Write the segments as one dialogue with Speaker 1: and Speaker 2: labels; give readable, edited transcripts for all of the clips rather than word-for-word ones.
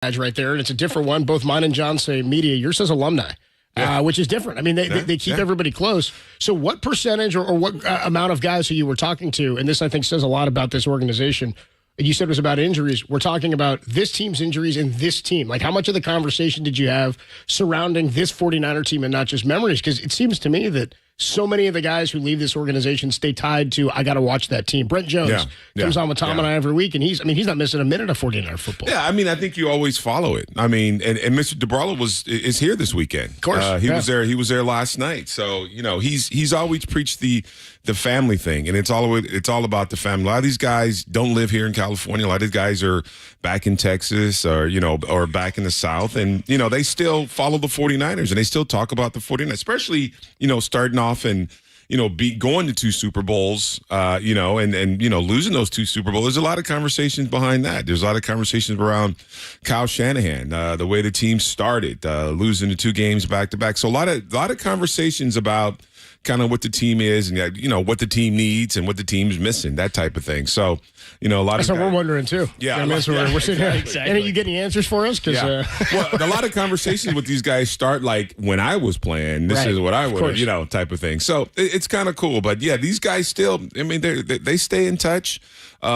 Speaker 1: badge right there, and it's a different one. Both mine and John say media. Yours says alumni. Which is different. I mean, they keep everybody close. So what percentage or what amount of guys who you were talking to, and this I think says a lot about this organization, you said it was about injuries. We're talking about this team's injuries and this team. Like, how much of the conversation did you have surrounding this 49er team and not just memories? Because it seems to me that so many of the guys who leave this organization stay tied to, I got to watch that team. Brent Jones comes on with Tom and I every week, and he's not missing a minute of 49er football.
Speaker 2: Yeah, I mean, I think you always follow it. I mean, and Mr. DeBarlo is here this weekend.
Speaker 1: Of course.
Speaker 2: He was there. He was there last night. So, he's always preached the family thing, and it's all about the family. A lot of these guys don't live here in California. A lot of these guys are back in Texas or back in the South, and, they still follow the 49ers, and they still talk about the 49ers, especially, starting off and going to 2 Super Bowls, and losing those 2 Super Bowls. There's a lot of conversations behind that. There's a lot of conversations around Kyle Shanahan, the way the team started, losing the 2 games back to back. So a lot of conversations about kind of what the team is and what the team needs and what the team's missing, that type of thing. So, a lot of
Speaker 1: guys, we're wondering too.
Speaker 2: Yeah,
Speaker 1: we're sitting here.
Speaker 2: Exactly.
Speaker 1: And you get any answers for us?
Speaker 2: Well, a lot of conversations with these guys start like when I was playing. This is what I would, type of thing. So it's kind of cool. But yeah, these guys still. I mean, they stay in touch.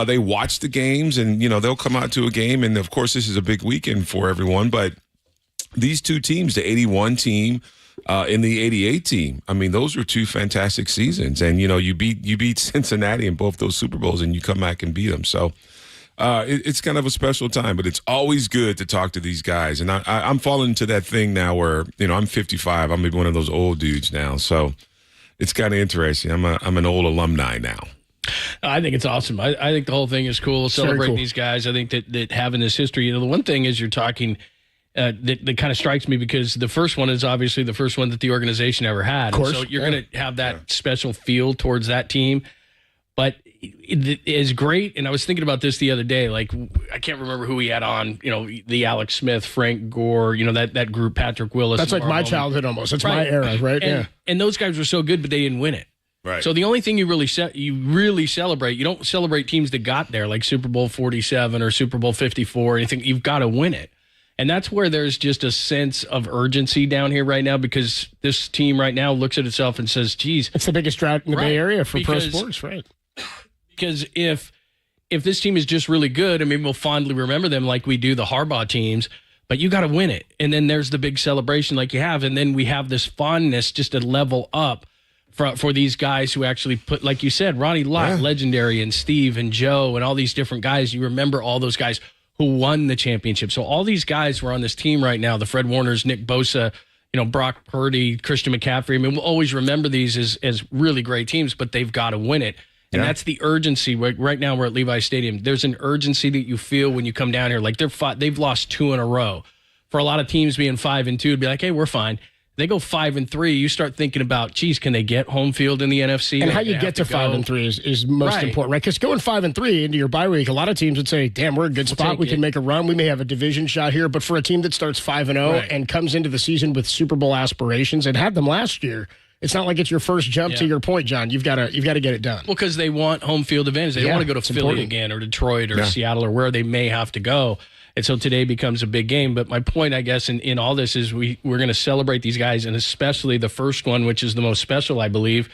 Speaker 2: They watch the games, and they'll come out to a game. And of course, this is a big weekend for everyone. But these 2 teams, the 81 team. In the 88 team, I mean, those were 2 fantastic seasons, and you beat Cincinnati in both those Super Bowls, and you come back and beat them. So it's kind of a special time, but it's always good to talk to these guys. And I'm falling into that thing now where I'm 55. I'm maybe one of those old dudes now, so it's kind of interesting. I'm an old alumni now.
Speaker 3: I think it's awesome. I think the whole thing is cool. Celebrating these guys. I think that having this history. The one thing is you're talking. That kind of strikes me because the first one is obviously the first one that the organization ever had. Of course, and so you're going to have that special feel towards that team. But it is great. And I was thinking about this the other day. Like, I can't remember who we had on, the Alex Smith, Frank Gore, that group, Patrick Willis.
Speaker 1: That's like my childhood almost. That's my era, right?
Speaker 3: And those guys were so good, but they didn't win it.
Speaker 2: Right.
Speaker 3: So the only thing you really celebrate, you don't celebrate teams that got there, like Super Bowl 47 or Super Bowl 54 or anything. You've got to win it. And that's where there's just a sense of urgency down here right now because this team right now looks at itself and says, geez.
Speaker 1: It's the biggest drought in the Bay Area for pro sports, right?
Speaker 3: Because if this team is just really good, I mean, we'll fondly remember them like we do the Harbaugh teams, but you got to win it. And then there's the big celebration like you have. And then we have this fondness just to level up for these guys who actually put, like you said, Ronnie Lott, legendary, and Steve and Joe and all these different guys. You remember all those guys who won the championship. So all these guys were on this team right now, the Fred Warners, Nick Bosa, Brock Purdy, Christian McCaffrey. I mean, we'll always remember these as really great teams, but they've got to win it. And that's the urgency. Right now we're at Levi Stadium. There's an urgency that you feel when you come down here. Like they've lost 2 in a row. For a lot of teams being 5-2, it'd be like, hey, we're fine. They go 5-3. You start thinking about, geez, can they get home field in the NFC?
Speaker 1: And how you get to 5-3 is most important, right? Because going 5-3 into your bye week, a lot of teams would say, "Damn, we're in a good spot. We can make a run. We may have a division shot here." But for a team that starts 5-0 and comes into the season with Super Bowl aspirations and had them last year, it's not like it's your first jump. To your point, John, you've got to get it done.
Speaker 3: Well, because they want home field advantage. They don't want to go to Philly again or Detroit or Seattle or where they may have to go. And so today becomes a big game. But my point, I guess, in all this is we're going to celebrate these guys, and especially the first one, which is the most special, I believe.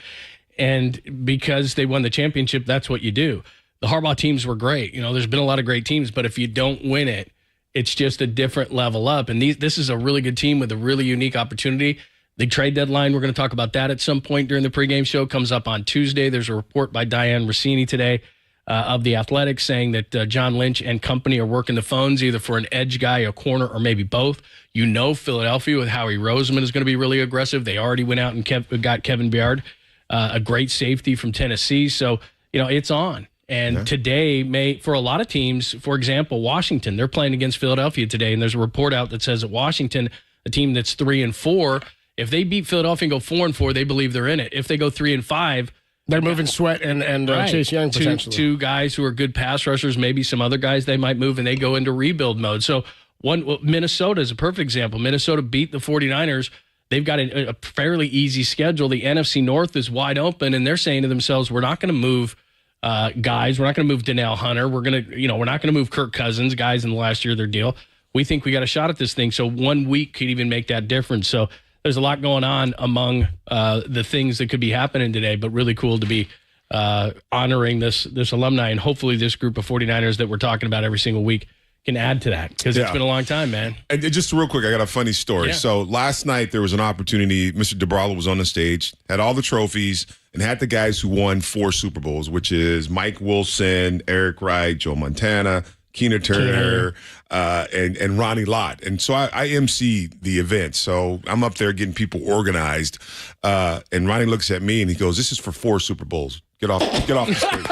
Speaker 3: And because they won the championship, that's what you do. The Harbaugh teams were great. There's been a lot of great teams, but if you don't win it, it's just a different level up. And this is a really good team with a really unique opportunity. The trade deadline, we're going to talk about that at some point during the pregame show, comes up on Tuesday. There's a report by Diane Rossini today of The Athletic saying that John Lynch and company are working the phones either for an edge guy, a corner, or maybe both. Philadelphia with Howie Roseman is going to be really aggressive. They already went out and got Kevin Byard, a great safety from Tennessee. So, it's on. And today, for a lot of teams, for example, Washington, they're playing against Philadelphia today. And there's a report out that says that Washington, a team that's 3-4, if they beat Philadelphia and go 4-4, they believe they're in it. If they go 3-5,
Speaker 1: they're moving Sweat and Chase Young potentially.
Speaker 3: Two guys who are good pass rushers, maybe some other guys they might move, and they go into rebuild mode. So Minnesota is a perfect example. Minnesota beat the 49ers. They've got a fairly easy schedule. The NFC North is wide open, and they're saying to themselves, we're not going to move guys. We're not going to move Danielle Hunter. We're not going to move Kirk Cousins, guys in the last year of their deal. we think we got a shot at this thing. So 1 week could even make that difference. So there's a lot going on among the things that could be happening today, but really cool to be honoring this alumni, and hopefully this group of 49ers that we're talking about every single week can add to that, because it's been a long time, man.
Speaker 2: And just real quick, I got a funny story. Yeah. So last night there was an opportunity. Mr. DeBralo was on the stage, had all the trophies, and had the guys who won 4 Super Bowls, which is Mike Wilson, Eric Wright, Joe Montana, Keena Turner, and Ronnie Lott. And so I MC the event. So I'm up there getting people organized. And Ronnie looks at me and he goes, "This is for 4 Super Bowls. Get off the stage."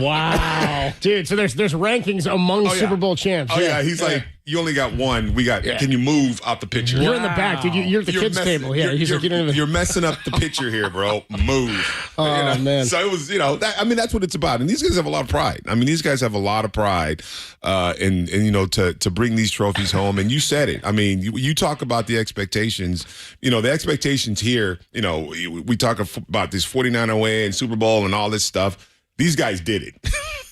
Speaker 1: Wow. Dude, so there's rankings among Super Bowl champs.
Speaker 2: Oh, yeah. He's like, "You only got one. Can you move out the picture?"
Speaker 1: You're in the back, dude. You're at the kids' table. Yeah,
Speaker 2: you're messing up the picture here, bro. Move.
Speaker 1: Oh, man.
Speaker 2: So it was, that's what it's about. And these guys have a lot of pride. I mean, these guys have a lot of pride to bring these trophies home. And you said it. I mean, you talk about the expectations. The expectations here, we talk about this 49er way and Super Bowl and all this stuff. These guys did it.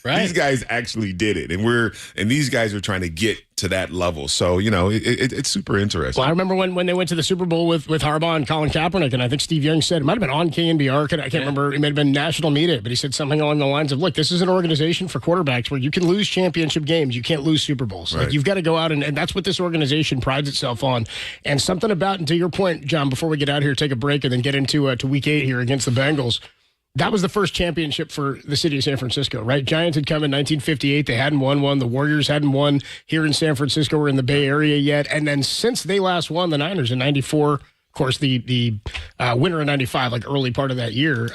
Speaker 3: Right.
Speaker 2: These guys actually did it. And these guys are trying to get to that level. So, it's super interesting.
Speaker 1: Well, I remember when they went to the Super Bowl with Harbaugh and Colin Kaepernick, and I think Steve Young said, it might have been on KNBR, I can't remember, it may have been national media, but he said something along the lines of, look, this is an organization for quarterbacks where you can lose championship games, you can't lose Super Bowls.
Speaker 2: Right.
Speaker 1: Like, you've got to go out, and that's what this organization prides itself on. And something about, and to your point, John, before we get out here, take a break, and then get into to week 8 here against the Bengals, that was the first championship for the city of San Francisco, right? Giants had come in 1958. They hadn't won one. The Warriors hadn't won here in San Francisco or in the Bay Area yet. And then since they last won, the Niners in 94, of course, the winter in 95, like early part of that year,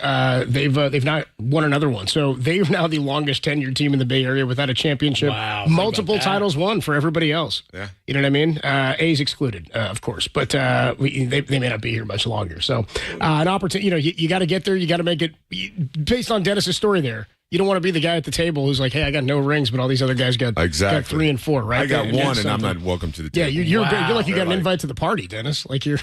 Speaker 1: they've not won another one. So they're now the longest tenured team in the Bay Area without a championship.
Speaker 3: Wow,
Speaker 1: multiple titles won for everybody else.
Speaker 2: Yeah.
Speaker 1: You know what I mean? A's excluded, of course, but they may not be here much longer. So an opportunity, you got to get there. You got to make it based on Dennis's story there. You don't want to be the guy at the table who's like, "Hey, I got no rings, but all these other guys got 3 and 4, right?"
Speaker 2: I got one, and I'm not welcome to the table.
Speaker 1: Yeah, you're like you got an invite to the party, Dennis. Like you're,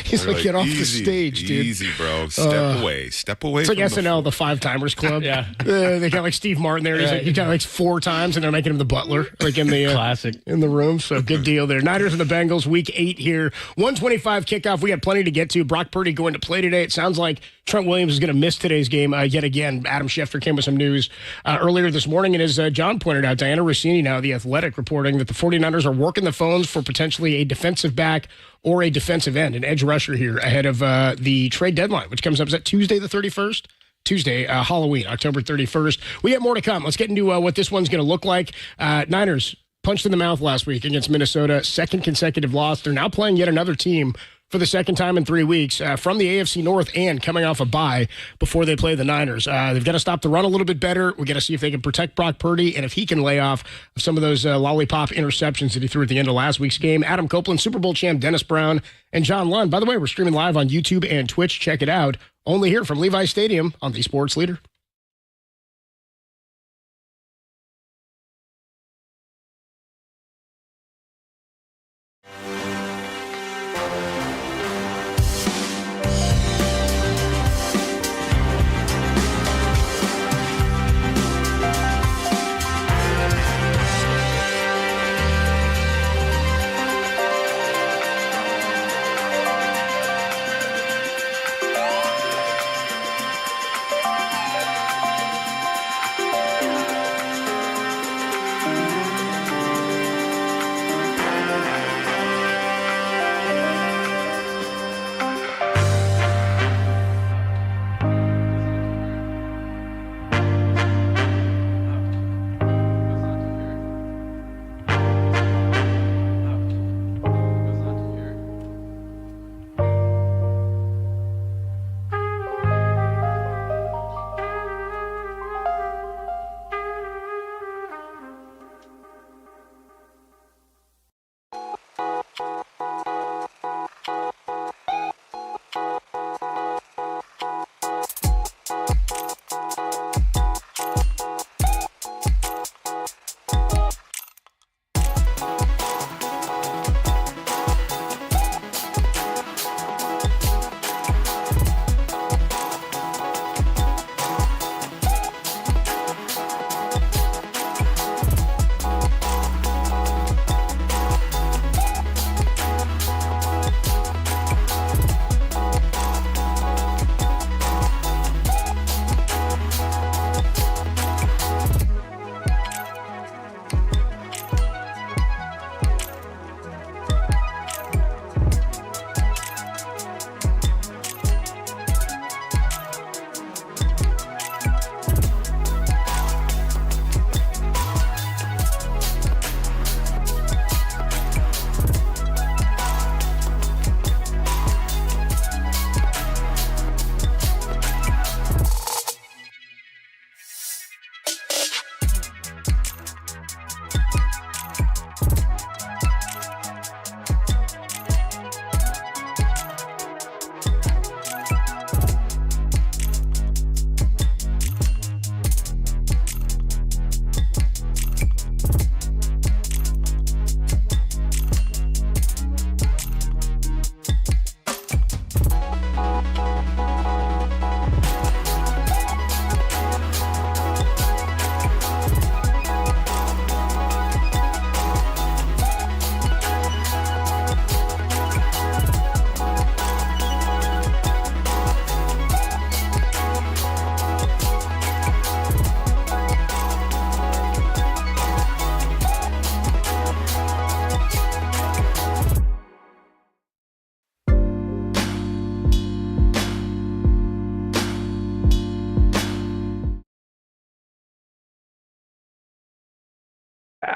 Speaker 1: he's like, "Get off the stage, dude."
Speaker 2: Easy, bro. Step away.
Speaker 1: It's like SNL, the 5 Timers Club.
Speaker 3: Yeah,
Speaker 1: they got like Steve Martin there. He's got like 4 times, and they're making him the butler, like in the
Speaker 3: classic
Speaker 1: in the room. So good deal there. Niners and the Bengals, week 8 here, 1:25 kickoff. We got plenty to get to. Brock Purdy going to play today. It sounds like Trent Williams is going to miss today's game yet again. Adam Schefter came with some news earlier this morning, and as John pointed out, Diana Rossini now, The Athletic, reporting that the 49ers are working the phones for potentially a defensive back or a defensive end, an edge rusher here ahead of the trade deadline, which comes up, is that Tuesday the 31st? Tuesday, Halloween, October 31st. We have more to come. Let's get into what this one's going to look like. Niners punched in the mouth last week against Minnesota, 2nd consecutive loss. They're now playing yet another team for the 2nd time in 3 weeks from the AFC North and coming off a bye before they play the Niners. They've got to stop the run a little bit better. We got to see if they can protect Brock Purdy and if he can lay off some of those lollipop interceptions that he threw at the end of last week's game. Adam Copeland, Super Bowl champ Dennis Brown, and John Lund. By the way, we're streaming live on YouTube and Twitch. Check it out. Only here from Levi Stadium on the Sports Leader.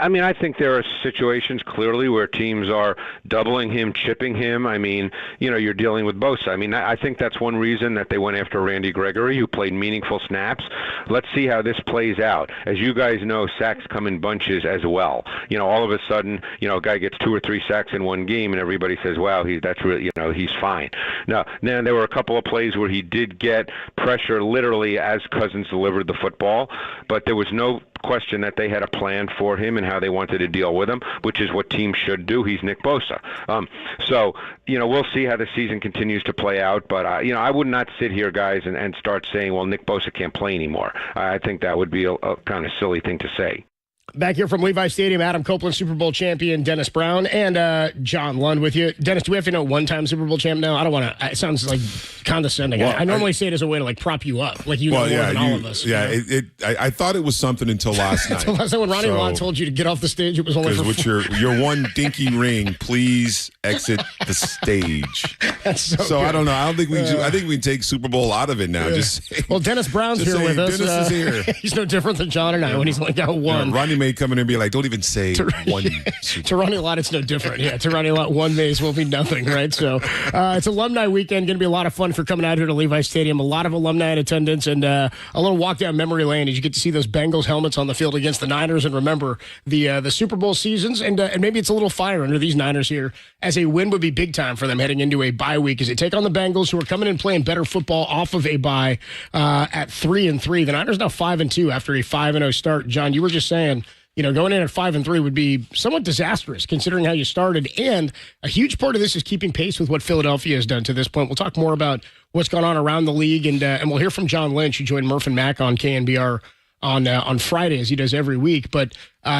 Speaker 4: I mean, I think there are situations clearly where teams are doubling him, chipping him. I mean, you're dealing with Bosa. I mean, I think that's one reason that they went after Randy Gregory, who played meaningful snaps. Let's see how this plays out. As you guys know, sacks come in bunches as well. All of a sudden, a guy gets 2 or 3 sacks in one game, and everybody says, "Wow, that's really, he's fine." Now there were a couple of plays where he did get pressure literally as Cousins delivered the football, but there was no question that they had a plan for him and how they wanted to deal with him, which is what teams should do. He's Nick Bosa. So we'll see how the season continues to play out, but I would not sit here, guys, and start saying, well, Nick Bosa can't play anymore. I think that would be a kind of silly thing to say.
Speaker 1: Back here from Levi Stadium, Adam Copeland, Super Bowl champion, Dennis Brown, and John Lund with you. Dennis, do we have to know one-time Super Bowl champ now? I don't want to. It sounds like condescending. Well, I normally say it as a way to prop you up, like know more than all of us.
Speaker 2: Yeah, I thought it was something until last night.
Speaker 1: Until last night when Ronnie Lott told you to get off the stage, it was only
Speaker 2: with your one dinky ring, please exit the stage.
Speaker 1: That's so
Speaker 2: I don't know. I don't think I think we can take Super Bowl out of it now.
Speaker 1: Well, Dennis Brown's here with us.
Speaker 2: Dennis is here.
Speaker 1: He's no different than John and I when he's like got one.
Speaker 2: Ronnie may come in and be like, don't even say one.
Speaker 1: To Ronnie Lott, it's no different. Yeah, to Ronnie Lott, one base will be nothing, right? So it's Alumni Weekend. Going to be a lot of fun for coming out here to Levi Stadium. A lot of alumni in attendance and a little walk down memory lane as you get to see those Bengals helmets on the field against the Niners and remember the Super Bowl seasons. And maybe it's a little fire under these Niners here as a win would be big time for them heading into a bye week as they take on the Bengals who are coming in playing better football off of a bye at 3-3. The Niners now 5-2 after a 5-0 start. John, you were just saying, going in at 5-3 would be somewhat disastrous considering how you started. And a huge part of this is keeping pace with what Philadelphia has done to this point. We'll talk more about what's gone on around the league, and we'll hear from John Lynch, who joined Murph and Mack on KNBR on Friday, as he does every week. But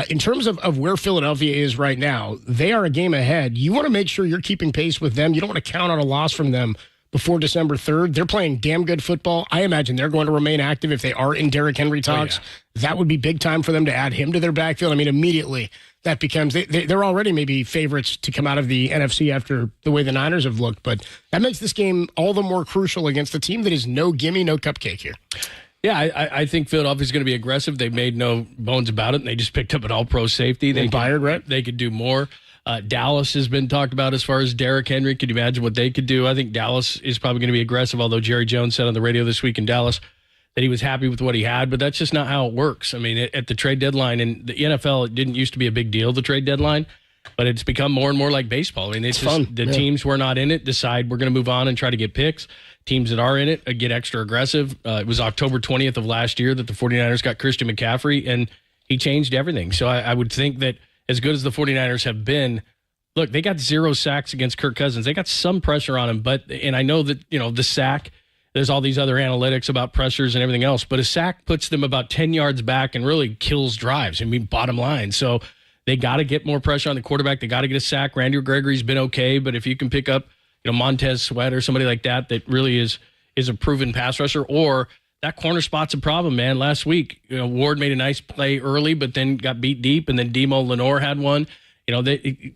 Speaker 1: in terms of where Philadelphia is right now, they are a game ahead. You want to make sure you're keeping pace with them. You don't want to count on a loss from them before December 3rd. They're playing damn good football. I imagine they're going to remain active if they are in Derrick Henry talks. Oh, yeah. That would be big time for them to add him to their backfield. I mean, immediately that becomes they're already maybe favorites to come out of the NFC after the way the Niners have looked. But that makes this game all the more crucial against a team that is no gimme, no cupcake here.
Speaker 3: Yeah, I think Philadelphia's going to be aggressive. They've made no bones about it, and they just picked up an all-pro safety. They
Speaker 1: fired, right?
Speaker 3: They could do more. Dallas has been talked about as far as Derrick Henry. Could you imagine what they could do? I think Dallas is probably going to be aggressive, although Jerry Jones said on the radio this week in Dallas that he was happy with what he had, but that's just not how it works. I mean, at the trade deadline, in the NFL, it didn't used to be a big deal, the trade deadline, but it's become more and more like baseball. I mean, it's just fun. The teams who are not in it decide we're going to move on and try to get picks. Teams that are in it get extra aggressive. It was October 20th of last year that the 49ers got Christian McCaffrey, and he changed everything. So I would think that as good as the 49ers have been, look, they got 0 sacks against Kirk Cousins. They got some pressure on him, and I know that, the sack, there's all these other analytics about pressures and everything else, but a sack puts them about 10 yards back and really kills drives. I mean, bottom line. So they got to get more pressure on the quarterback. They got to get a sack. Randy Gregory's been okay, but if you can pick up, Montez Sweat or somebody like that really is a proven pass rusher, or that corner spot's a problem, man. Last week, Ward made a nice play early, but then got beat deep, and then Demo Lenore had one.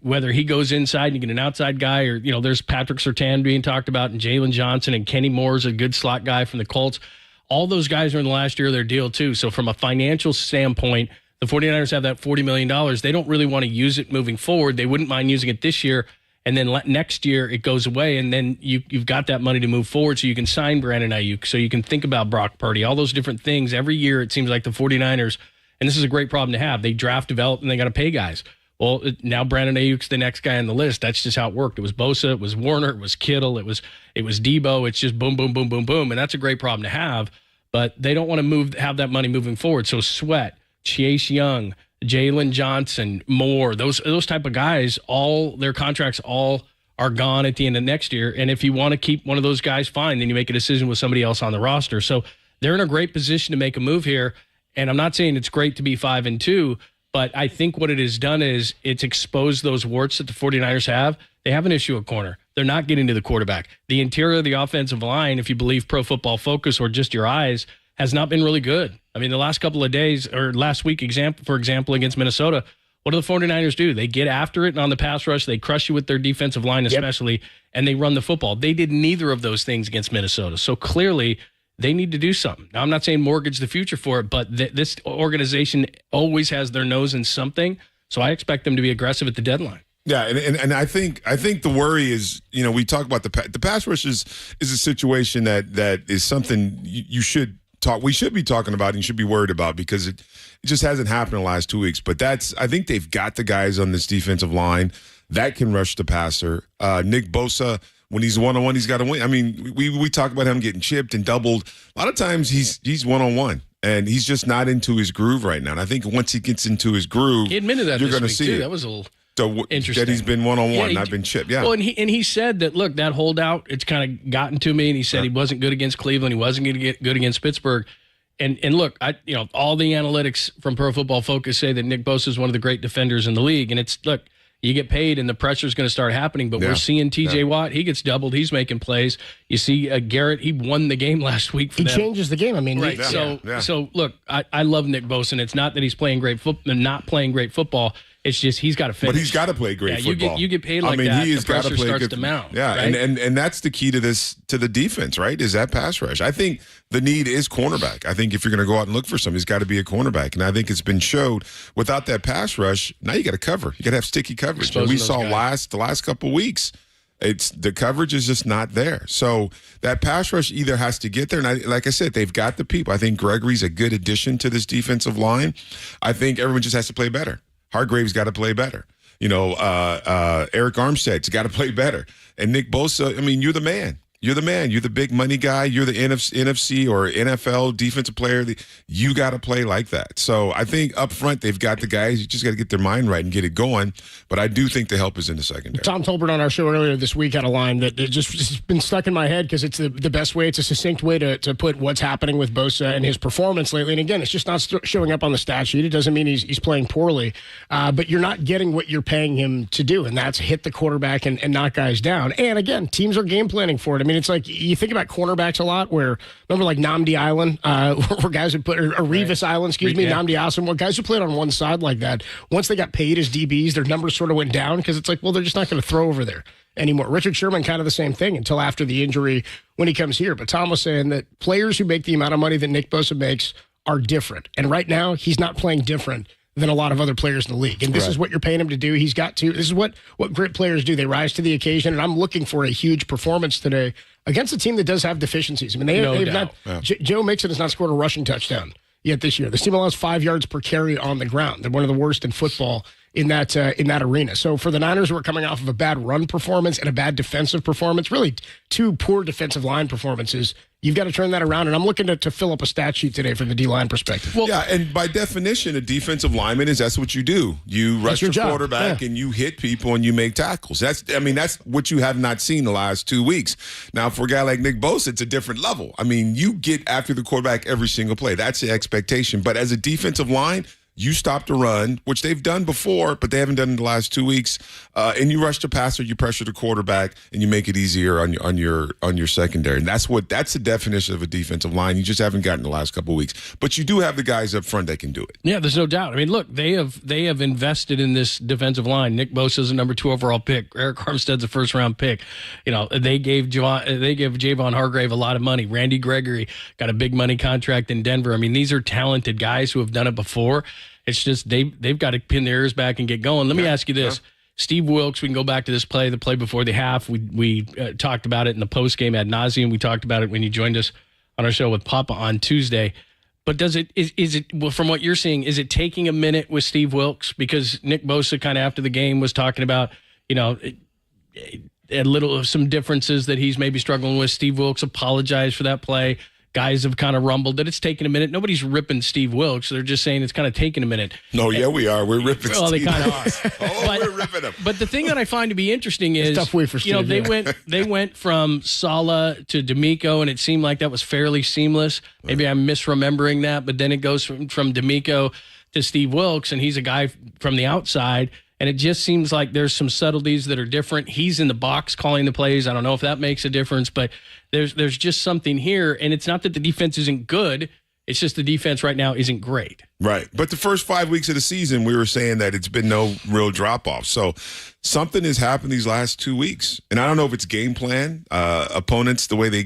Speaker 3: Whether he goes inside and you get an outside guy, or, there's Patrick Surtain being talked about, and Jalen Johnson, and Kenny Moore's a good slot guy from the Colts. All those guys are in the last year of their deal, too. So from a financial standpoint, the 49ers have that $40 million. They don't really want to use it moving forward. They wouldn't mind using it this year, and then next year it goes away, and then you've got that money to move forward so you can sign Brandon Ayuk, so you can think about Brock Purdy, all those different things. Every year it seems like the 49ers, and this is a great problem to have, they draft, develop, and they got to pay guys. Well, now Brandon Ayuk's the next guy on the list. That's just how it worked. It was Bosa, it was Warner, it was Kittle, it was Debo. It's just boom, boom, boom, boom, boom, and that's a great problem to have. But they don't want to have that money moving forward. So Sweat, Chase Young, Jalen Johnson, Moore, those type of guys, all their contracts all are gone at the end of next year. And if you want to keep one of those guys, fine, then you make a decision with somebody else on the roster. So they're in a great position to make a move here. And I'm not saying it's great to be 5-2. But I think what it has done is it's exposed those warts that the 49ers have. They have an issue at corner. They're not getting to the quarterback. The interior of the offensive line, if you believe Pro Football Focus or just your eyes, has not been really good. I mean, the last couple of days, or last week, for example, against Minnesota, what do the 49ers do? They get after it, and on the pass rush, they crush you with their defensive line especially, and they run the football. They did neither of those things against Minnesota. So clearly, they need to do something. Now, I'm not saying mortgage the future for it, but this organization always has their nose in something. So I expect them to be aggressive at the deadline.
Speaker 2: Yeah, and I think the worry is, we talk about the pass rush is a situation that is something we should be talking about and you should be worried about because it just hasn't happened in the last 2 weeks. But I think they've got the guys on this defensive line that can rush the passer. Nick Bosa, when he's one-on-one, he's got to win. I mean, we talk about him getting chipped and doubled. A lot of times he's one-on-one. And he's just not into his groove right now. And I think once he gets into his groove,
Speaker 3: he admitted that
Speaker 2: you're
Speaker 3: going to
Speaker 2: see
Speaker 3: too.
Speaker 2: it.
Speaker 3: That was a little interesting.
Speaker 2: That he's been one-on-one, not been chipped. Yeah.
Speaker 3: Well, and he said that, look, that holdout, it's kind of gotten to me. And he said he wasn't good against Cleveland. He wasn't going to get good against Pittsburgh. And look, all the analytics from Pro Football Focus say that Nick Bosa is one of the great defenders in the league. And look, you get paid and the pressure's going to start happening. But we're seeing TJ Watt. He gets doubled. He's making plays. You see Garrett, he won the game last week for them.
Speaker 1: He changes the game. I mean,
Speaker 3: right. So look, I love Nick Bosa. And it's not that he's playing great football, not playing great football. It's just he's got to finish.
Speaker 2: But he's got to play great football.
Speaker 3: You get paid like that. He has got to play starts to mount.
Speaker 2: Yeah,
Speaker 3: right?
Speaker 2: and that's the key to the defense, right? Is that pass rush? I think the need is cornerback. I think if you're going to go out and look for somebody, he's got to be a cornerback. And I think it's been showed without that pass rush. Now you got to cover. You got to have sticky coverage. And we saw the last couple of weeks. The coverage is just not there. So that pass rush either has to get there. And like I said, they've got the people. I think Gregory's a good addition to this defensive line. I think everyone just has to play better. Hargrave's got to play better. Eric Armstead's got to play better. And Nick Bosa, I mean, you're the man. You're the man. You're the big money guy. You're the NFC or NFL defensive player. You got to play like that. So I think up front, they've got the guys. You just got to get their mind right and get it going. But I do think the help is in the secondary.
Speaker 1: Tom Tolbert on our show earlier this week had a line that it's been stuck in my head because it's the best way. It's a succinct way to put what's happening with Bosa and his performance lately. And again, it's just not showing up on the stat sheet. It doesn't mean he's playing poorly. But you're not getting what you're paying him to do, and that's hit the quarterback and knock guys down. And again, teams are game planning for it. I mean, it's like you think about cornerbacks a lot where, remember like Nnamdi Island, where guys would put, or Revis Island, Nnamdi Asum, where guys who played on one side like that, once they got paid as DBs, their numbers sort of went down because it's like, well, they're just not going to throw over there anymore. Richard Sherman, kind of the same thing until after the injury when he comes here. But Tom was saying that players who make the amount of money that Nick Bosa makes are different. And right now, he's not playing different than a lot of other players in the league. And this is what you're paying him to do. This is what great players do. They rise to the occasion. And I'm looking for a huge performance today against a team that does have defificiencies. I mean, Joe Mixon has not scored a rushing touchdown yet this year. This team allows 5 yards per carry on the ground. They're one of the worst in football in that arena. So for the Niners, who are coming off of a bad run performance and a bad defensive performance, really two poor defensive line performances, you've got to turn that around. And I'm looking to fill up a stat sheet today from the D-line perspective.
Speaker 2: Well, yeah, and by definition, a defensive lineman that's what you do. You rush your quarterback and you hit people and you make tackles. That's what you have not seen the last 2 weeks. Now, for a guy like Nick Bosa, it's a different level. I mean, you get after the quarterback every single play. That's the expectation. But as a defensive line, you stop the run, which they've done before, but they haven't done in the last 2 weeks. And you rush the passer, you pressure the quarterback, and you make it easier on your secondary. And that's the definition of a defensive line. You just haven't gotten the last couple of weeks. But you do have the guys up front that can do it.
Speaker 3: Yeah, there's no doubt. I mean, look, they have invested in this defensive line. Nick Bosa's a number 2 overall pick. Eric Armstead's a first-round pick. They gave Javon Hargrave a lot of money. Randy Gregory got a big money contract in Denver. I mean, these are talented guys who have done it before. It's just they've got to pin their ears back and get going. Let me ask you this. Steve Wilks, we can go back to this play, the play before the half. We talked about it in the postgame ad nauseum. We talked about it when you joined us on our show with Papa on Tuesday. But is it from what you're seeing, is it taking a minute with Steve Wilks? Because Nick Bosa kind of after the game was talking about, some differences that he's maybe struggling with. Steve Wilks apologized for that play. Guys have kind of rumbled that it's taken a minute. Nobody's ripping Steve Wilks. They're just saying it's kind of taken a minute.
Speaker 2: No, we are. We're ripping Steve.
Speaker 3: Well, they kind of are.
Speaker 2: We're ripping him.
Speaker 3: But the thing that I find to be interesting is,
Speaker 1: tough way for Steve,
Speaker 3: they went from Saleh to D'Amico, and it seemed like that was fairly seamless. Maybe I'm misremembering that, but then it goes from D'Amico to Steve Wilks, and he's a guy from the outside. And it just seems like there's some subtleties that are different. He's in the box calling the plays. I don't know if that makes a difference, but there's just something here. And it's not that the defense isn't good. It's just the defense right now isn't great.
Speaker 2: Right. But the first 5 weeks of the season, we were saying that it's been no real drop-off. So something has happened these last 2 weeks. And I don't know if it's game plan, opponents, the way their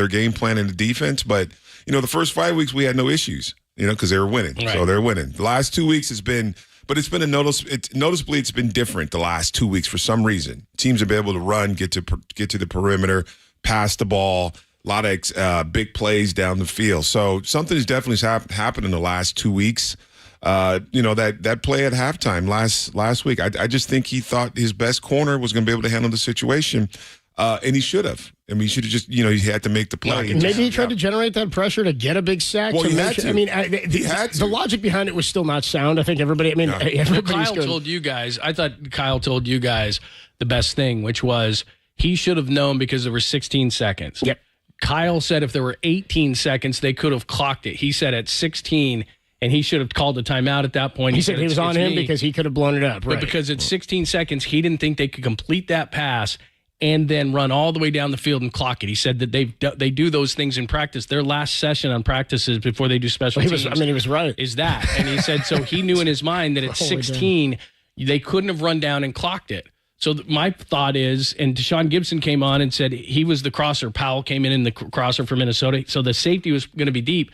Speaker 2: game plan in the defense. But, the first 5 weeks we had no issues, because they were winning. Right. So they're winning. The last 2 weeks has been but it's been noticeably it's been different the last 2 weeks for some reason. Teams have been able to run, get to the perimeter, pass the ball, a lot of big plays down the field. So something has definitely happened in the last 2 weeks. That play at halftime last week, I just think he thought his best corner was going to be able to handle the situation, and he should have. I mean, he should have just, he had to make the play.
Speaker 1: Maybe he tried to generate that pressure to get a big sack.
Speaker 2: Well, he had to.
Speaker 1: I mean,
Speaker 2: he had to.
Speaker 1: The logic behind it was still not sound. I think everybody.
Speaker 3: Kyle told you guys. I thought Kyle told you guys the best thing, which was he should have known because there were 16 seconds.
Speaker 1: Yep.
Speaker 3: Kyle said if there were 18 seconds, they could have clocked it. He said at 16. And he should have called a timeout at that point.
Speaker 1: He said he was on him because he could have blown it up. Right.
Speaker 3: But because at 16 seconds, he didn't think they could complete that pass and then run all the way down the field and clock it. He said that they do those things in practice. Their last session on practices before they do special teams.
Speaker 1: He was right.
Speaker 3: Is that. And he said so he knew in his mind that at 16, they couldn't have run down and clocked it. So my thought is, and Deshaun Gibson came on and said he was the crosser. Powell came in the crosser for Minnesota. So the safety was going to be deep.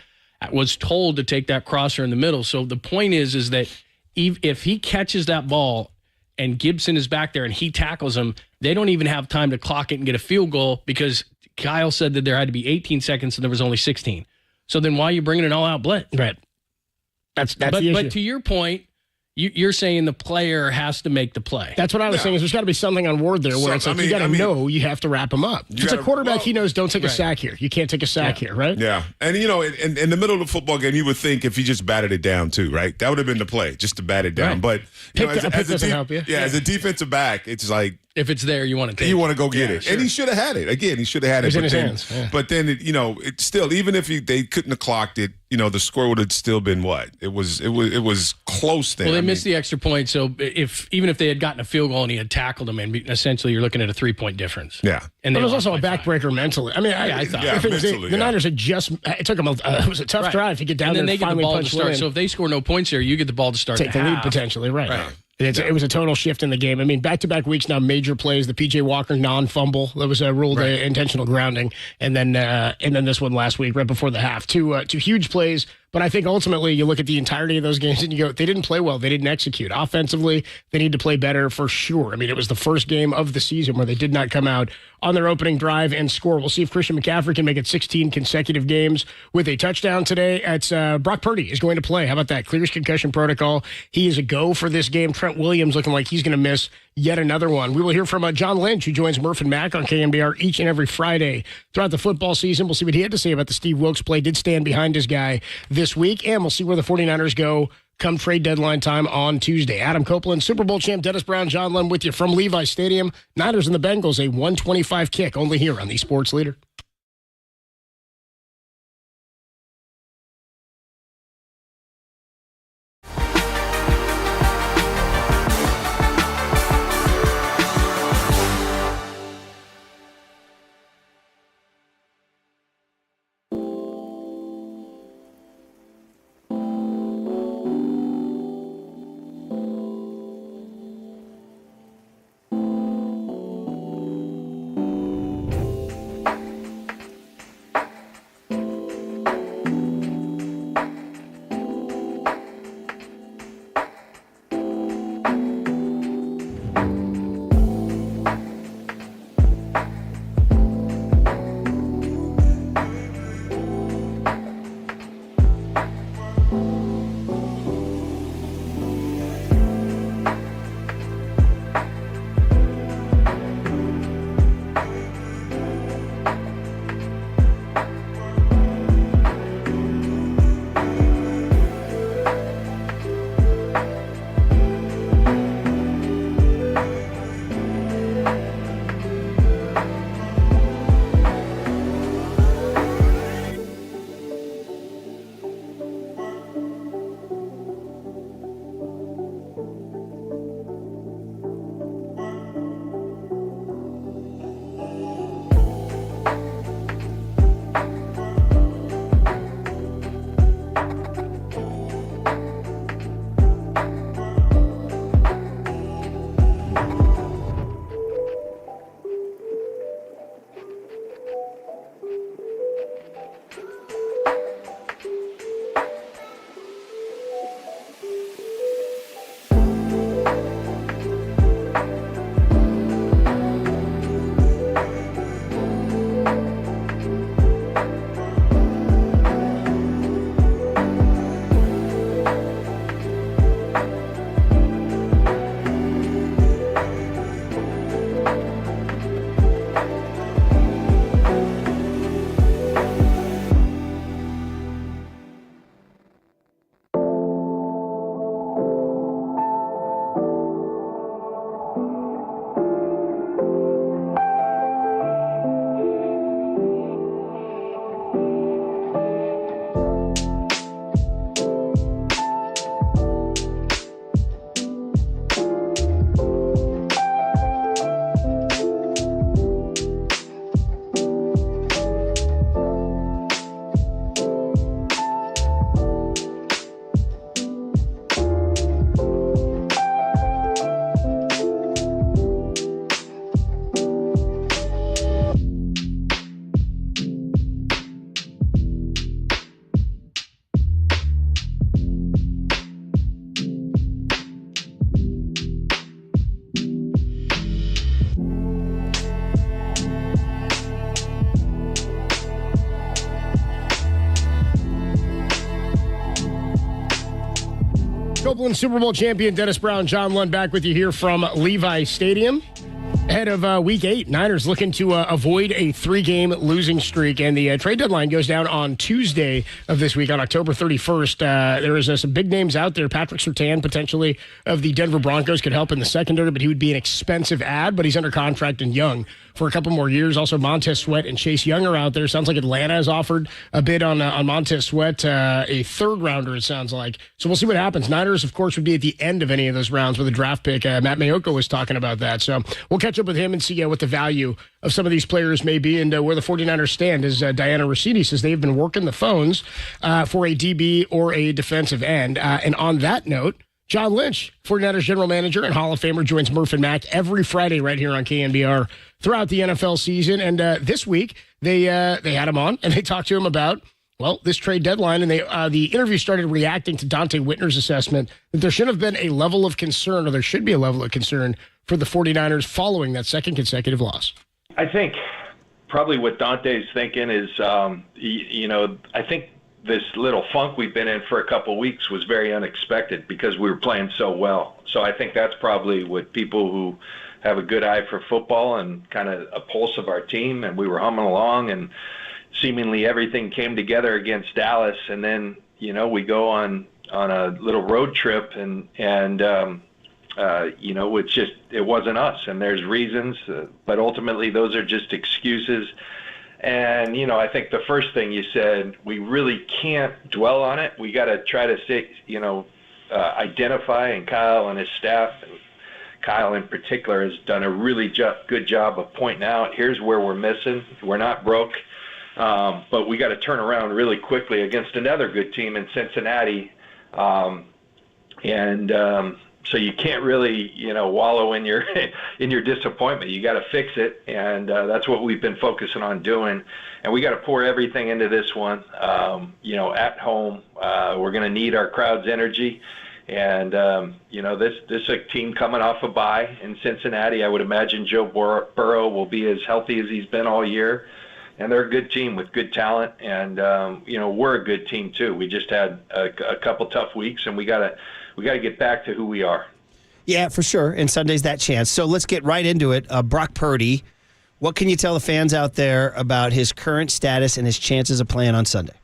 Speaker 3: Was told to take that crosser in the middle. So the point is that if he catches that ball and Gibson is back there and he tackles him, they don't even have time to clock it and get a field goal because Kyle said that there had to be 18 seconds and there was only 16. So then why are you bringing an all-out blitz?
Speaker 1: Right. That's the issue.
Speaker 3: But to your point, you're saying the player has to make the play.
Speaker 1: That's what I was saying. Is there's got to be something on word there where it's like you got to know you have to wrap him up. If it's a quarterback, he knows don't take a sack here. You can't take a sack here, right?
Speaker 2: Yeah. And, in the middle of the football game, you would think if he just batted it down too, right? That would have been the play, just to bat it down.
Speaker 1: Right.
Speaker 2: But
Speaker 1: doesn't help you.
Speaker 2: Yeah, as a defensive back, it's like,
Speaker 3: if it's there, you want to take it.
Speaker 2: You want to go get it.
Speaker 3: Sure.
Speaker 2: And he should have had it. Again, he should have had it.
Speaker 1: It was in his hands. Yeah.
Speaker 2: But then, it's still, even if they couldn't have clocked it, the score would have still been what? It was close then.
Speaker 3: Well, they missed the extra point. So even if they had gotten a field goal and he had tackled them, and essentially you're looking at a 3-point difference.
Speaker 2: Yeah.
Speaker 3: And
Speaker 1: it was also a backbreaker mentally. I mean, I thought the Niners had just, it took them, it was a tough drive to get down there and finally punch the ball.
Speaker 3: So if they score no points here, you get the ball to start
Speaker 1: take the lead potentially, right. It was a total shift in the game. I mean, back-to-back weeks now, major plays. The P.J. Walker non-fumble that was ruled intentional grounding, and then this one last week, right before the half. Two huge plays. But I think ultimately you look at the entirety of those games and you go, they didn't play well. They didn't execute. Offensively, they need to play better for sure. I mean, it was the first game of the season where they did not come out on their opening drive and score. We'll see if Christian McCaffrey can make it 16 consecutive games with a touchdown today. It's Brock Purdy is going to play. How about that? Clears concussion protocol. He is a go for this game. Trent Williams looking like he's going to miss yet another one. We will hear from John Lynch, who joins Murph and Mac on KNBR each and every Friday throughout the football season. We'll see what he had to say about the Steve Wilkes play. Did stand behind his guy this week, and we'll see where the 49ers go come trade deadline time on Tuesday. Adam Copeland, Super Bowl champ Dennis Brown, John Lynn with you from Levi's Stadium. Niners and the Bengals, a 125 kick, only here on the Sports Leader. Copeland Super Bowl champion Dennis Brown, John Lund back with you here from Levi Stadium. Ahead of Week 8, Niners looking to avoid a 3-game losing streak, and the trade deadline goes down on Tuesday of this week on October 31st. There is some big names out there. Patrick Surtain, potentially, of the Denver Broncos, could help in the secondary, but he would be an expensive ad, but he's under contract and young for a couple more years. Also, Montez Sweat and Chase Young are out there. Sounds like Atlanta has offered a bid on Montez Sweat, a third-rounder, it sounds like. So we'll see what happens. Niners, of course, would be at the end of any of those rounds with a draft pick. Matt Mayoko was talking about that. So we'll catch up with him and see what the value of some of these players may be and where the 49ers stand. As Diana Rossini says, they've been working the phones for a DB or a defensive end. And on that note, John Lynch, 49ers general manager and Hall of Famer, joins Murph and Mac every Friday right here on KNBR throughout the NFL season. And this week, they had him on, and they talked to him about, well, this trade deadline. And the interview started reacting to Dante Whitner's assessment that there should have been a level of concern, or there should be a level of concern for the 49ers following that second consecutive loss.
Speaker 5: I think probably what Dante's thinking is, I think this little funk we've been in for a couple of weeks was very unexpected because we were playing so well. So I think that's probably what people who have a good eye for football and kind of a pulse of our team, and we were humming along, and seemingly everything came together against Dallas, and then we go on a little road trip, and it wasn't us, and there's reasons, but ultimately those are just excuses. And, I think the first thing you said, we really can't dwell on it. We got to try to identify, and Kyle and his staff, and Kyle in particular, has done a really good job of pointing out, here's where we're missing. We're not broke, but we got to turn around really quickly against another good team in Cincinnati. So you can't really, wallow in your disappointment. You got to fix it, and that's what we've been focusing on doing. And we got to pour everything into this one. At home, we're going to need our crowd's energy, and this is a team coming off a bye in Cincinnati. I would imagine Joe Burrow will be as healthy as he's been all year, and they're a good team with good talent. And we're a good team too. We just had a couple tough weeks, and we got to get back to who we are.
Speaker 6: Yeah, for sure. And Sunday's that chance. So let's get right into it. Brock Purdy, what can you tell the fans out there about his current status and his chances of playing on Sunday?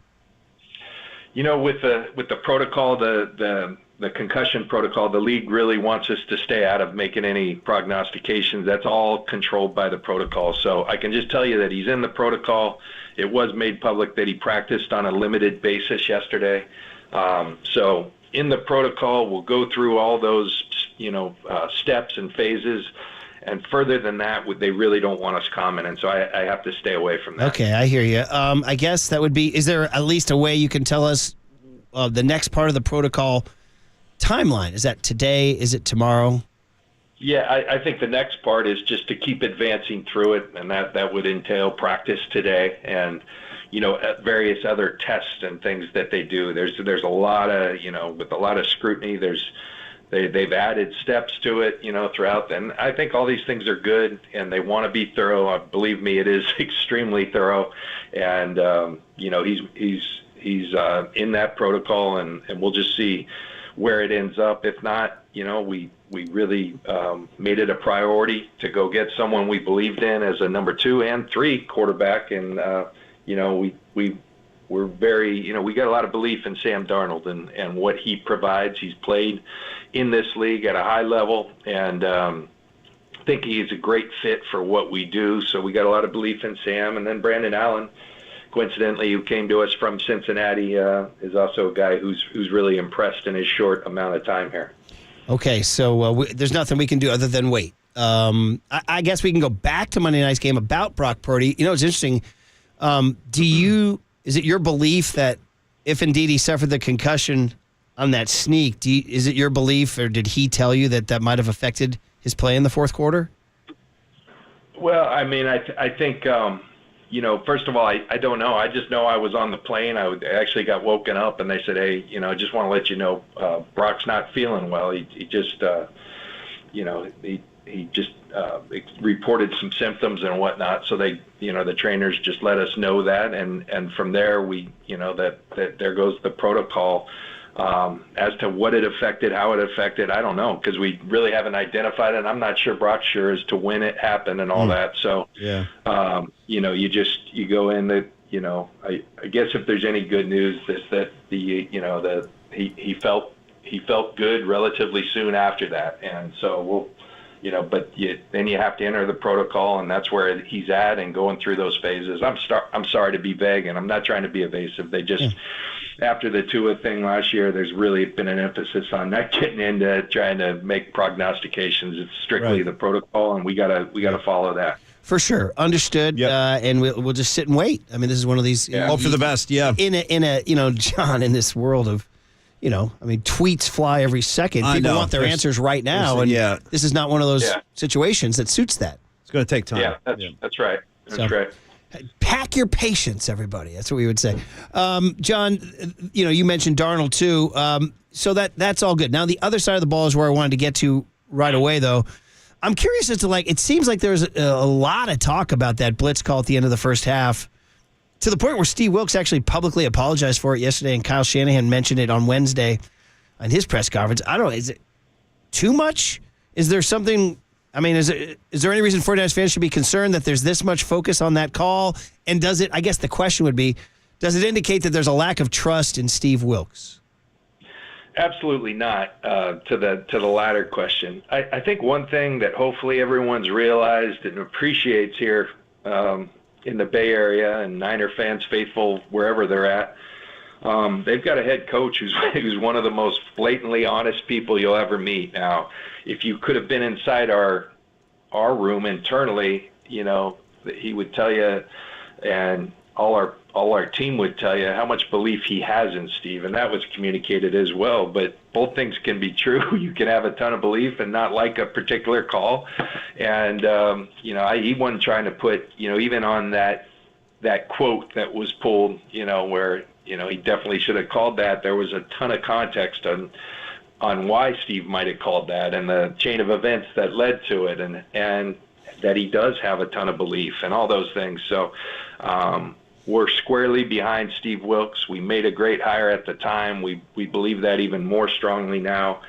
Speaker 5: With the protocol, the concussion protocol, the league really wants us to stay out of making any prognostications. That's all controlled by the protocol. So I can just tell you that he's in the protocol. It was made public that he practiced on a limited basis yesterday. So in the protocol, we'll go through all those, steps and phases. And further than that, they really don't want us commenting. So I have to stay away from that.
Speaker 6: Okay, I hear you. I guess that would be, is there at least a way you can tell us the next part of the protocol timeline? Is that today? Is it tomorrow?
Speaker 5: Yeah, I think the next part is just to keep advancing through it, and that would entail practice today and, various other tests and things that they do. There's a lot of, with a lot of scrutiny, they've added steps to it, throughout. And I think all these things are good, and they want to be thorough. Believe me, it is extremely thorough. And, he's in that protocol, and we'll just see where it ends up. If not, we really made it a priority to go get someone we believed in as a number 2 and 3 quarterback. And, we're very, we got a lot of belief in Sam Darnold and what he provides. He's played in this league at a high level, and think he's a great fit for what we do. So we got a lot of belief in Sam. And then Brandon Allen, coincidentally, who came to us from Cincinnati, is also a guy who's really impressed in his short amount of time here.
Speaker 6: Okay, so there's nothing we can do other than wait. I guess we can go back to Monday night's game about Brock Purdy. It's interesting. Is it your belief that if indeed he suffered the concussion on that sneak, is it your belief, or did he tell you that might have affected his play in the fourth quarter?
Speaker 5: Well, I mean, I think, first of all, I don't know. I just know I was on the plane. I actually got woken up, and they said, hey, I just want to let you know Brock's not feeling well. He just, he just reported some symptoms and whatnot. So they, the trainers just let us know that. And from there, we, that there goes the protocol. As to what it affected, how it affected, I don't know, because we really haven't identified it. And I'm not sure Brock's sure as to when it happened and all that. So, you go in that, I guess if there's any good news, is that he felt good relatively soon after that. And so then you have to enter the protocol, and that's where he's at and going through those phases. I'm sorry to be vague, and I'm not trying to be evasive. They just, after the Tua thing last year, there's really been an emphasis on not getting into trying to make prognostications. It's strictly the protocol, and we gotta follow that.
Speaker 6: For sure, understood.
Speaker 2: Yep.
Speaker 6: And we'll just sit and wait. I mean, this is one of these.
Speaker 2: Hope for the best. Yeah.
Speaker 6: In a John, in this world of, tweets fly every second. People want their answers right now, and this is not one of those situations that suits that.
Speaker 2: It's going to take time.
Speaker 5: Yeah, that's right. That's right.
Speaker 6: Pack your patience, everybody. That's what we would say. John, you mentioned Darnold too. So that's all good. Now, the other side of the ball is where I wanted to get to right away, though. I'm curious as to, it seems like there was a lot of talk about that blitz call at the end of the first half, to the point where Steve Wilks actually publicly apologized for it yesterday, and Kyle Shanahan mentioned it on Wednesday on his press conference. I don't know. Is it too much? Is there something? I mean, is there any reason 49ers fans should be concerned that there's this much focus on that call? And does it, I guess the question would be, does it indicate that there's a lack of trust in Steve Wilks?
Speaker 5: Absolutely not. To the latter question, I think one thing that hopefully everyone's realized and appreciates here in the Bay Area, and Niner fans faithful wherever they're at, they've got a head coach who's one of the most blatantly honest people you'll ever meet. Now, if you could have been inside our room internally, he would tell you, and all our team would tell you how much belief he has in Steve, and that was communicated as well. But both things can be true. You can have a ton of belief and not like a particular call, and he wasn't trying to put, even on that quote that was pulled, where he definitely should have called that. There was a ton of context on why Steve might have called that, and the chain of events that led to it, and that he does have a ton of belief and all those things. So we're squarely behind Steve Wilks. We made a great hire at the time. We believe that even more strongly now,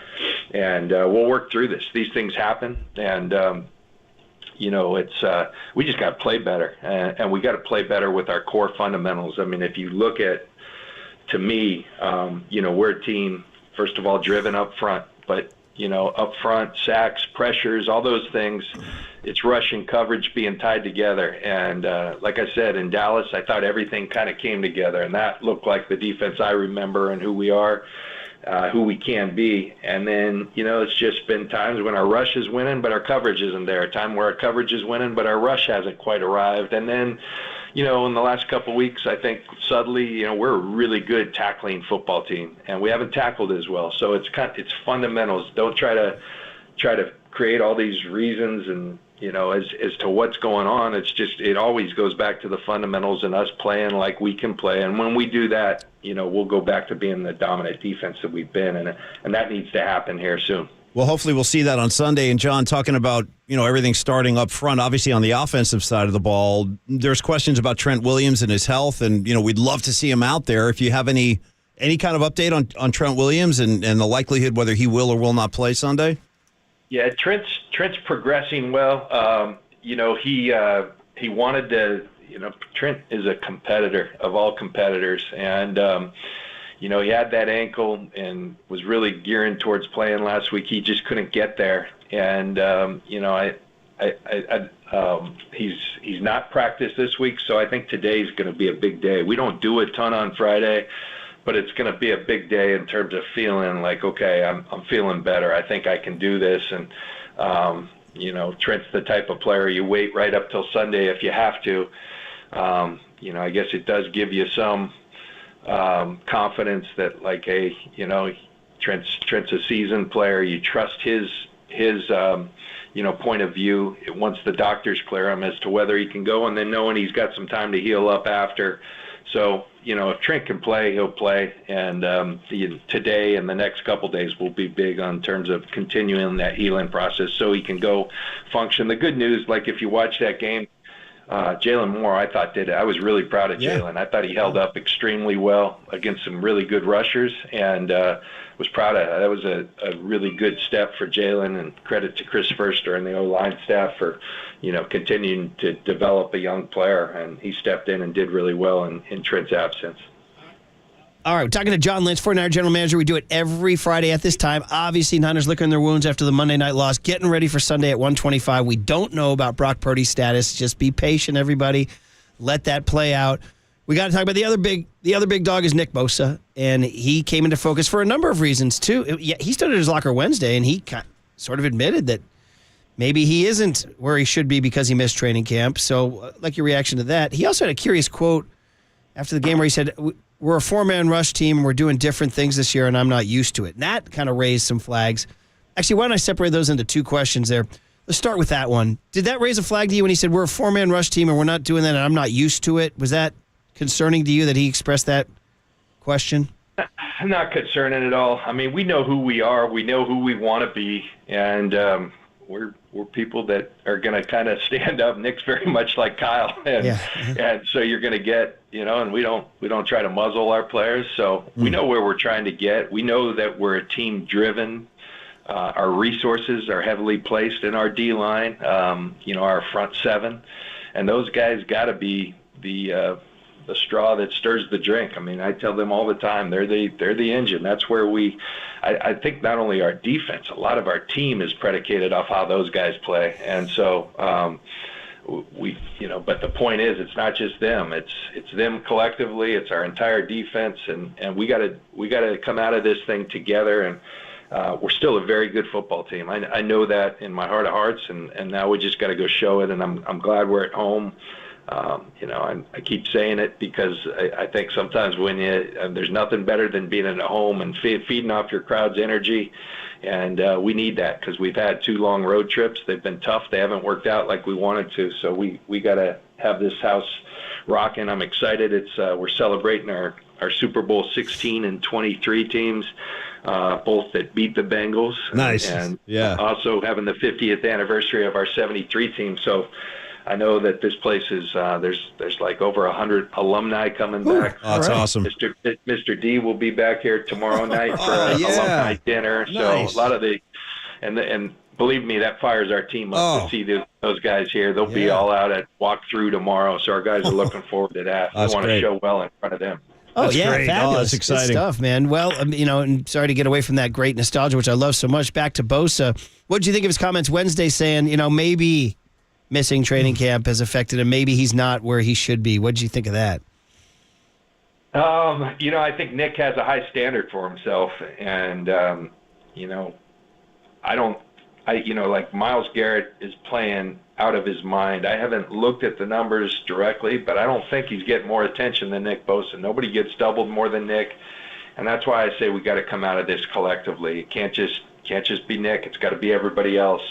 Speaker 5: and we'll work through this. These things happen, and it's we just got to play better, and we got to play better with our core fundamentals. I mean, if you look at, to me, we're a team, first of all, driven up front, but up front, sacks, pressures, all those things. It's rush and coverage being tied together. And like I said, in Dallas, I thought everything kind of came together, and that looked like the defense I remember and who we are, who we can be. And then, it's just been times when our rush is winning, but our coverage isn't there. A time where our coverage is winning, but our rush hasn't quite arrived. And then, in the last couple of weeks, I think subtly, we're a really good tackling football team, and we haven't tackled as well. So it's fundamentals. Don't try to create all these reasons and as to what's going on. It's just, it always goes back to the fundamentals and us playing like we can play. And when we do that, we'll go back to being the dominant defense that we've been, and that needs to happen here soon.
Speaker 7: Well, hopefully we'll see that on Sunday. And John, talking about, everything starting up front, obviously on the offensive side of the ball, there's questions about Trent Williams and his health, and, we'd love to see him out there. If you have any kind of update on Trent Williams and the likelihood whether he will or will not play Sunday?
Speaker 5: Yeah, Trent's progressing well. He wanted to, Trent is a competitor of all competitors, and he had that ankle and was really gearing towards playing last week. He just couldn't get there, and he's not practiced this week, so I think today's going to be a big day. We don't do a ton on Friday, but it's going to be a big day in terms of feeling like, okay, I'm feeling better. I think I can do this. And, Trent's the type of player you wait right up till Sunday if you have to. I guess it does give you some confidence that, like, hey, Trent's a seasoned player. You trust his point of view once the doctors clear him as to whether he can go, and then knowing he's got some time to heal up after. So, if Trent can play, he'll play. And today and the next couple days will be big on terms of continuing that healing process so he can go function. The good news, like if you watch that game, Jalen Moore, I thought did it. I was really proud of Jalen. I thought he held up extremely well against some really good rushers, and was proud of that. That was a really good step for Jalen, and credit to Chris Furster and the O-line staff for, continuing to develop a young player, and he stepped in and did really well in Trent's absence.
Speaker 6: All right, we're talking to John Lynch, 49er general manager. We do it every Friday at this time. Obviously, Niners licking their wounds after the Monday night loss, getting ready for Sunday at 1:25. We don't know about Brock Purdy's status. Just be patient, everybody. Let that play out. We got to talk about the other big dog is Nick Bosa, and he came into focus for a number of reasons too. He stood at his locker Wednesday, and he sort of admitted that maybe he isn't where he should be because he missed training camp. So, like your reaction to that. He also had a curious quote after the game where he said, "We're a 4-man rush team, and we're doing different things this year, and I'm not used to it." And that kind of raised some flags. Actually, why don't I separate those into two questions there? Let's start with that one. Did that raise a flag to you when he said, "We're a 4-man rush team, and we're not doing that, and I'm not used to it"? Was that concerning to you that he expressed that question?
Speaker 5: Not concerning at all. I mean, we know who we are. We know who we want to be, and we're people that are going to kind of stand up. Nick's very much like Kyle, and so you're going to get, and we don't try to muzzle our players. So we know where we're trying to get. We know that we're a team driven. Our resources are heavily placed in our D line, our front seven, and those guys got to be the straw that stirs the drink. I mean, I tell them all the time, they're the engine. That's where I think not only our defense, a lot of our team is predicated off how those guys play. And so but the point is, it's not just them. It's them collectively. It's our entire defense, and we got to come out of this thing together. And we're still a very good football team. I know that in my heart of hearts, and now we just got to go show it. And I'm glad we're at home. I keep saying it because I think sometimes when there's nothing better than being at home and feeding off your crowd's energy, and we need that because we've had 2 long road trips. They've been tough. They haven't worked out like we wanted to. So we got to have this house rocking. I'm excited. We're celebrating our Super Bowl 16 and 23 teams, both that beat the Bengals.
Speaker 7: Nice.
Speaker 5: And also having the 50th anniversary of our 73 team. So I know that this place is there's like over 100 alumni coming back.
Speaker 7: Oh, that's awesome.
Speaker 5: Mr. D will be back here tomorrow night for an alumni dinner.
Speaker 7: Nice.
Speaker 5: So a lot of and believe me, that fires our team up to see those guys here. They'll be all out at walkthrough tomorrow. So our guys are looking forward to that. We want to show well in front of them.
Speaker 6: Oh,
Speaker 7: that's great.
Speaker 6: Fabulous.
Speaker 7: Oh, that's exciting.
Speaker 6: Good stuff, man. Well, and sorry to get away from that great nostalgia, which I love so much. Back to Bosa. What did you think of his comments Wednesday saying, maybe missing training camp has affected him. Maybe he's not where he should be. What did you think of that?
Speaker 5: I think Nick has a high standard for himself, and like Myles Garrett is playing out of his mind. I haven't looked at the numbers directly, but I don't think he's getting more attention than Nick Bosa. Nobody gets doubled more than Nick, and that's why I say we got to come out of this collectively. It can't just be Nick. It's got to be everybody else.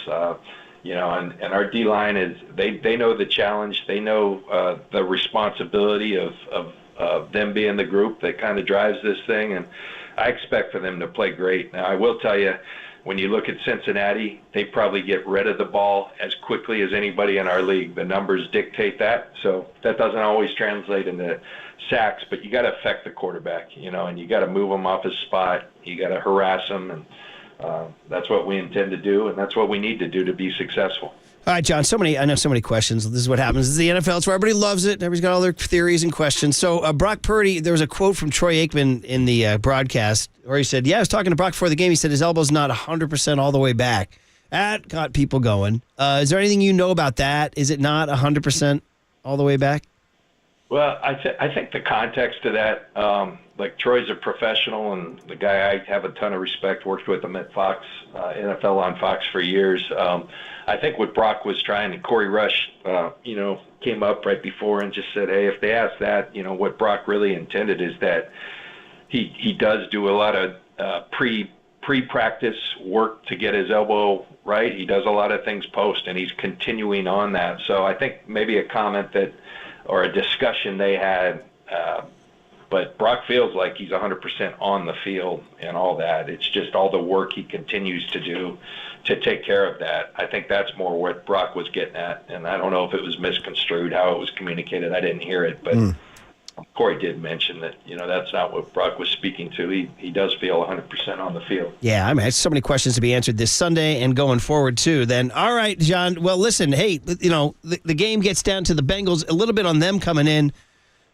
Speaker 5: And our D-line they know the challenge. They know the responsibility of them being the group that kind of drives this thing, and I expect for them to play great. Now, I will tell you, when you look at Cincinnati, they probably get rid of the ball as quickly as anybody in our league. The numbers dictate that, so that doesn't always translate into sacks, but you got to affect the quarterback, and you got to move him off his spot. You got to harass him, and that's what we intend to do, and that's what we need to do to be successful.
Speaker 6: All right, John, I know so many questions. This is what happens. This is the NFL. It's where everybody loves it. Everybody's got all their theories and questions. So Brock Purdy, there was a quote from Troy Aikman in the broadcast where he said, I was talking to Brock before the game. He said his elbow's not 100% all the way back. That got people going. Is there anything you know about that? Is it not 100% all the way back?
Speaker 5: Well, I think the context to that, like Troy's a professional, and the guy I have a ton of respect, worked with him at Fox, NFL on Fox for years. I think what Brock was trying, and Corey Rush, came up right before and just said, hey, if they ask that, what Brock really intended is that he does do a lot of pre-practice work to get his elbow right. He does a lot of things post, and he's continuing on that. So I think maybe a comment or a discussion they had But Brock feels like he's 100% on the field and all that. It's just all the work he continues to do to take care of that. I think that's more what Brock was getting at, and I don't know if it was misconstrued, how it was communicated. I didn't hear it, but Corey did mention that, that's not what Brock was speaking to. He does feel 100% on the field.
Speaker 6: Yeah, I mean, so many questions to be answered this Sunday and going forward, too. Then, all right, John, well, listen, hey, the game gets down to the Bengals, a little bit on them coming in.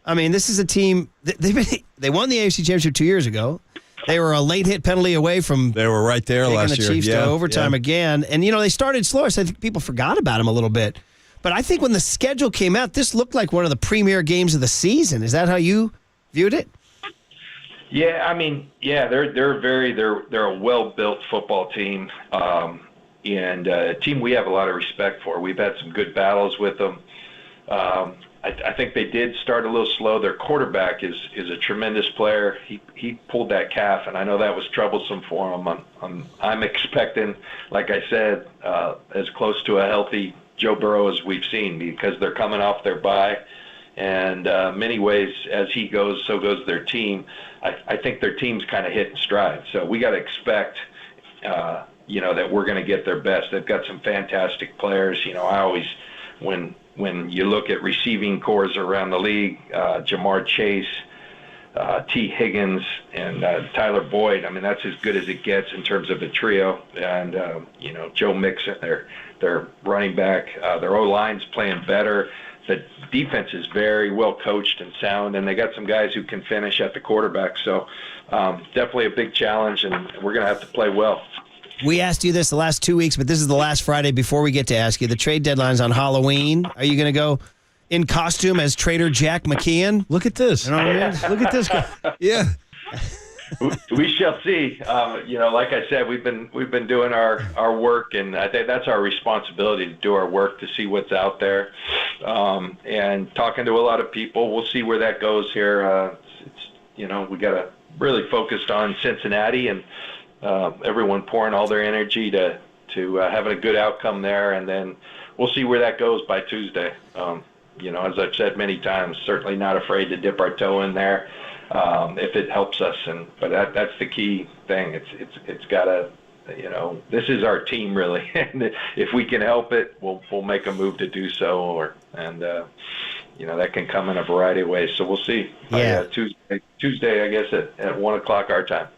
Speaker 6: I mean, this is a team, they won the AFC Championship 2 years ago. They were a late hit penalty away from
Speaker 7: they were right there last year.
Speaker 6: The Chiefs to overtime again. And, they started slower, so I think people forgot about them a little bit. But I think when the schedule came out, this looked like one of the premier games of the season. Is that how you viewed it?
Speaker 5: Yeah, I mean, they're a well-built football team, and a team we have a lot of respect for. We've had some good battles with them. I think they did start a little slow. Their quarterback is a tremendous player. He pulled that calf, and I know that was troublesome for him. I'm expecting, like I said, as close to a healthy Joe Burrow as we've seen, because they're coming off their bye. And many ways, as he goes, so goes their team. I think their team's kind of hitting stride. So we got to expect, that we're going to get their best. They've got some fantastic players. I always, when you look at receiving cores around the league, Jamar Chase, T. Higgins, and Tyler Boyd, I mean, that's as good as it gets in terms of a trio. And, Joe Mixon, their running back, their O-line's playing better. The defense is very well coached and sound, and they got some guys who can finish at the quarterback. So definitely a big challenge, and we're going to have to play well.
Speaker 6: We asked you this the last 2 weeks, but this is the last Friday before we get to ask you. The trade deadline's on Halloween. Are you going to go in costume as Trader Jack McKeon?
Speaker 7: Look at this.
Speaker 6: You know what I mean?
Speaker 7: Look at this guy. Yeah.
Speaker 5: We shall see. Like I said, we've been doing our work, and I think that's our responsibility to do our work, to see what's out there, and talking to a lot of people. We'll see where that goes here. We got to really focus on Cincinnati, and everyone pouring all their energy to having a good outcome there, and then we'll see where that goes by Tuesday. As I've said many times, certainly not afraid to dip our toe in there. If it helps us, but that's the key thing. It's got to, this is our team really, and if we can help it, we'll make a move to do so, that can come in a variety of ways. So we'll see.
Speaker 6: Yeah.
Speaker 5: Tuesday, I guess at 1:00 our time.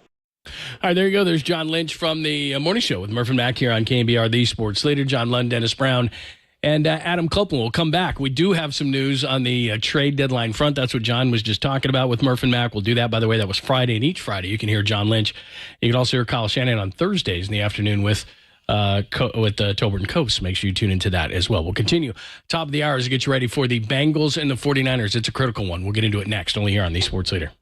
Speaker 3: All right, there you go. There's John Lynch from the Morning Show with Murph and Mac here on KNBR, the Sports Leader. John Lund, Dennis Brown, and Adam Copeland will come back. We do have some news on the trade deadline front. That's what John was just talking about with Murph and Mac. We'll do that, by the way. That was Friday, and each Friday you can hear John Lynch. You can also hear Kyle Shanahan on Thursdays in the afternoon with Tolbert and Coates. Make sure you tune into that as well. We'll continue. Top of the hour is to get you ready for the Bengals and the 49ers. It's a critical one. We'll get into it next, only here on the Sports Leader.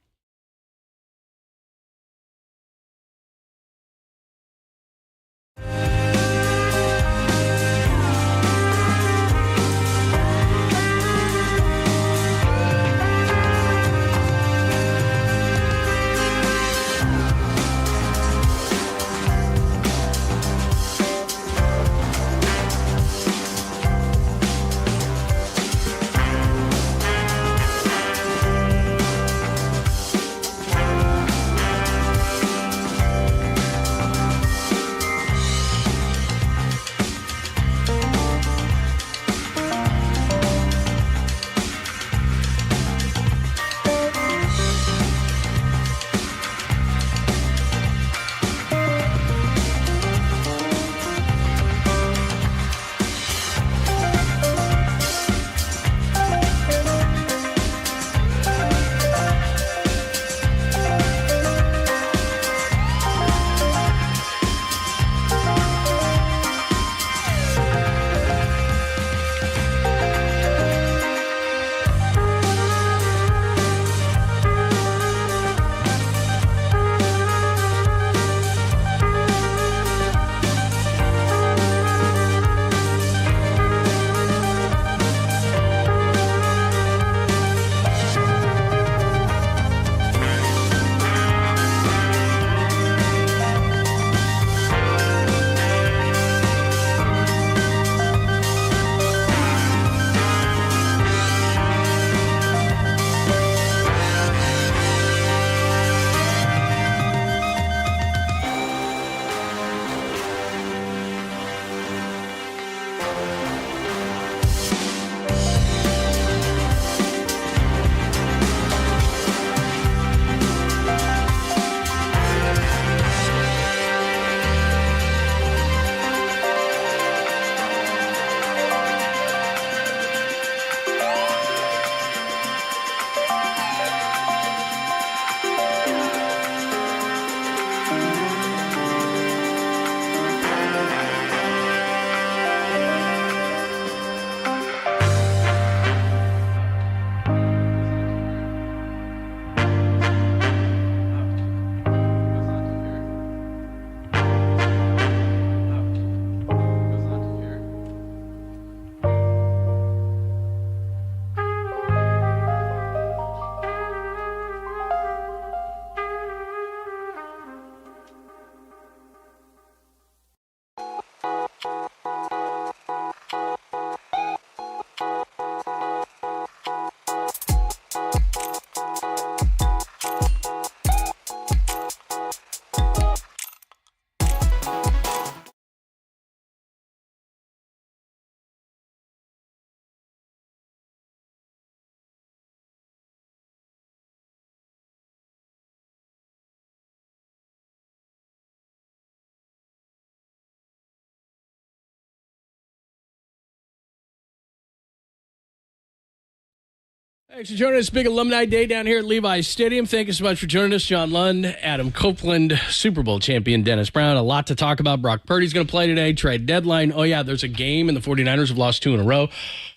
Speaker 3: Thanks for joining us. Big Alumni Day down here at Levi's Stadium. Thank you so much for joining us. John Lund, Adam Copeland, Super Bowl champion Dennis Brown. A lot to talk about. Brock Purdy's going to play today. Trade deadline. Oh, yeah, there's a game, and the 49ers have lost 2 in a row.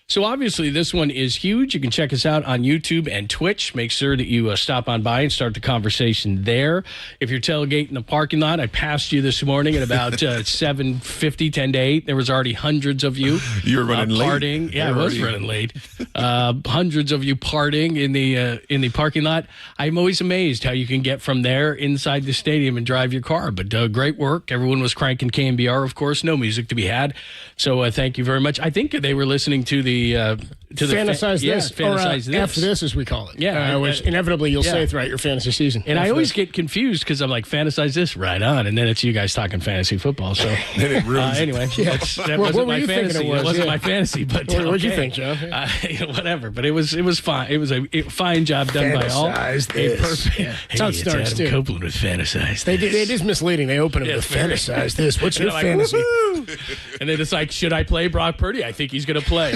Speaker 3: So obviously this one is huge. You can check us out on YouTube and Twitch. Make sure that you stop on by and start the conversation there. If you're tailgating in the parking lot, I passed you this morning at about 7:50, 10 to 8. There was already hundreds of you.
Speaker 2: You were running late.
Speaker 3: Partying. Yeah, I was running late. Hundreds of you partying in the parking lot. I'm always amazed how you can get from there inside the stadium and drive your car. But great work. Everyone was cranking KNBR, of course. No music to be had. So thank you very much. I think they were listening to the
Speaker 1: Fantasize This,
Speaker 3: Fantasize This.
Speaker 1: F this, as we call it.
Speaker 3: Yeah.
Speaker 1: Which inevitably you'll say throughout your fantasy season.
Speaker 3: And I always get confused because I'm like, Fantasize This, right on. And then it's you guys talking fantasy football. So anyway, that wasn't my fantasy. It wasn't my fantasy, but
Speaker 1: what did you think, Joe?
Speaker 3: Whatever. But it was fine. It was a fine job done by all.
Speaker 1: Fantasize This.
Speaker 3: Perfect.
Speaker 1: Yeah. That's how it starts, too.
Speaker 3: Copeland with Fantasize
Speaker 1: This. It is misleading. They open it with Fantasize This. What's your fantasy?
Speaker 3: And then it's like, should I play Brock Purdy? I think he's going to play.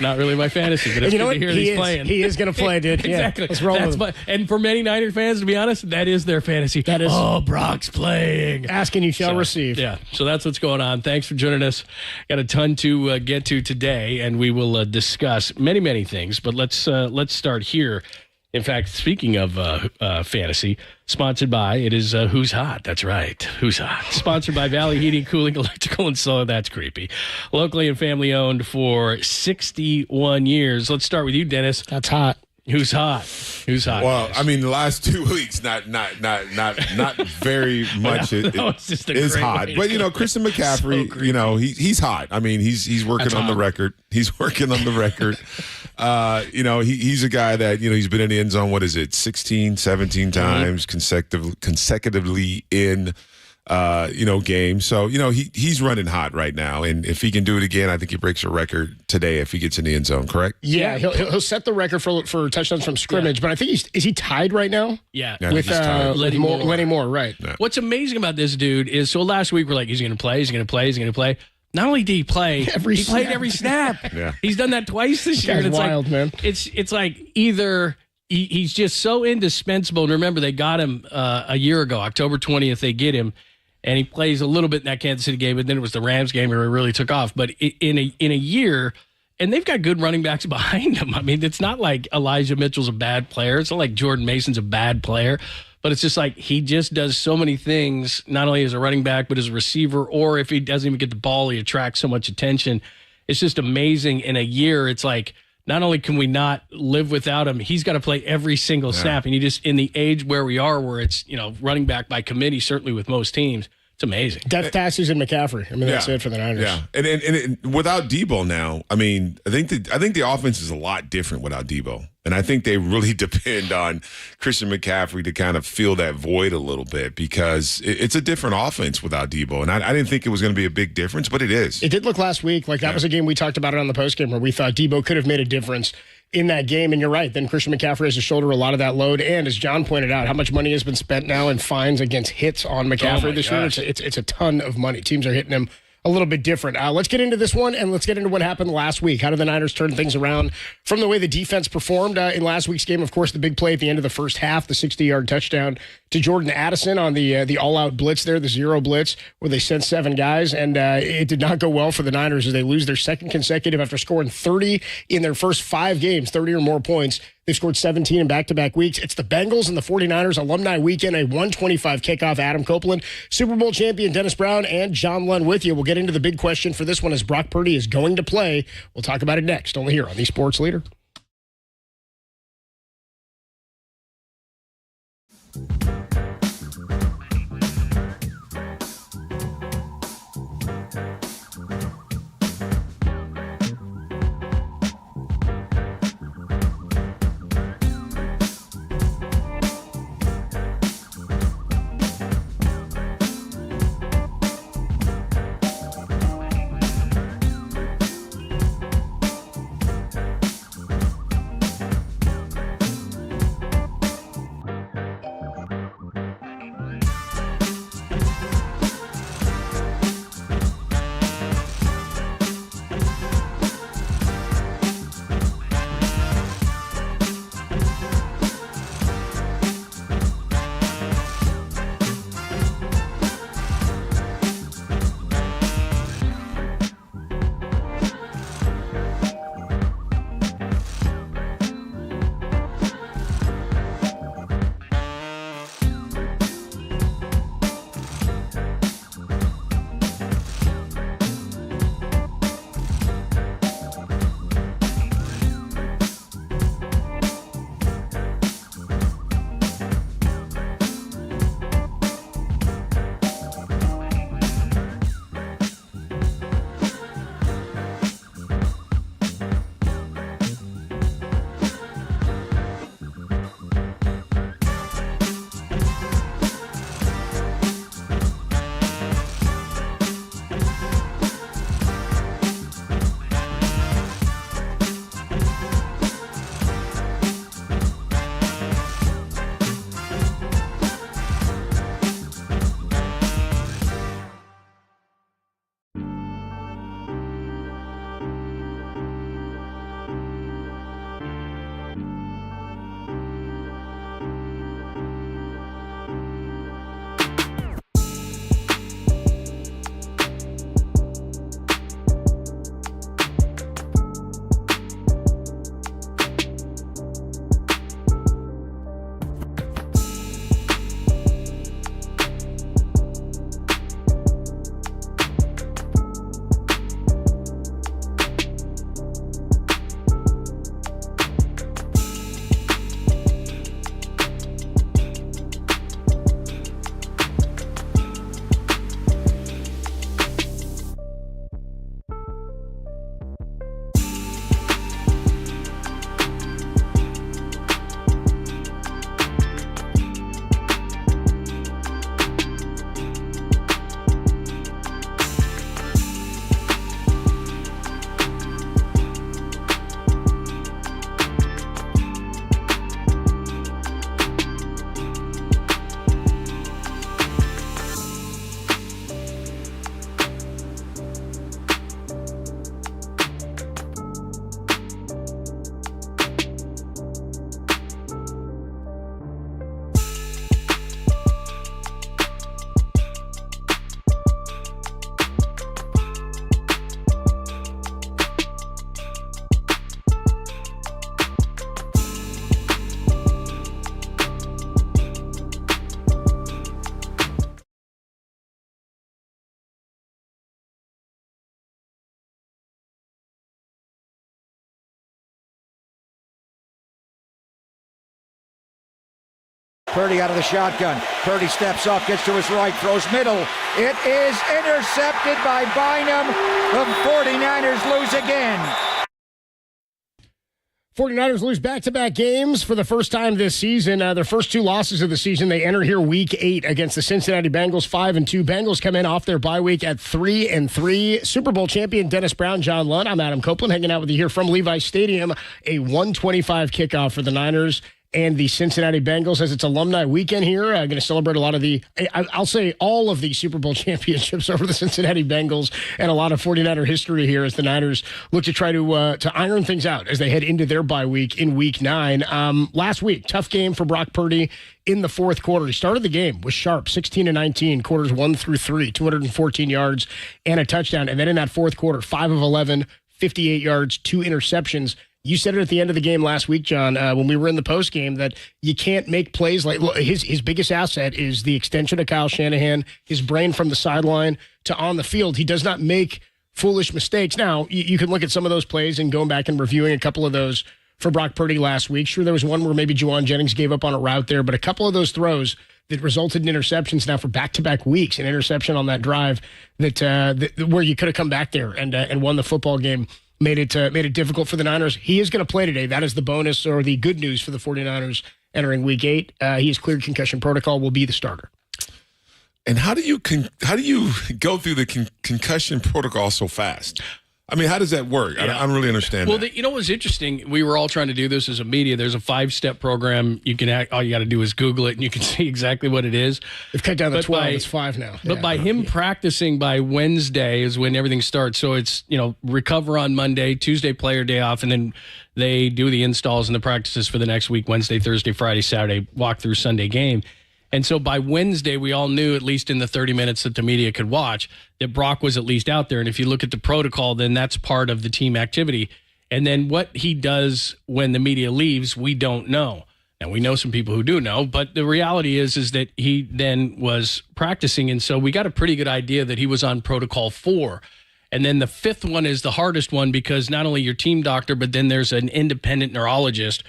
Speaker 3: Not really my fantasy, but it's good to hear he's playing.
Speaker 1: He is going to play, dude.
Speaker 3: Exactly.
Speaker 1: Yeah, let's roll with him.
Speaker 3: And for many Niner fans, to be honest, that is their fantasy.
Speaker 1: That is.
Speaker 3: Oh, Brock's playing.
Speaker 1: Ask and you shall receive.
Speaker 3: Yeah. So that's what's going on. Thanks for joining us. Got a ton to get to today, and we will discuss many things. But let's start here. In fact, speaking of fantasy, sponsored by, it is Who's Hot. That's right. Who's Hot. Sponsored by Valley Heating, Cooling, Electrical, and Solar. That's creepy. Locally and family owned for 61 years. Let's start with you, Dennis.
Speaker 1: That's hot.
Speaker 3: Who's hot? Who's hot?
Speaker 2: Well, I mean, the last 2 weeks, not very much. Is hot, but Christian McCaffrey, so he's hot. I mean, he's working on the record. He's working on the record. He's a guy that he's been in the end zone. What is it? 16, 17 times consecutively in games. So, he's running hot right now. And if he can do it again, I think he breaks a record today if he gets in the end zone, correct?
Speaker 1: Yeah, he'll set the record for touchdowns from scrimmage. But I think is he tied right now?
Speaker 3: Yeah.
Speaker 1: With Lenny Moore, right.
Speaker 2: Yeah.
Speaker 3: What's amazing about this dude is, so last week we're like, he's going to play. Not only did he play, he played every snap.
Speaker 2: Yeah.
Speaker 3: He's done that twice this year.
Speaker 1: It's wild, man.
Speaker 3: It's like either he's just so indispensable. And remember, they got him a year ago, October 20th, they get him. And he plays a little bit in that Kansas City game, but then it was the Rams game where he really took off. But in a year, and they've got good running backs behind him. I mean, it's not like Elijah Mitchell's a bad player. It's not like Jordan Mason's a bad player. But it's just like he just does so many things, not only as a running back, but as a receiver, or if he doesn't even get the ball, he attracts so much attention. It's just amazing. In a year, it's like, not only can we not live without him, he's got to play every single snap. And he just, in the age where we are, where it's, running back by committee, certainly with most teams, it's amazing.
Speaker 1: Death taxes and McCaffrey. I mean, that's it for the Niners.
Speaker 2: Yeah, and without Debo now, I mean, I think the offense is a lot different without Debo. And I think they really depend on Christian McCaffrey to kind of fill that void a little bit because it's a different offense without Debo. And I didn't think it was going to be a big difference, but it is.
Speaker 1: It did look last week like that was a game we talked about it on the postgame where we thought Debo could have made a difference in that game. And you're right. Then Christian McCaffrey has to shoulder a lot of that load. And as John pointed out, how much money has been spent now in fines against hits on McCaffrey this year? It's a ton of money. Teams are hitting him a little bit different. Let's get into this one, and let's get into what happened last week. How did the Niners turn things around from the way the defense performed in last week's game? Of course, the big play at the end of the first half, the 60-yard touchdown to Jordan Addison on the all-out blitz there, the zero blitz, where they sent 7 guys, and it did not go well for the Niners as they lose their second consecutive after scoring 30 in their first 5 games, 30 or more points. They've scored 17 in back-to-back weeks. It's the Bengals and the 49ers Alumni Weekend, a 125 kickoff. Adam Copeland, Super Bowl champion Dennis Brown, and John Lund with you. We'll get into the big question for this one as Brock Purdy is going to play. We'll talk about it next, only here on the Sports Leader.
Speaker 8: Purdy out of the shotgun. Purdy steps off, gets to his right, throws middle. It is intercepted by Bynum. The 49ers lose again.
Speaker 1: 49ers lose back-to-back games for the first time this season. Their first two losses of the season, they enter here week 8 against the Cincinnati Bengals, 5-2. Bengals come in off their bye week at 3-3. Super Bowl champion Dennis Brown, John Lund. I'm Adam Copeland, hanging out with you here from Levi's Stadium. A 1:25 kickoff for the Niners and the Cincinnati Bengals as it's alumni weekend here. Going to celebrate a lot of I'll say all of the Super Bowl championships over the Cincinnati Bengals and a lot of 49er history here as the Niners look to try to iron things out as they head into their bye week in week 9. Last week, tough game for Brock Purdy in the fourth quarter. He started the game with sharp 16-19, quarters 1 through 3, 214 yards and a touchdown. And then in that fourth quarter, 5 of 11, 58 yards, 2 interceptions. You said it at the end of the game last week, John, when we were in the postgame, that you can't make plays like his biggest asset is the extension of Kyle Shanahan, his brain from the sideline to on the field. He does not make foolish mistakes. Now, you can look at some of those plays and going back and reviewing a couple of those for Brock Purdy last week. Sure, there was one where maybe Juwan Jennings gave up on a route there, but a couple of those throws that resulted in interceptions now for back-to-back weeks, an interception on that drive that where you could have come back there and won the football game. Made it difficult for the Niners. He is going to play today. That is the bonus or the good news for the 49ers entering week 8. He is cleared concussion protocol, will be the starter.
Speaker 2: And how do you go through the concussion protocol so fast? I mean, how does that work? Yeah. I don't really understand that.
Speaker 3: You know what's interesting? We were all trying to do this as a media. There's a 5-step program. All you got to do is Google it, and you can see exactly what it is.
Speaker 1: They've cut down to 12. It's 5 now.
Speaker 3: But by him practicing by Wednesday is when everything starts. So it's, recover on Monday, Tuesday player day off, and then they do the installs and the practices for the next week, Wednesday, Thursday, Friday, Saturday, walk through Sunday game. And so by Wednesday, we all knew, at least in the 30 minutes that the media could watch, that Brock was at least out there. And if you look at the protocol, then that's part of the team activity. And then what he does when the media leaves, we don't know. And we know some people who do know. But the reality is that he then was practicing. And so we got a pretty good idea that he was on protocol 4. And then the 5th one is the hardest one because not only your team doctor, but then there's an independent neurologist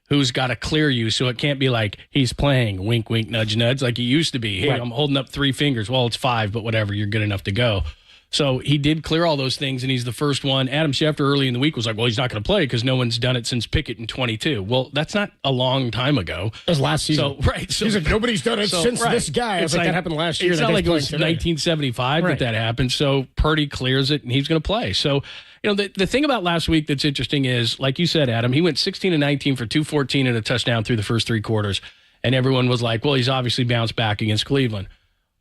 Speaker 3: who's got to clear you. So it can't be like he's playing wink, wink, nudge, nudge like he used to be. Hey, right. I'm holding up 3 fingers. Well, it's 5, but whatever. You're good enough to go. So he did clear all those things, and he's the first one. Adam Schefter early in the week was like, well, he's not going to play because no one's done it since Pickett in 22. Well, that's not a long time ago.
Speaker 1: That was last season.
Speaker 3: So
Speaker 1: he's like, nobody's done it since this guy. It's like that happened last year.
Speaker 3: It's not like it was 1975 that happened. So Purdy clears it, and he's going to play. So, the thing about last week that's interesting is, like you said, Adam, he went 16-19 for 214 and a touchdown through the first 3 quarters. And everyone was like, well, he's obviously bounced back against Cleveland.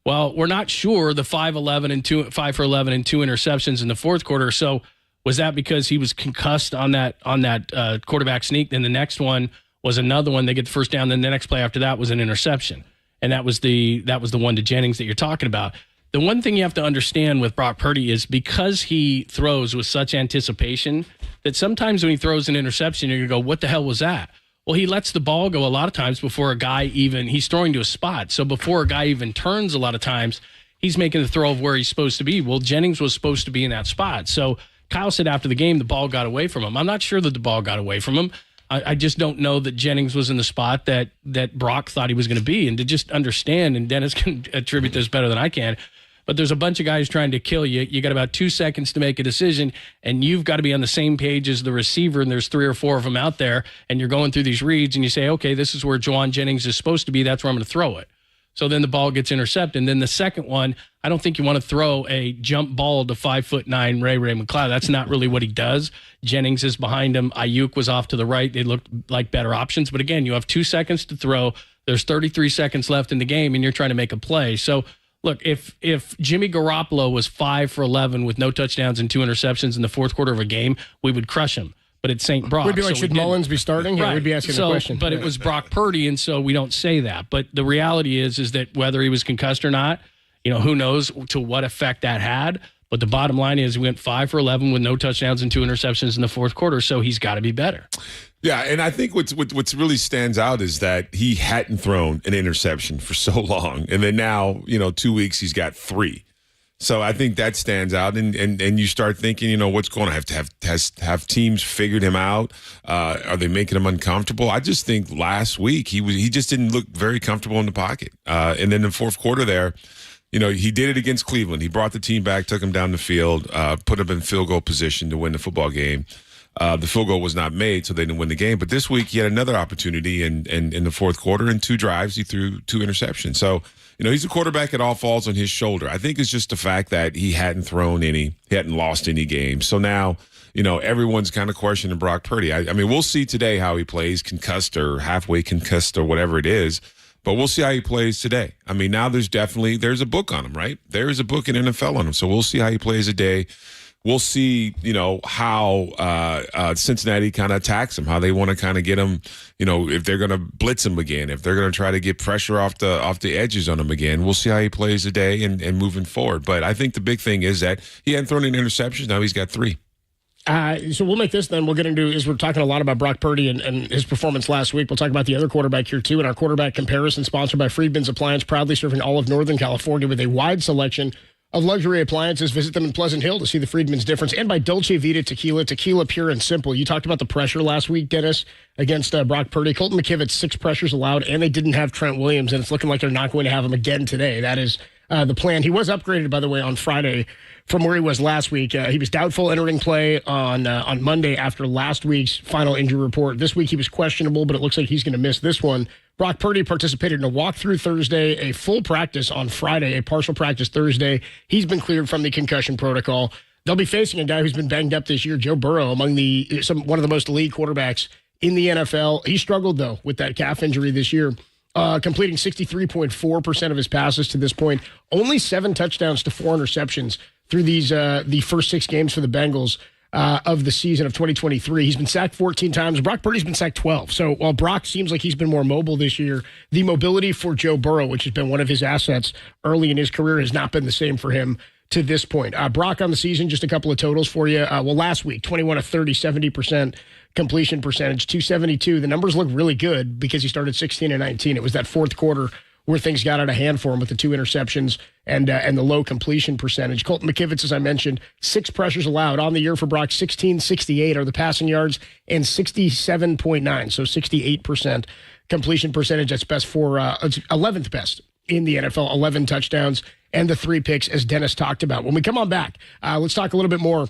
Speaker 3: Well, we're not sure the 5 for 11 and 2 interceptions in the fourth quarter. So was that because he was concussed on that quarterback sneak? Then the next one was another one. They get the first down. Then the next play after that was an interception. And that was the one to Jennings that you're talking about. The one thing you have to understand with Brock Purdy is because he throws with such anticipation that sometimes when he throws an interception, you're going to go, what the hell was that? Well, he lets the ball go a lot of times before a guy he's throwing to a spot. So before a guy even turns a lot of times, he's making the throw of where he's supposed to be. Well, Jennings was supposed to be in that spot. So Kyle said after the game, the ball got away from him. I'm not sure that the ball got away from him. I just don't know that Jennings was in the spot that Brock thought he was going to be. And to just understand, and Dennis can attribute this better than I can, but there's a bunch of guys trying to kill you. You got about 2 seconds to make a decision, and you've got to be on the same page as the receiver, and there's 3 or 4 of them out there, and you're going through these reads, and you say, okay, this is where Juwan Jennings is supposed to be. That's where I'm going to throw it. So then the ball gets intercepted. And then the second one, I don't think you want to throw a jump ball to 5'9" Ray McCloud. That's not really what he does. Jennings is behind him. Ayuk was off to the right. They looked like better options. But again, you have 2 seconds to throw. There's 33 seconds left in the game, and you're trying to make a play. So, look, if Jimmy Garoppolo was 5 for 11 with no touchdowns and 2 interceptions in the fourth quarter of a game, we would crush him. But it's St. Brock.
Speaker 1: We'd be like, should Mullins be starting?
Speaker 3: Right.
Speaker 1: Yeah, we'd be asking the question.
Speaker 3: But it was Brock Purdy, and so we don't say that. But the reality is that whether he was concussed or not, who knows to what effect that had. But the bottom line is we went 5 for 11 with no touchdowns and 2 interceptions in the fourth quarter, so he's got to be better.
Speaker 2: Yeah, and I think what's really stands out is that he hadn't thrown an interception for so long. And then now, 2 weeks, he's got 3. So I think that stands out, and you start thinking, what's going to have teams figured him out? Are they making him uncomfortable? I just think last week he just didn't look very comfortable in the pocket, and then in the fourth quarter there, he did it against Cleveland. He brought the team back, took them down the field, put them in field goal position to win the football game. The field goal was not made, so they didn't win the game. But this week he had another opportunity, and in the fourth quarter, in 2 drives, he threw 2 interceptions. So. He's a quarterback. It all falls on his shoulder. I think it's just the fact that he hadn't lost any games. So now, everyone's kind of questioning Brock Purdy. I mean, we'll see today how he plays, concussed or halfway concussed or whatever it is. But we'll see how he plays today. I mean, now there's a book on him, right? There's a book in NFL on him. So we'll see how he plays today. We'll see, how Cincinnati kind of attacks him, how they want to kind of get him, if they're going to blitz him again, if they're going to try to get pressure off the edges on him again. We'll see how he plays today and moving forward. But I think the big thing is that he hadn't thrown any interceptions. Now he's got 3.
Speaker 1: So we'll make this then. We'll get into, as we're talking a lot about Brock Purdy and his performance last week, we'll talk about the other quarterback here too. And our quarterback comparison sponsored by Friedman's Appliance, proudly serving all of Northern California with a wide selection of luxury appliances. Visit them in Pleasant Hill to see the Friedman's difference. And by Dolce Vita Tequila pure and simple. You talked about the pressure last week, Dennis, against Brock Purdy. Colton McKivitz, 6 pressures allowed, and they didn't have Trent Williams, and it's looking like they're not going to have him again today. That is the plan. He was upgraded, by the way, on Friday from where he was last week. He was doubtful entering play on Monday after last week's final injury report. This week he was questionable, but it looks like he's going to miss this one. Brock Purdy participated in a walkthrough Thursday, a full practice on Friday, a partial practice Thursday. He's been cleared from the concussion protocol. They'll be facing a guy who's been banged up this year, Joe Burrow, among one of the most elite quarterbacks in the NFL. He struggled, though, with that calf injury this year, completing 63.4% of his passes to this point. Only 7 touchdowns to 4 interceptions through the first 6 games for the Bengals of the season of 2023. He's been sacked 14 times. Brock Purdy's been sacked 12. So while Brock seems like he's been more mobile this year, the mobility for Joe Burrow, which has been one of his assets early in his career, has not been the same for him to this point. Brock on the season, just a couple of totals for you. Last week, 21 of 30, 70% completion percentage, 272. The numbers look really good because he started 16 and 19. It was that fourth quarter where things got out of hand for him with the 2 interceptions and the low completion percentage. Colton McKivitz, as I mentioned, 6 pressures allowed on the year for Brock. 16.68 are the passing yards and 67.9, so 68% completion percentage. That's best for it's 11th best in the NFL. 11 touchdowns and the 3 picks, as Dennis talked about. When we come on back, let's talk a little bit more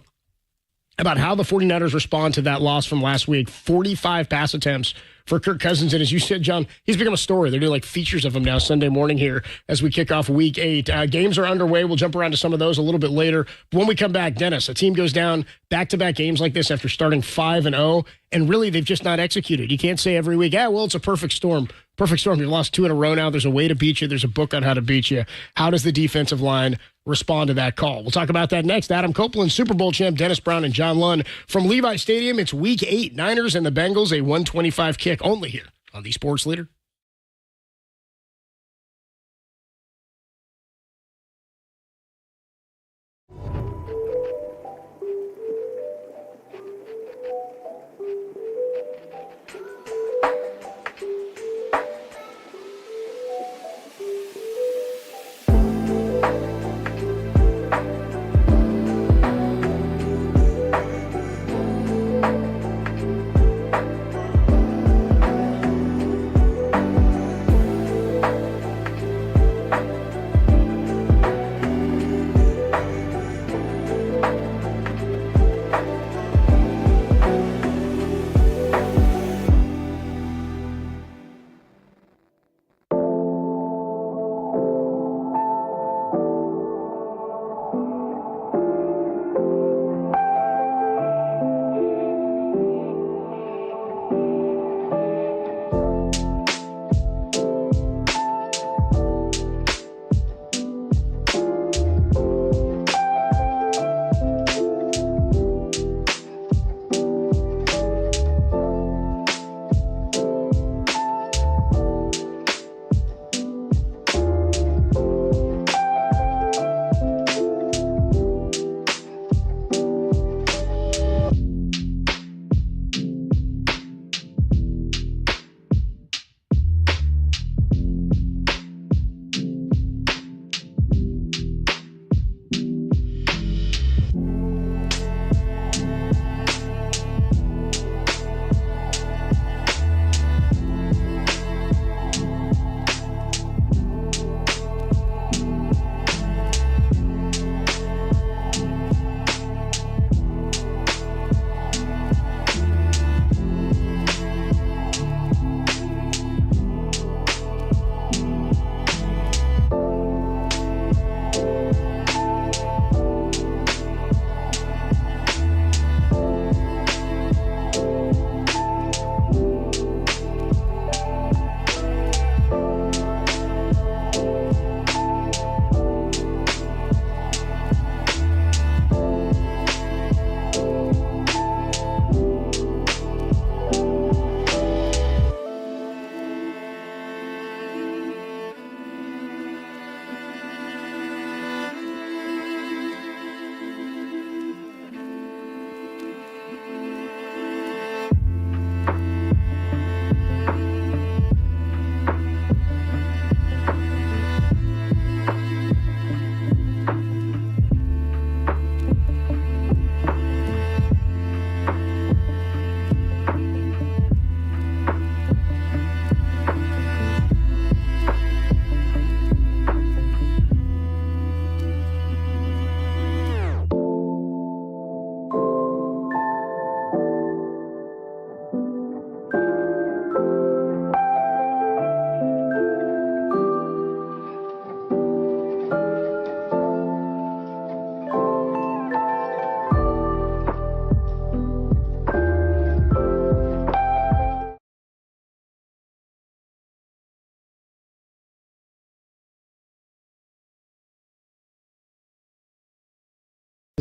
Speaker 1: about how the 49ers respond to that loss from last week. 45 pass attempts for Kirk Cousins. And as you said, John, he's become a story. They're doing like features of him now Sunday morning here as we kick off week 8. Games are underway. We'll jump around to some of those a little bit later. But when we come back, Dennis, a team goes down back-to-back games like this after starting 5-0, and really they've just not executed. You can't say every week, it's a perfect storm. Perfect storm. You've lost 2 in a row now. There's a way to beat you. There's a book on how to beat you. How does the defensive line respond to that call? We'll talk about that next. Adam Copeland, Super Bowl champ Dennis Brown, and John Lund from Levi Stadium. It's week 8. Niners and the Bengals, a 125 kick only here on the Sports Leader.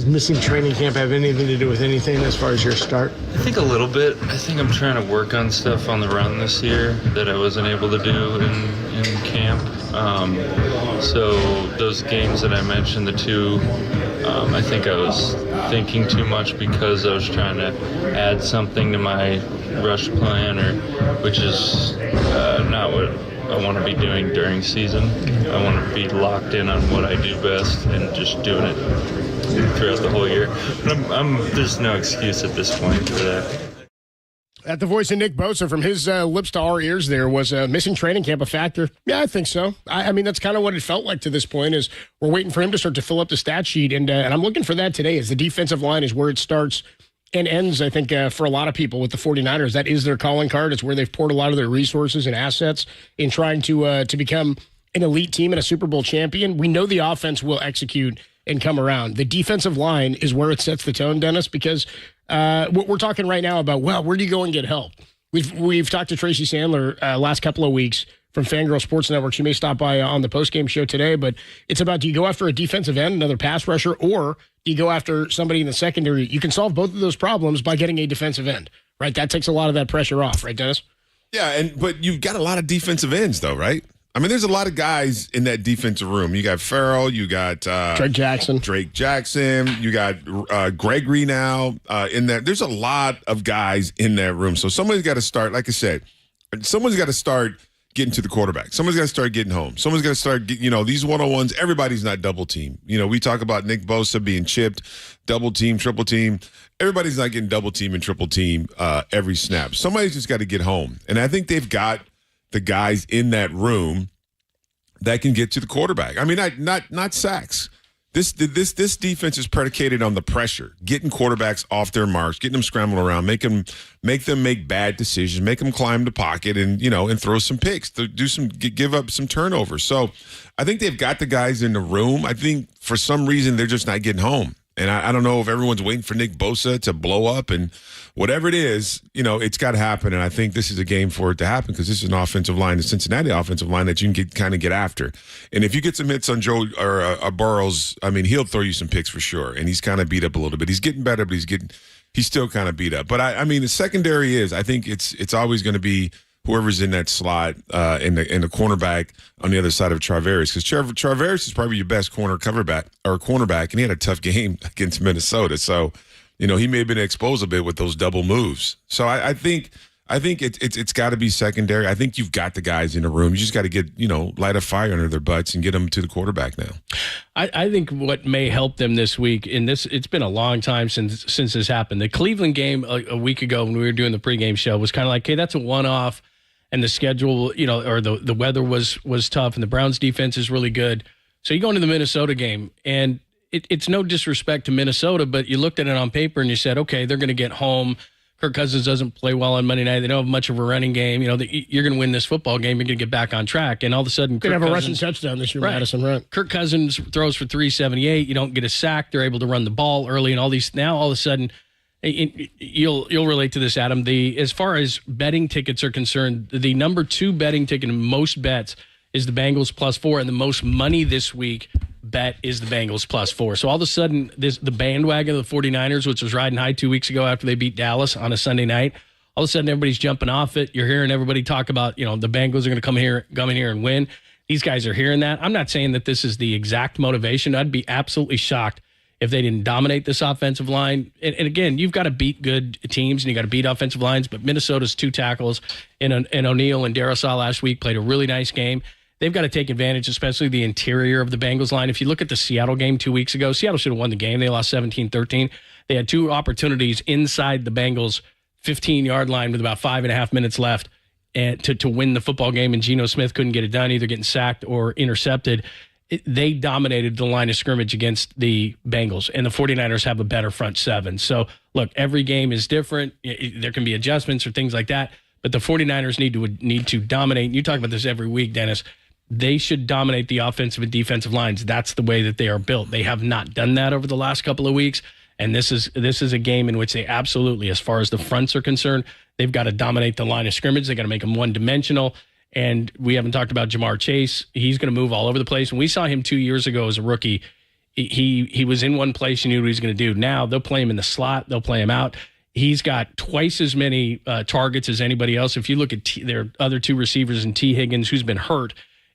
Speaker 9: Does missing training camp have anything to do with anything as far as your start?
Speaker 10: I think a little bit. I think I'm trying to work on stuff on the run this year that I wasn't able to do in camp. So those games that I mentioned, the two, I think I was thinking too much because I was trying to add something to my rush plan, which is not what I want to be doing during season. I want to be locked in on what I do best and just doing it throughout the whole year. But there's no excuse at this point for that.
Speaker 1: At the voice of Nick Bosa, from his lips to our ears, there was missing training camp a factor. Yeah, I think so. I mean, that's kind of what it felt like to this point. Is we're waiting for him to start to fill up the stat sheet, and I'm looking for that today. As the defensive line is where it starts and ends, I think, for a lot of people with the 49ers. That is their calling card. It's where they've poured a lot of their resources and assets in trying to become an elite team and a Super Bowl champion. We know the offense will execute and come around. The defensive line is where it sets the tone, Dennis, because we're talking right now about, well, where do you go and get help? We've talked to Tracy Sandler last couple of weeks from Fangirl Sports Network. She may stop by on the postgame show today, but it's about, do you go after a defensive end, another pass rusher, or do you go after somebody in the secondary? You can solve both of those problems by getting a defensive end, right? That takes a lot of that pressure off, right, Dennis?
Speaker 2: Yeah, but you've got a lot of defensive ends, though, right? I mean, there's a lot of guys in that defensive room. You got Farrell, you got Drake Jackson, you got Gregory now in there. There's a lot of guys in that room. So somebody's got to start, like I said, someone's got to start getting to the quarterback. Someone's got to start getting home. Someone's got to start, these one-on-ones, everybody's not double team. We talk about Nick Bosa being chipped, double team, triple team. Everybody's not getting double team and triple team every snap. Somebody's just got to get home. And I think they've got the guys in that room that can get to the quarterback. I mean, not sacks. This defense is predicated on the pressure, getting quarterbacks off their marks, getting them scrambling around, make them make bad decisions, make them climb the pocket, and throw some picks, give up some turnovers. So, I think they've got the guys in the room. I think for some reason they're just not getting home, and I don't know if everyone's waiting for Nick Bosa to blow up, and whatever it is, it's got to happen. And I think this is a game for it to happen because this is an offensive line, the Cincinnati offensive line, that you can kind of get after. And if you get some hits on Joe or Burrows, I mean, he'll throw you some picks for sure. And he's kind of beat up a little bit. He's getting better, but he's still kind of beat up. But I mean, the secondary I think it's always going to be whoever's in that slot in the cornerback on the other side of Travaris, because Travaris is probably your best cornerback, and he had a tough game against Minnesota. So, he may have been exposed a bit with those double moves. So I think it's got to be secondary. I think you've got the guys in the room. You just got to get, light a fire under their butts and get them to the quarterback now.
Speaker 3: I think what may help them this week, and it's been a long time since this happened. The Cleveland game a week ago when we were doing the pregame show was kind of like, hey, that's a one-off, and the schedule, or the weather was tough, and the Browns defense is really good. So you go into the Minnesota game, and it's no disrespect to Minnesota, but you looked at it on paper and you said, okay, they're going to get home. Kirk Cousins doesn't play well on Monday night. They don't have much of a running game. You're going to win this football game. You're going to get back on track. And all of a sudden,
Speaker 1: Kirk Cousins have a rushing touchdown this year, right. Madison, right?
Speaker 3: Kirk Cousins throws for 378. You don't get a sack. They're able to run the ball early, and all these. Now, all of a sudden, you'll relate to this, Adam. As far as betting tickets are concerned, the number 2 betting ticket in most bets is the Bengals +4, and the most money this week bet is the Bengals +4. So all of a sudden, the bandwagon of the 49ers, which was riding high 2 weeks ago after they beat Dallas on a Sunday night, all of a sudden everybody's jumping off it. You're hearing everybody talk about, the Bengals are going to come in here and win. These guys are hearing that. I'm not saying that this is the exact motivation. I'd be absolutely shocked if they didn't dominate this offensive line. And again, you've got to beat good teams and you got to beat offensive lines, but Minnesota's 2 tackles and O'Neal and Darrisaw last week played a really nice game. They've got to take advantage, especially the interior of the Bengals line. If you look at the Seattle game 2 weeks ago, Seattle should have won the game. They lost 17-13. They had 2 opportunities inside the Bengals' 15-yard line with about 5.5 minutes left and to win the football game, and Geno Smith couldn't get it done, either getting sacked or intercepted. They dominated the line of scrimmage against the Bengals, and the 49ers have a better front 7. So, look, every game is different. There can be adjustments or things like that, but the 49ers need to dominate. And you talk about this every week, Dennis. They should dominate the offensive and defensive lines. That's the way that they are built. They have not done that over the last couple of weeks, and this is a game in which they absolutely, as far as the fronts are concerned, they've got to dominate the line of scrimmage. They got to make them one-dimensional. And we haven't talked about Jamar Chase. He's going to move all over the place. When we saw him 2 years ago as a rookie, he was in one place. You knew what he was going to do. Now they'll play him in the slot. They'll play him out. He's got twice as many targets as anybody else. If you look at their other two receivers and T. Higgins, who's been hurt,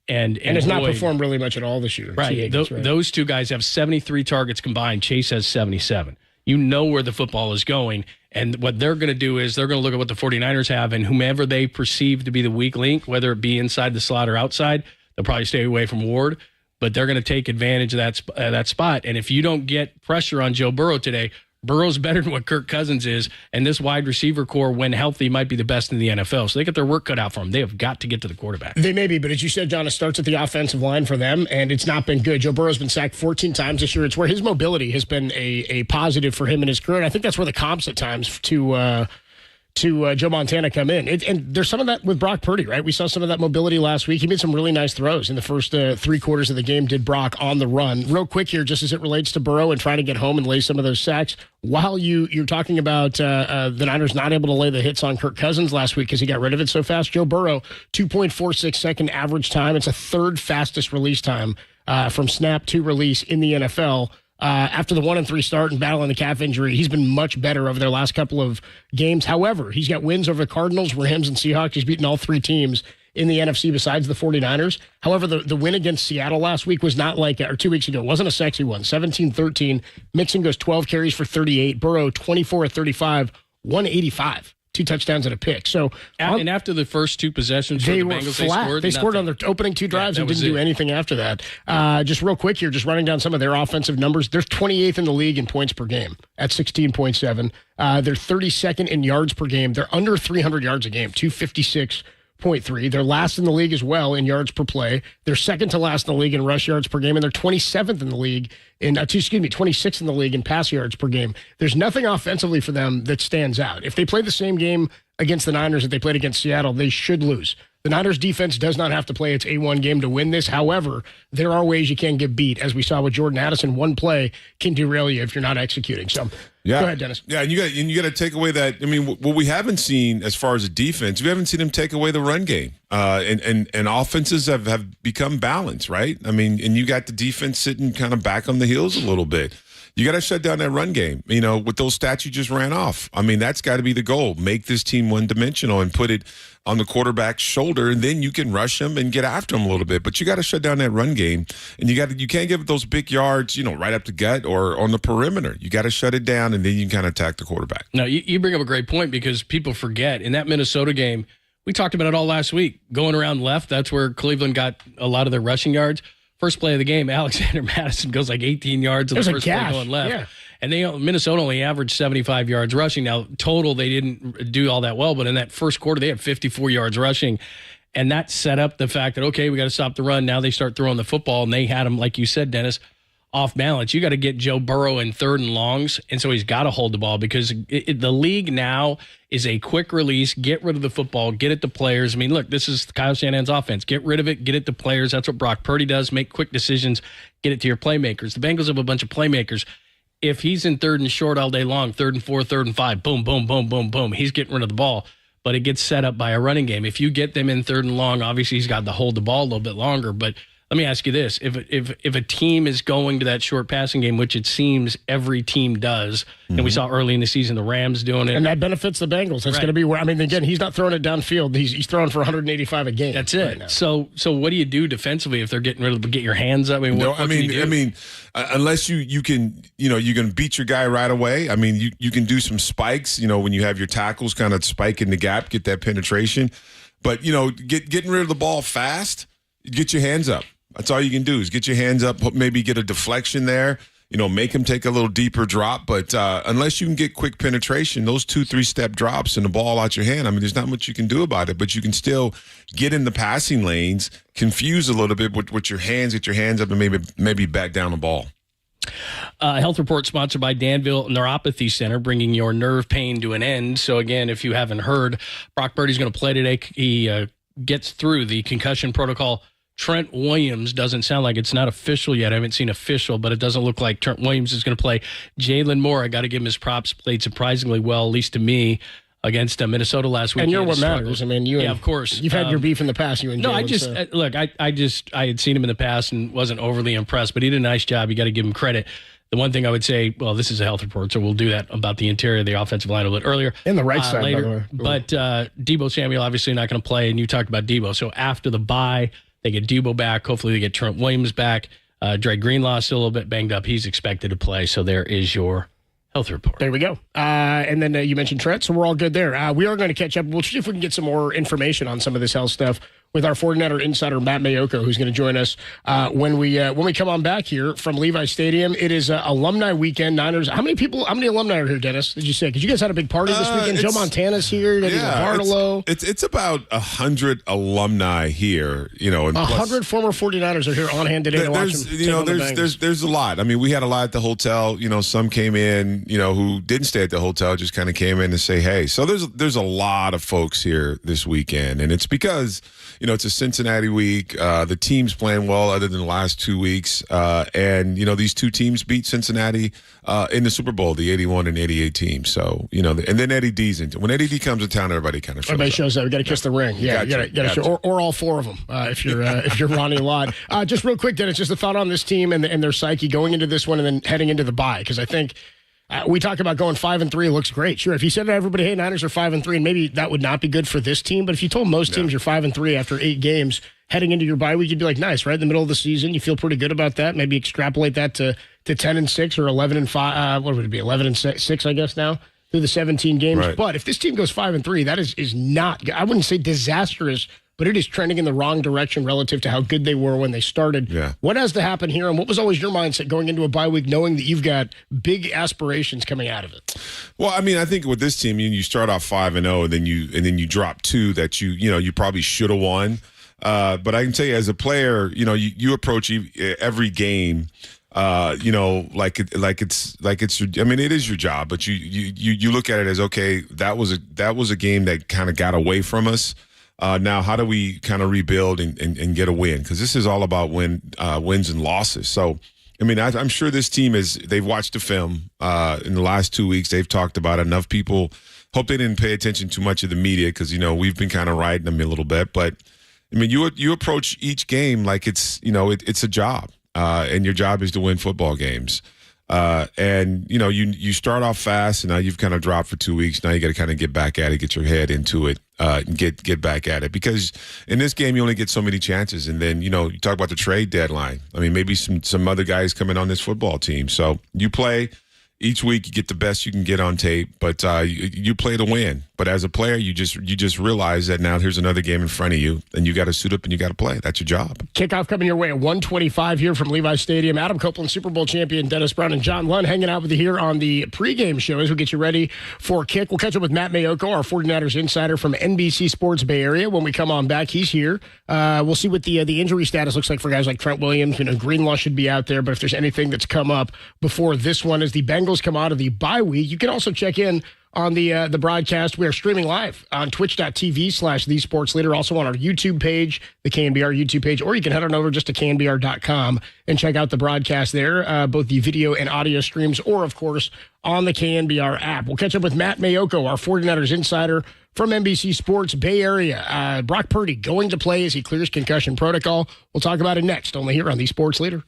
Speaker 3: and
Speaker 1: has not performed really much at all this year.
Speaker 3: Right.
Speaker 1: Higgins,
Speaker 3: those two guys have 73 targets combined. Chase has 77. You know where the football is going. And what they're going to do is they're going to look at what the 49ers have, and whomever they perceive to be the weak link, whether it be inside the slot or outside, they'll probably stay away from Ward. But they're going to take advantage of that spot. And if you don't get pressure on Joe Burrow today, Burrow's better than what Kirk Cousins is, and this wide receiver core, when healthy, might be the best in the NFL. So they get their work cut out for them. They have got to get to the quarterback.
Speaker 1: They may be, but as you said, John, it starts at the offensive line for them, and it's not been good. Joe Burrow's been sacked 14 times this year. It's where his mobility has been a positive for him in his career, and I think that's where the comps at times to Joe Montana come in. And there's some of that with Brock Purdy, right? We saw some of that mobility last week. He made some really nice throws in the first 3 quarters of the game, did Brock on the run. Real quick here, just as it relates to Burrow and trying to get home and lay some of those sacks, while you're talking about the Niners not able to lay the hits on Kirk Cousins last week because he got rid of it so fast, Joe Burrow, 2.46 second average time. It's a third fastest release time from snap to release in the NFL. After the 1-3 start and battling the calf injury, he's been much better over their last couple of games. However, he's got wins over the Cardinals, Rams, and Seahawks. He's beaten all 3 teams in the NFC besides the 49ers. However, the win against Seattle last week was not or 2 weeks ago, wasn't a sexy one. 17-13. Mixon goes 12 carries for 38. Burrow, 24 of 35, 185. 2 touchdowns and a pick. So,
Speaker 3: and after the first 2 possessions,
Speaker 1: they
Speaker 3: the
Speaker 1: were
Speaker 3: Bengals,
Speaker 1: flat. They scored on their opening 2 drives and didn't do anything after that. Just real quick here, just running down some of their offensive numbers. They're 28th in the league in points per game at 16.7. They're 32nd in yards per game. They're under 300 yards a game, 256.3. They're last in the league as well in yards per play. They're second to last in the league in rush yards per game, and they're 27th in the league 26th in the league in pass yards per game. There's nothing offensively for them that stands out. If they play the same game against the Niners that they played against Seattle, they should lose. The Niners defense does not have to play its A1 game to win this. However, there are ways you can get beat, as we saw with Jordan Addison. One play can derail you if you're not executing. So, Go ahead, Dennis.
Speaker 2: Yeah, and you got to take away that. I mean, what we haven't seen as far as the defense, we haven't seen them take away the run game. And offenses have become balanced, right? I mean, and you got the defense sitting kind of back on the heels a little bit. You got to shut down that run game, with those stats you just ran off. I mean, that's got to be the goal. Make this team one-dimensional and put it on the quarterback's shoulder, and then you can rush them and get after them a little bit. But you got to shut down that run game, and you can't give those big yards, right up the gut or on the perimeter. You got to shut it down, and then you can kind of attack the quarterback.
Speaker 3: No, you bring up a great point because people forget. In that Minnesota game, we talked about it all last week. Going around left, that's where Cleveland got a lot of their rushing yards. First play of the game, Alexander Madison goes like 18 yards on the first play going left.
Speaker 1: Yeah.
Speaker 3: And Minnesota only averaged 75 yards rushing. Now, total, they didn't do all that well, but in that first quarter, they had 54 yards rushing. And that set up the fact that, okay, we got to stop the run. Now they start throwing the football, and they had him, like you said, Dennis, off balance. You got to get Joe Burrow in 3rd and longs, and so he's got to hold the ball because the league now is a quick release, get rid of the football, get it to players. I mean, look, this is Kyle Shanahan's offense. Get rid of it, get it to players. That's what Brock Purdy does. Make quick decisions, get it to your playmakers. The Bengals have a bunch of playmakers. If he's in 3rd and short all day long, 3rd and 4, 3rd and 5, boom, boom, boom, boom, boom, he's getting rid of the ball. But it gets set up by a running game. If you get them in 3rd and long, obviously he's got to hold the ball a little bit longer. But let me ask you this. If a team is going to that short passing game, which it seems every team does, and we saw early in the season the Rams doing it.
Speaker 1: And that benefits the Bengals. That's going to be where, again, he's not throwing it downfield. He's throwing for 185 a game.
Speaker 3: That's it. Right, so what do you do defensively if they're getting rid of get your hands up?
Speaker 2: Unless you can, you can beat your guy right away. I mean, you can do some spikes, when you have your tackles kind of spike in the gap, get that penetration. But, getting rid of the ball fast, get your hands up. That's all you can do is get your hands up, maybe get a deflection there, make him take a little deeper drop. But unless you can get quick penetration, those 2-3 step drops and the ball out your hand, there's not much you can do about it. But you can still get in the passing lanes, confuse a little bit with your hands, get your hands up, and maybe back down the ball.
Speaker 3: Health report sponsored by Danville Neuropathy Center, bringing your nerve pain to an end. So again, if you haven't heard, Brock Purdy's going to play today. He gets through the concussion protocol. Trent Williams doesn't sound like it's not official yet. I haven't seen official, but it doesn't look like Trent Williams is going to play. Jalen Moore, I got to give him his props, played surprisingly well, at least to me. against Minnesota last week.
Speaker 1: And you're what matters. I mean,
Speaker 3: of course.
Speaker 1: You've had your beef in the past, you and Jalen.
Speaker 3: Look, I had seen him in the past and wasn't overly impressed, but he did a nice job. You got to give him credit. The one thing I would say, well, this is a health report, so we'll do that about the interior of the offensive line a little bit earlier.
Speaker 1: In the right side,
Speaker 3: later.
Speaker 1: by the way.
Speaker 3: But Deebo Samuel obviously not going to play, and you talked about Deebo. So after the bye, they get Deebo back. Hopefully they get Trent Williams back. Dre Greenlaw still a little bit banged up. He's expected to play, so there is your health report.
Speaker 1: There we go. And then you mentioned Trent, so we're all good there. We are going to catch up. We'll see if we can get some more information on some of this health stuff with our 49er insider, Matt Mayoko, who's going to join us when we come on back here from Levi Stadium. It is alumni weekend. Niners. How many alumni are here, Dennis, did you say? Because you guys had a big party this weekend. Joe Montana's here. Bartolo.
Speaker 2: It's about 100 alumni here.
Speaker 1: 100 former 49ers are here on hand today to watch them.
Speaker 2: There's a lot. I mean, we had a lot at the hotel. Some came in, who didn't stay at the hotel, just kind of came in to say hey. So there's a lot of folks here this weekend, and it's because it's a Cincinnati week. The team's playing well other than the last 2 weeks. And, these two teams beat Cincinnati in the Super Bowl, the 81 and 88 team. So, and then Eddie D's in. When Eddie D comes to town, everybody kind of shows
Speaker 1: Everybody shows up. We got to kiss the ring. Yeah, you got to show. Or all four of them if you're Ronnie Lott. Just real quick, Dennis, just a thought on this team and their psyche going into this one and then heading into the bye. Because I think we talk about going 5-3. It looks great. Sure, if you said to everybody, hey, Niners are 5-3, and maybe that would not be good for this team. But if you told most teams you're 5-3 after 8 games heading into your bye week, you'd be like, nice, right? In the middle of the season, you feel pretty good about that. Maybe extrapolate that to 10-6 or 11-5. What would it be? 11-6, I guess now through the 17 games.
Speaker 2: Right.
Speaker 1: But if this team goes 5-3, that is not. I wouldn't say disastrous, but it is trending in the wrong direction relative to how good they were when they started.
Speaker 2: Yeah. What
Speaker 1: has to happen here, and what was always your mindset going into a bye week, knowing that you've got big aspirations coming out of it?
Speaker 2: Well, I mean, I think with this team, you start off 5-0, and then you drop 2 that you probably should have won. But I can tell you, as a player, you approach every game. Like it's your, I mean, it is your job, but you look at it as, okay, that was a game that kind of got away from us. Now, how do we kind of rebuild and get a win? Because this is all about wins and losses. So, I mean, I'm sure this team they've watched the film in the last 2 weeks. They've talked about it. Enough people. Hope they didn't pay attention too much of the media because, we've been kind of riding them a little bit. But, I mean, you approach each game like it's a job. And your job is to win football games. And you start off fast, and now you've kind of dropped for 2 weeks. Now you got to kind of get back at it, get your head into it, and get back at it. Because in this game, you only get so many chances. And then, you talk about the trade deadline. I mean, maybe some other guys coming on this football team. So you play each week, you get the best you can get on tape, but you play to win. But as a player, you just realize that now here's another game in front of you, and you got to suit up and you got to play. That's your job.
Speaker 1: Kickoff coming your way at 1:25 here from Levi Stadium. Adam Copeland, Super Bowl champion Dennis Brown, and John Lund hanging out with you here on the pregame show as we get you ready for kick. We'll catch up with Matt Mayoko, our 49ers insider from NBC Sports Bay Area. When we come on back, he's here. We'll see what the injury status looks like for guys like Trent Williams. Greenlaw should be out there, but if there's anything that's come up before this one as the Bengals come out of the bye week, you can also check in on the broadcast. We are streaming live on twitch.tv/thesportsleader, also on our YouTube page, the KNBR YouTube page, or you can head on over just to knbr.com and check out the broadcast there, both the video and audio streams, or, of course, on the KNBR app. We'll catch up with Matt Mayoko, our 49ers insider from NBC Sports Bay Area. Brock Purdy going to play as he clears concussion protocol. We'll talk about it next, only here on the Sports Leader.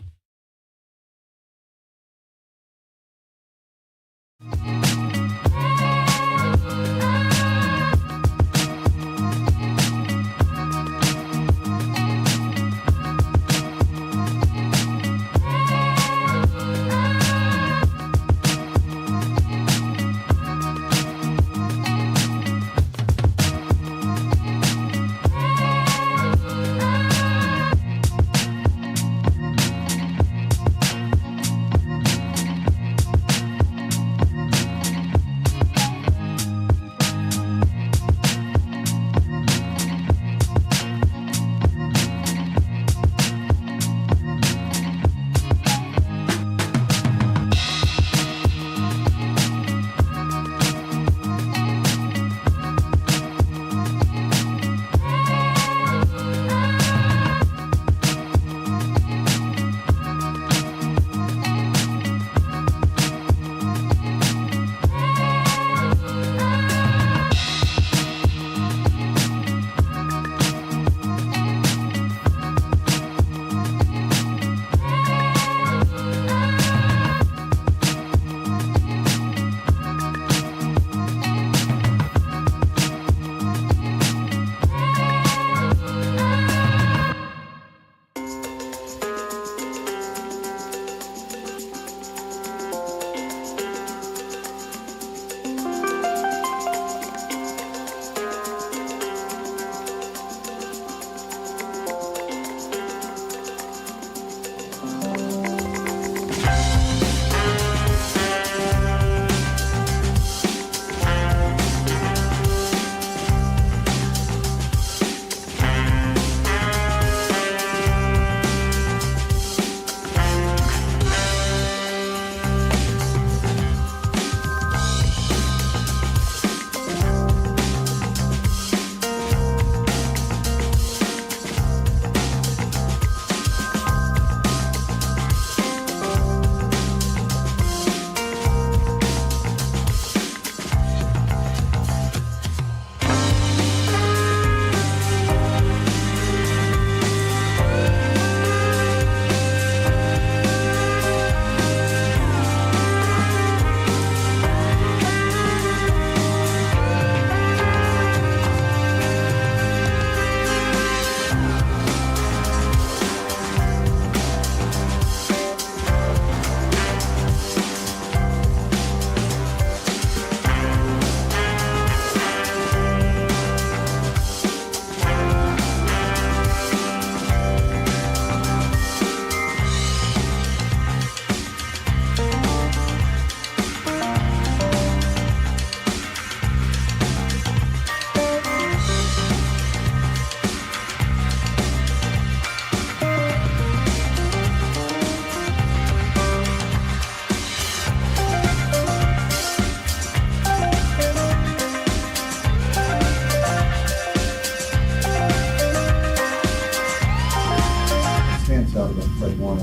Speaker 11: Freddie Warner.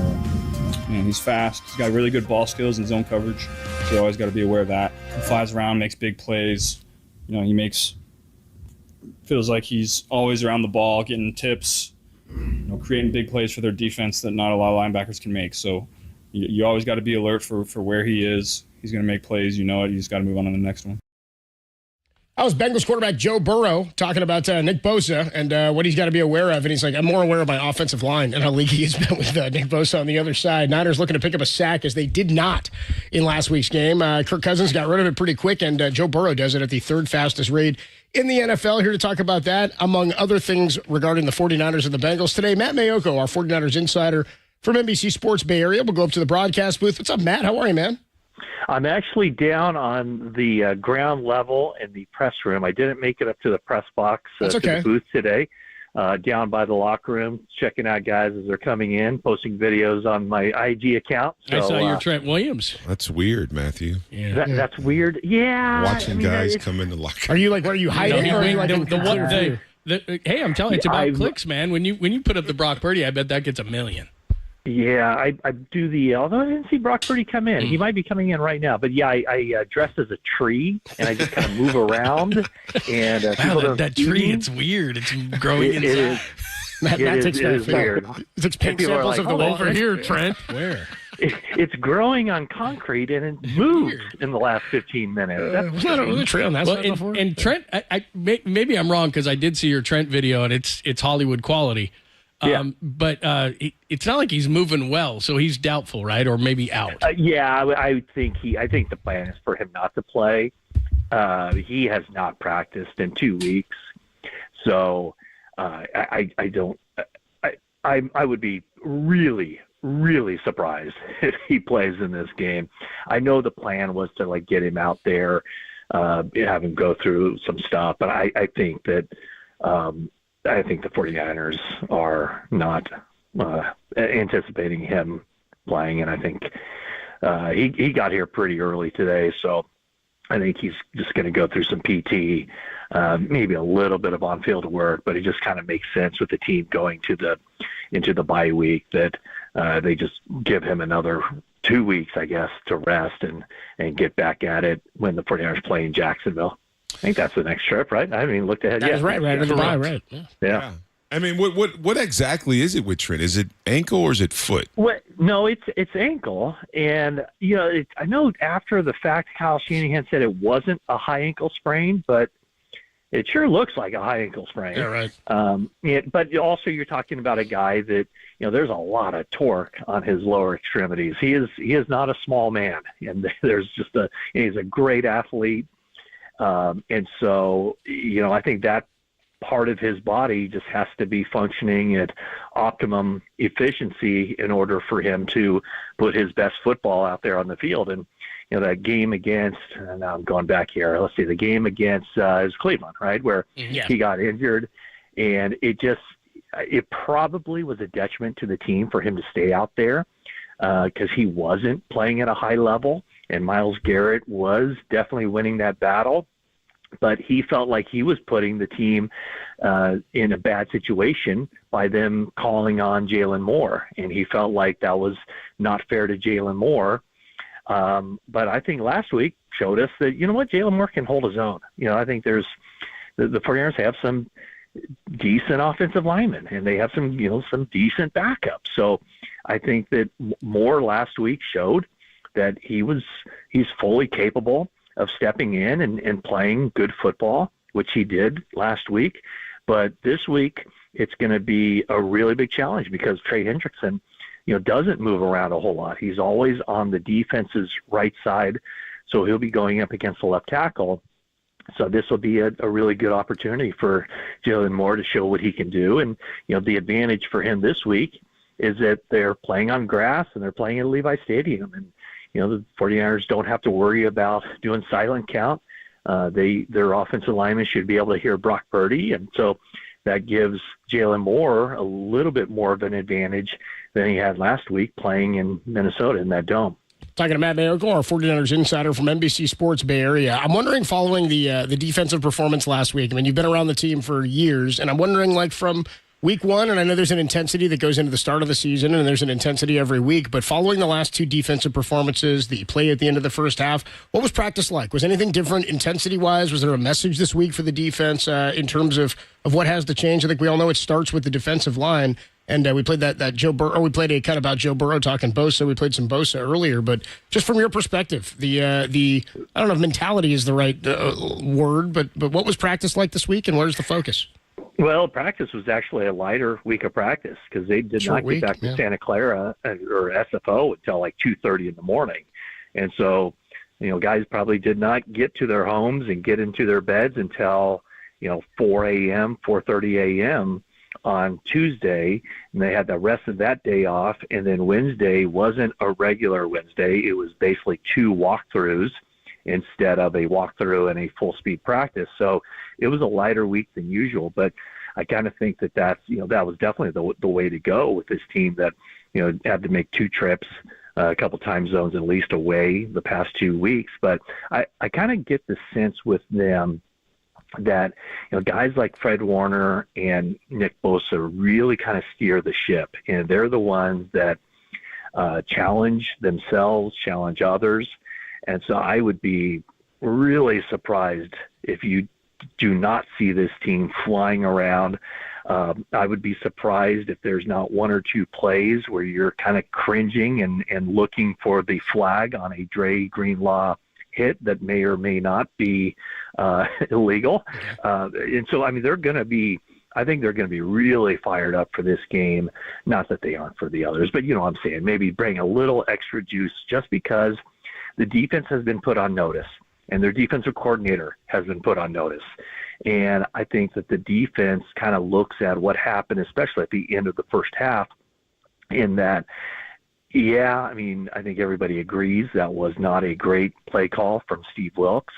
Speaker 11: And he's fast. He's got really good ball skills and zone coverage. So you always got to be aware of that. He flies around, makes big plays. Feels like he's always around the ball, getting tips, creating big plays for their defense that not a lot of linebackers can make. So you always got to be alert for where he is. He's going to make plays. You know it. You just got to move on to the next one.
Speaker 1: That was Bengals quarterback Joe Burrow talking about Nick Bosa and what he's got to be aware of. And he's like, I'm more aware of my offensive line and how leaky he's been with Nick Bosa on the other side. Niners looking to pick up a sack as they did not in last week's game. Kirk Cousins got rid of it pretty quick, and Joe Burrow does it at the third fastest rate in the NFL. Here to talk about that, among other things regarding the 49ers and the Bengals today, Matt Mayoko, our 49ers insider from NBC Sports Bay Area. We'll go up to the broadcast booth. What's up, Matt? How are you, man?
Speaker 12: I'm actually down on the ground level in the press room. I didn't make it up to the press box to the booth today. Down by the locker room, checking out guys as they're coming in, posting videos on my IG account. So,
Speaker 3: I saw your Trent Williams.
Speaker 2: That's weird, Matthew.
Speaker 12: Yeah. That's weird. Yeah.
Speaker 2: Watching guys come in the locker.
Speaker 1: Are you like, what are you hiding?
Speaker 3: Hey, I'm telling you, it's about clicks, man. When you put up the Brock Purdy, I bet that gets 1 million.
Speaker 12: Yeah, I do although I didn't see Brock Purdy come in. He might be coming in right now. But yeah, I dress as a tree and I just kind of move around. And
Speaker 3: wow, that tree, it's weird. It's growing inside.
Speaker 12: It is. Matt is weird.
Speaker 1: It's pink samples of the over here, Trent.
Speaker 3: Where?
Speaker 12: It's growing on concrete and it moved in the last 15 minutes.
Speaker 1: Wasn't that a tree on that side before?
Speaker 3: And Trent, maybe I'm wrong because I did see your Trent video and it's Hollywood quality. But it's not like he's moving well, so he's doubtful, right? Or maybe out.
Speaker 12: I think the plan is for him not to play. He has not practiced in 2 weeks, so I would be really, really surprised if he plays in this game. I know the plan was to get him out there, have him go through some stuff, but I think that. I think the 49ers are not anticipating him playing, and I think he got here pretty early today, so I think he's just going to go through some PT, maybe a little bit of on-field work, but it just kind of makes sense with the team going into the bye week that they just give him another 2 weeks, I guess, to rest and get back at it when the 49ers play in Jacksonville. I think that's the next trip, right? I haven't even looked ahead yet.
Speaker 1: That's right. Right.
Speaker 12: Yeah.
Speaker 2: I mean, what exactly is it with Trent? Is it ankle or is it foot?
Speaker 12: No, it's ankle. And, I know after the fact, Kyle Shanahan said it wasn't a high ankle sprain, but it sure looks like a high ankle sprain.
Speaker 1: Yeah, right.
Speaker 12: But also you're talking about a guy that, there's a lot of torque on his lower extremities. He is not a small man. And there's just he's a great athlete. And so, I think that part of his body just has to be functioning at optimum efficiency in order for him to put his best football out there on the field. And, that game against, and now I'm going back here, let's see, the game against is Cleveland, right, where he got injured. And it probably was a detriment to the team for him to stay out there because he wasn't playing at a high level. And Myles Garrett was definitely winning that battle, but he felt like he was putting the team in a bad situation by them calling on Jalen Moore, and he felt like that was not fair to Jalen Moore. But I think last week showed us that, Jalen Moore can hold his own. I think the 49ers have some decent offensive linemen, and they have some decent backups. So I think that Moore last week showed that he's fully capable of stepping in and playing good football, which he did last week. But this week, it's going to be a really big challenge because Trey Hendrickson, doesn't move around a whole lot. He's always on the defense's right side, so he'll be going up against the left tackle. So this will be a really good opportunity for Jalen Moore to show what he can do. And, the advantage for him this week is that they're playing on grass and they're playing at Levi Stadium. And, the 49ers don't have to worry about doing silent count. Their offensive linemen should be able to hear Brock Purdy, and so that gives Jalen Moore a little bit more of an advantage than he had last week playing in Minnesota in that dome.
Speaker 1: Talking to Matt Mayoko, our 49ers insider from NBC Sports Bay Area. I'm wondering, following the defensive performance last week, I mean, you've been around the team for years, and I'm wondering, from week one, and I know there's an intensity that goes into the start of the season, and there's an intensity every week, but following the last two defensive performances that you played at the end of the first half, what was practice like? Was anything different intensity-wise? Was there a message this week for the defense in terms of what has to change? I think we all know it starts with the defensive line, and we played that Joe Burrow. We played a cut about Joe Burrow talking Bosa. We played some Bosa earlier, but just from your perspective, the I don't know if mentality is the right word, but what was practice like this week, and where's the focus?
Speaker 12: Well, practice was actually a lighter week of practice because they did not get back to Santa Clara or SFO until like 2:30 in the morning, and so guys probably did not get to their homes and get into their beds until 4 a.m., 4:30 a.m. on Tuesday, and they had the rest of that day off. And then Wednesday wasn't a regular Wednesday. It was basically 2 walkthroughs instead of a walkthrough and a full speed practice. So it was a lighter week than usual, but I kind of think that was definitely the way to go with this team that, had to make 2 trips, a couple time zones at least away the past 2 weeks. But I kind of get the sense with them that guys like Fred Warner and Nick Bosa really kind of steer the ship, and they're the ones that challenge themselves, challenge others. And so I would be really surprised if you do not see this team flying around. I would be surprised if there's not 1 or 2 plays where you're kind of cringing and looking for the flag on a Dre Greenlaw hit that may or may not be illegal. And so, I mean, I think they're going to be really fired up for this game. Not that they aren't for the others, but what I'm saying, maybe bring a little extra juice just because the defense has been put on notice and their defensive coordinator has been put on notice. And I think that the defense kind of looks at what happened, especially at the end of the first half, in that, I think everybody agrees that was not a great play call from Steve Wilks,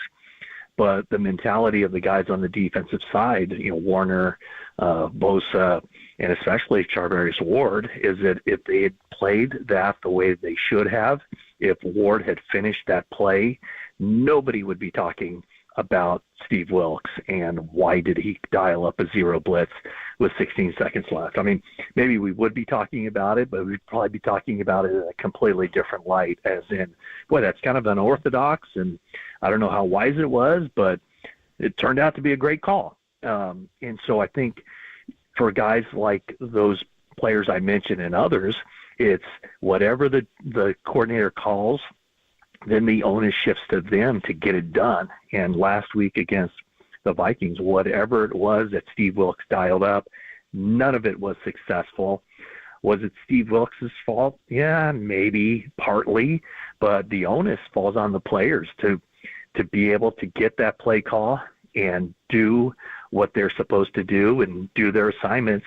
Speaker 12: but the mentality of the guys on the defensive side, Warner, Bosa, and especially Charvarius Ward, is that if they had played that the way they should have, if Ward had finished that play, nobody would be talking about Steve Wilks and why did he dial up a 0 blitz with 16 seconds left. I mean, maybe we would be talking about it, but we'd probably be talking about it in a completely different light, as in, boy, that's kind of unorthodox, and I don't know how wise it was, but it turned out to be a great call. And so I think for guys like those players I mentioned and others, it's whatever the coordinator calls, then the onus shifts to them to get it done. And last week against the Vikings, whatever it was that Steve Wilks dialed up, none of it was successful. Was it Steve Wilks' fault? Yeah, maybe partly, but the onus falls on the players to be able to get that play call and do what they're supposed to do and do their assignments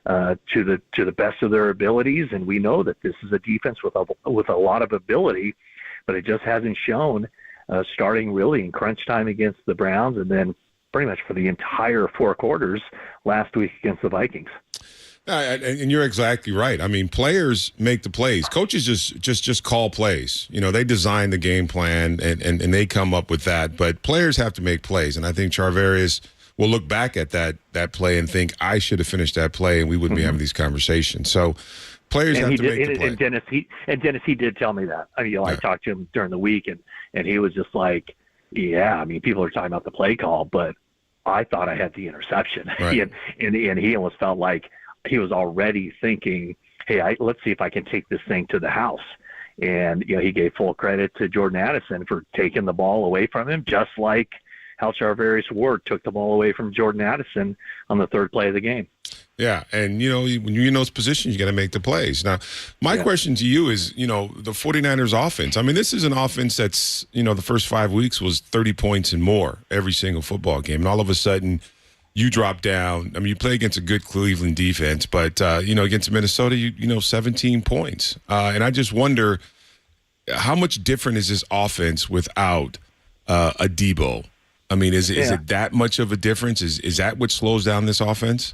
Speaker 12: to the best of their abilities. And we know that this is a defense with a lot of ability, but it just hasn't shown, starting really in crunch time against the Browns and then pretty much for the entire 4 quarters last week against the Vikings.
Speaker 2: And you're exactly right. I mean, players make the plays. Coaches just call plays. They design the game plan and they come up with that. But players have to make plays. And I think Charvarius will look back at that play and think, I should have finished that play and we wouldn't be having these conversations. So players have to make the play.
Speaker 12: And Dennis, he did tell me that. I mean, I talked to him during the week and he was just like, people are talking about the play call, but I thought I had the interception. Right. and he almost felt like he was already thinking, hey, let's see if I can take this thing to the house. And, he gave full credit to Jordan Addison for taking the ball away from him, just like how Charvarius Ward took the ball away from Jordan Addison on the 3rd play of the game.
Speaker 2: Yeah, and, when you're in those positions, you got to make the plays. Now, my question to you is, the 49ers offense. I mean, this is an offense that's, the first 5 weeks was 30 points and more every single football game. And all of a sudden, you drop down. I mean, you play against a good Cleveland defense, but, against Minnesota, 17 points. And I just wonder, how much different is this offense without a Debo? I mean, is it that much of a difference? Is that what slows down this offense?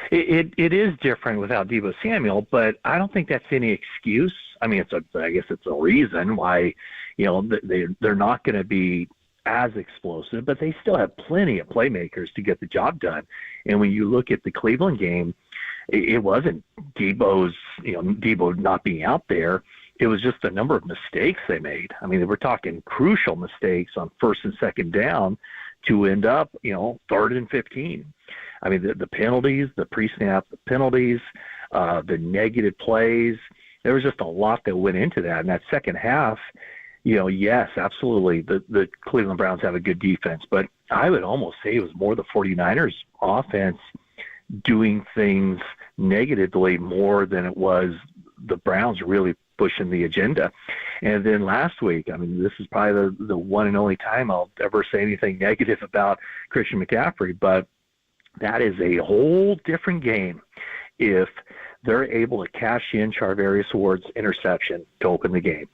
Speaker 12: It is different without Deebo Samuel, but I don't think that's any excuse. I mean, I guess it's a reason why, they're not going to be as explosive, but they still have plenty of playmakers to get the job done. And when you look at the Cleveland game, it wasn't Debo not being out there. It was just a number of mistakes they made. I mean, we're talking crucial mistakes on first and second down to end up, 3rd and 15. I mean, the penalties, the pre-snap penalties, the negative plays, there was just a lot that went into that. And that second half, yes, absolutely, the Cleveland Browns have a good defense, but I would almost say it was more the 49ers offense doing things negatively more than it was the Browns really pushing the agenda. And then last week, I mean, this is probably the one and only time I'll ever say anything negative about Christian McCaffrey, but that is a whole different game if they're able to cash in Charvarius Ward's interception to open the game.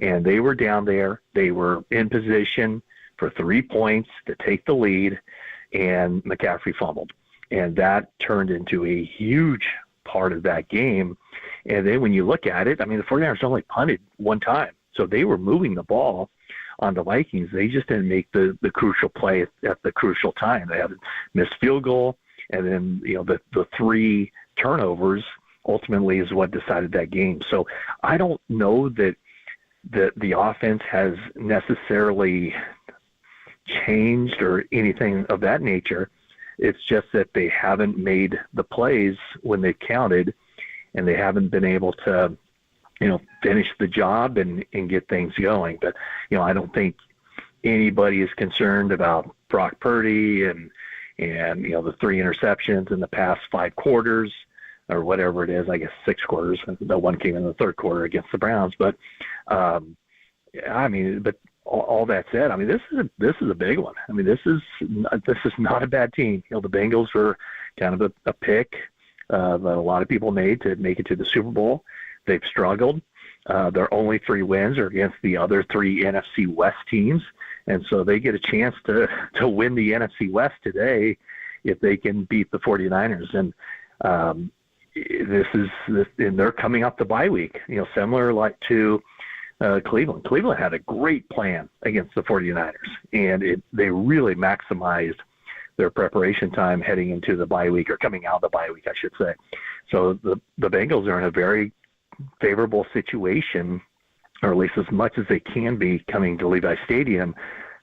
Speaker 12: And they were down there. They were in position for 3 points to take the lead, and McCaffrey fumbled. And that turned into a huge part of that game. And then when you look at it, I mean, the 49ers only punted one time. So they were moving the ball on the Vikings. They just didn't make the crucial play at the crucial time. They had a missed field goal, and then, the 3 turnovers ultimately is what decided that game. So I don't know that the offense has necessarily changed or anything of that nature. It's just that they haven't made the plays when they counted, and they haven't been able to, finish the job and get things going. But, I don't think anybody is concerned about Brock Purdy and the 3 interceptions in the past 5 quarters or whatever it is. I guess 6 quarters. The one came in the 3rd quarter against the Browns. But, but all that said, I mean, this is a big one. I mean, this is not a bad team. The Bengals were kind of a pick that a lot of people made to make it to the Super Bowl. They've struggled. Their only 3 wins are against the other 3 NFC West teams, and so they get a chance to win the NFC West today if they can beat the 49ers. And and they're coming up the bye week. Similar like to Cleveland. Cleveland had a great plan against the 49ers, and they really maximized their preparation time heading into the bye week, or coming out of the bye week, I should say. So the Bengals are in a very favorable situation, or at least as much as they can be, coming to Levi Stadium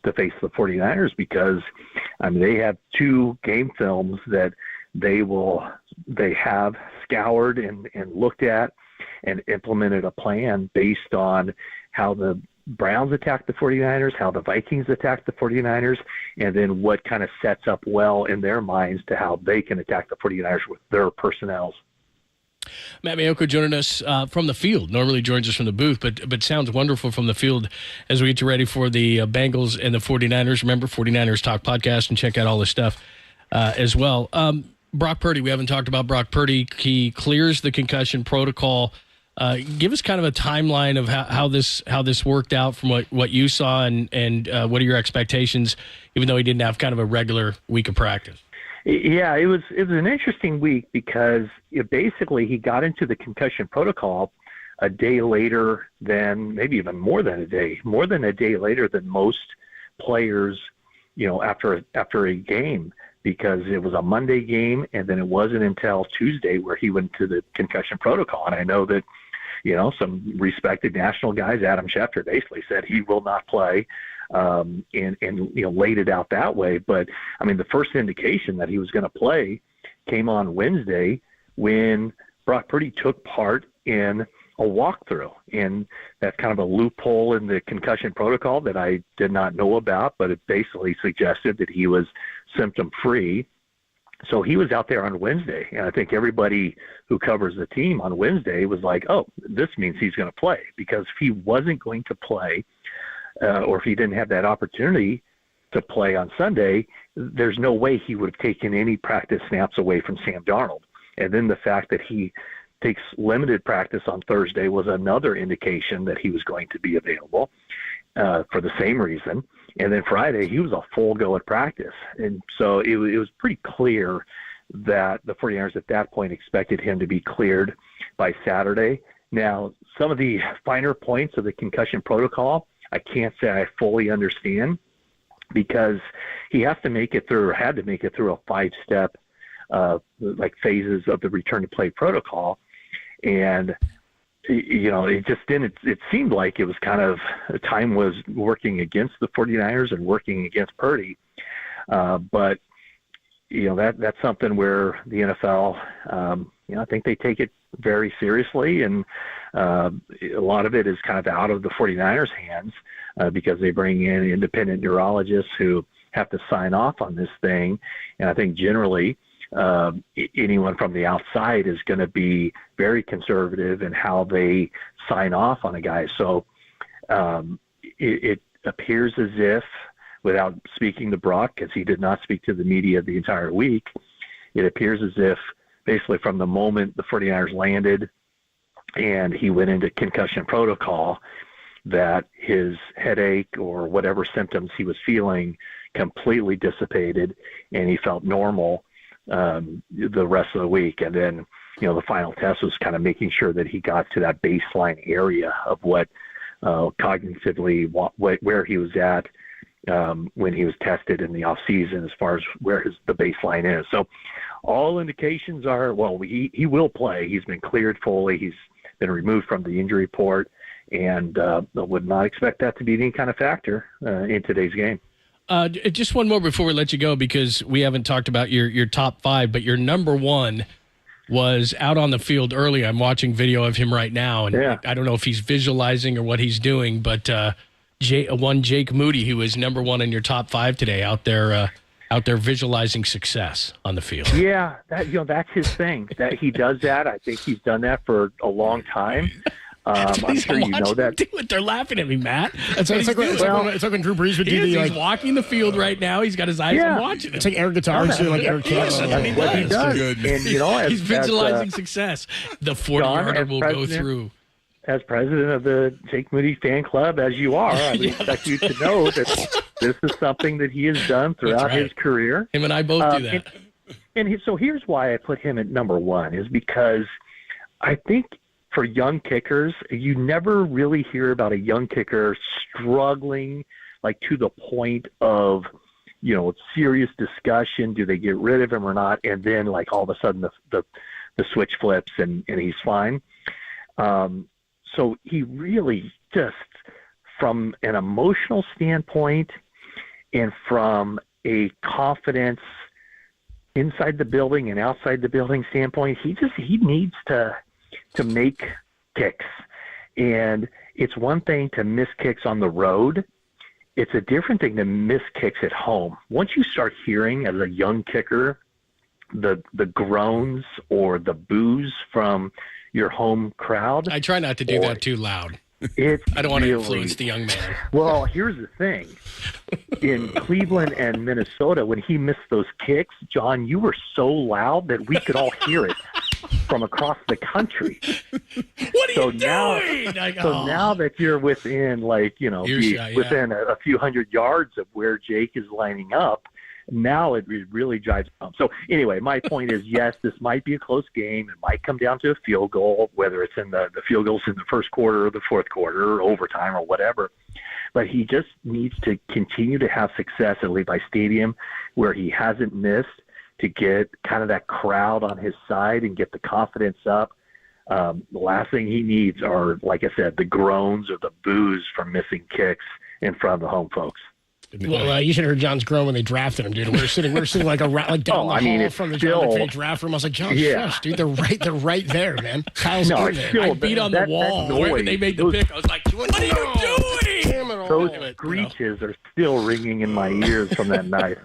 Speaker 12: to face the 49ers, because they have 2 game films that they have scoured and looked at and implemented a plan based on how the Browns attacked the 49ers, how the Vikings attacked the 49ers, and then what kind of sets up well in their minds to how they can attack the 49ers with their personnels.
Speaker 3: Matt Mayoko joining us from the field. Normally joins us from the booth, but sounds wonderful from the field as we get you ready for the Bengals and the 49ers. Remember, 49ers Talk podcast, and check out all this stuff as well. Brock Purdy, we haven't talked about Brock Purdy. He clears the concussion protocol. Give us kind of a timeline of how this worked out from what you saw, and what are your expectations, even though he didn't have kind of a regular week of practice?
Speaker 12: Yeah, it was an interesting week because basically he got into the concussion protocol a day later than, maybe even more than a day later than most players, after a game, because it was a Monday game, and then it wasn't until Tuesday where he went to the concussion protocol. And I know that, some respected national guys, Adam Schefter, basically said he will not play, and laid it out that way. But the first indication that he was going to play came on Wednesday when Brock Purdy took part in a walkthrough, and that's kind of a loophole in the concussion protocol that I did not know about, but it basically suggested that he was symptom-free. So he was out there on Wednesday, and I think everybody who covers the team on Wednesday was like, oh, this means he's going to play, because if he wasn't going to play, or if he didn't have that opportunity to play on Sunday, there's no way he would have taken any practice snaps away from Sam Darnold. And then the fact that he takes limited practice on Thursday was another indication that he was going to be available for the same reason. And then Friday, he was a full go at practice. And so it was pretty clear that the 49ers at that point expected him to be cleared by Saturday. Now, some of the finer points of the concussion protocol, I can't say I fully understand, because he had to make it through a 5-step like phases of the return to play protocol. And, it just didn't, it seemed like it was kind of, time was working against the 49ers and working against Purdy. But, that's something where the NFL, I think they take it very seriously. And a lot of it is kind of out of the 49ers' hands because they bring in independent neurologists who have to sign off on this thing. And I think generally anyone from the outside is going to be very conservative in how they sign off on a guy. So it appears as if, without speaking to Brock, because he did not speak to the media the entire week, it appears as if basically from the moment the 49ers landed and he went into concussion protocol, that his headache or whatever symptoms he was feeling completely dissipated and he felt normal the rest of the week. And then, the final test was kind of making sure that he got to that baseline area of what cognitively, where he was at when he was tested in the off season, as far as where the baseline is. So all indications are, well, he will play. He's been cleared fully. He's been removed from the injury report, and would not expect that to be any kind of factor in today's game.
Speaker 3: Just one more before we let you go, because we haven't talked about your top 5, but your number 1 was out on the field early. I'm watching video of him right now, and I don't know if he's visualizing or what he's doing, but Jake Moody, who was number 1 in your top 5 today, out there visualizing success on the field.
Speaker 12: Yeah, that's his thing. That he does that. I think he's done that for a long time. I'm sure you know that.
Speaker 3: Do it. They're laughing at me, Matt.
Speaker 1: It's like when Drew Brees would do the
Speaker 3: He's walking the field right now. He's got his eyes on watching him.
Speaker 1: It's like air guitar. He's doing like air kicks.
Speaker 12: That's what he does. And,
Speaker 3: he's visualizing success. The 40-yarder will go through.
Speaker 12: As president of the Jake Moody fan club, as you are, I would expect you to know that this is something that he has done throughout his career.
Speaker 3: Him and I both do that.
Speaker 12: So here's why I put him at number 1, is because I think for young kickers, you never really hear about a young kicker struggling like to the point of, serious discussion. Do they get rid of him or not? And then like all of a sudden the switch flips and he's fine. So he really just, from an emotional standpoint and from a confidence inside the building and outside the building standpoint, he needs to make kicks. And it's one thing to miss kicks on the road. It's a different thing to miss kicks at home. Once you start hearing, as a young kicker, the groans or the boos from your home crowd.
Speaker 3: I try not to do that too loud.
Speaker 12: I
Speaker 3: don't want to influence the young man.
Speaker 12: Well, here's the thing. In Cleveland and Minnesota, when he missed those kicks, John, you were so loud that we could all hear it from across the country.
Speaker 3: What are you doing?
Speaker 12: So now that you're within, within a few hundred yards of where Jake is lining up, now it really drives home. So anyway, my point is, yes, this might be a close game. It might come down to a field goal, whether it's in the field goals in the first quarter or the fourth quarter or overtime or whatever. But he just needs to continue to have success at Levi Stadium, where he hasn't missed, to get kind of that crowd on his side and get the confidence up. The last thing he needs are, like I said, the groans or the boos from missing kicks in front of the home folks.
Speaker 1: Well, you should have heard John's groan when they drafted him, dude. We were sitting like down the hall from the John McVay draft room. I was like, John, shush, dude. They're right there, man. Kyle's in there.
Speaker 3: I beat on the wall when they made the pick. I was like, what are you doing?
Speaker 12: Those screeches are still ringing in my ears from that night.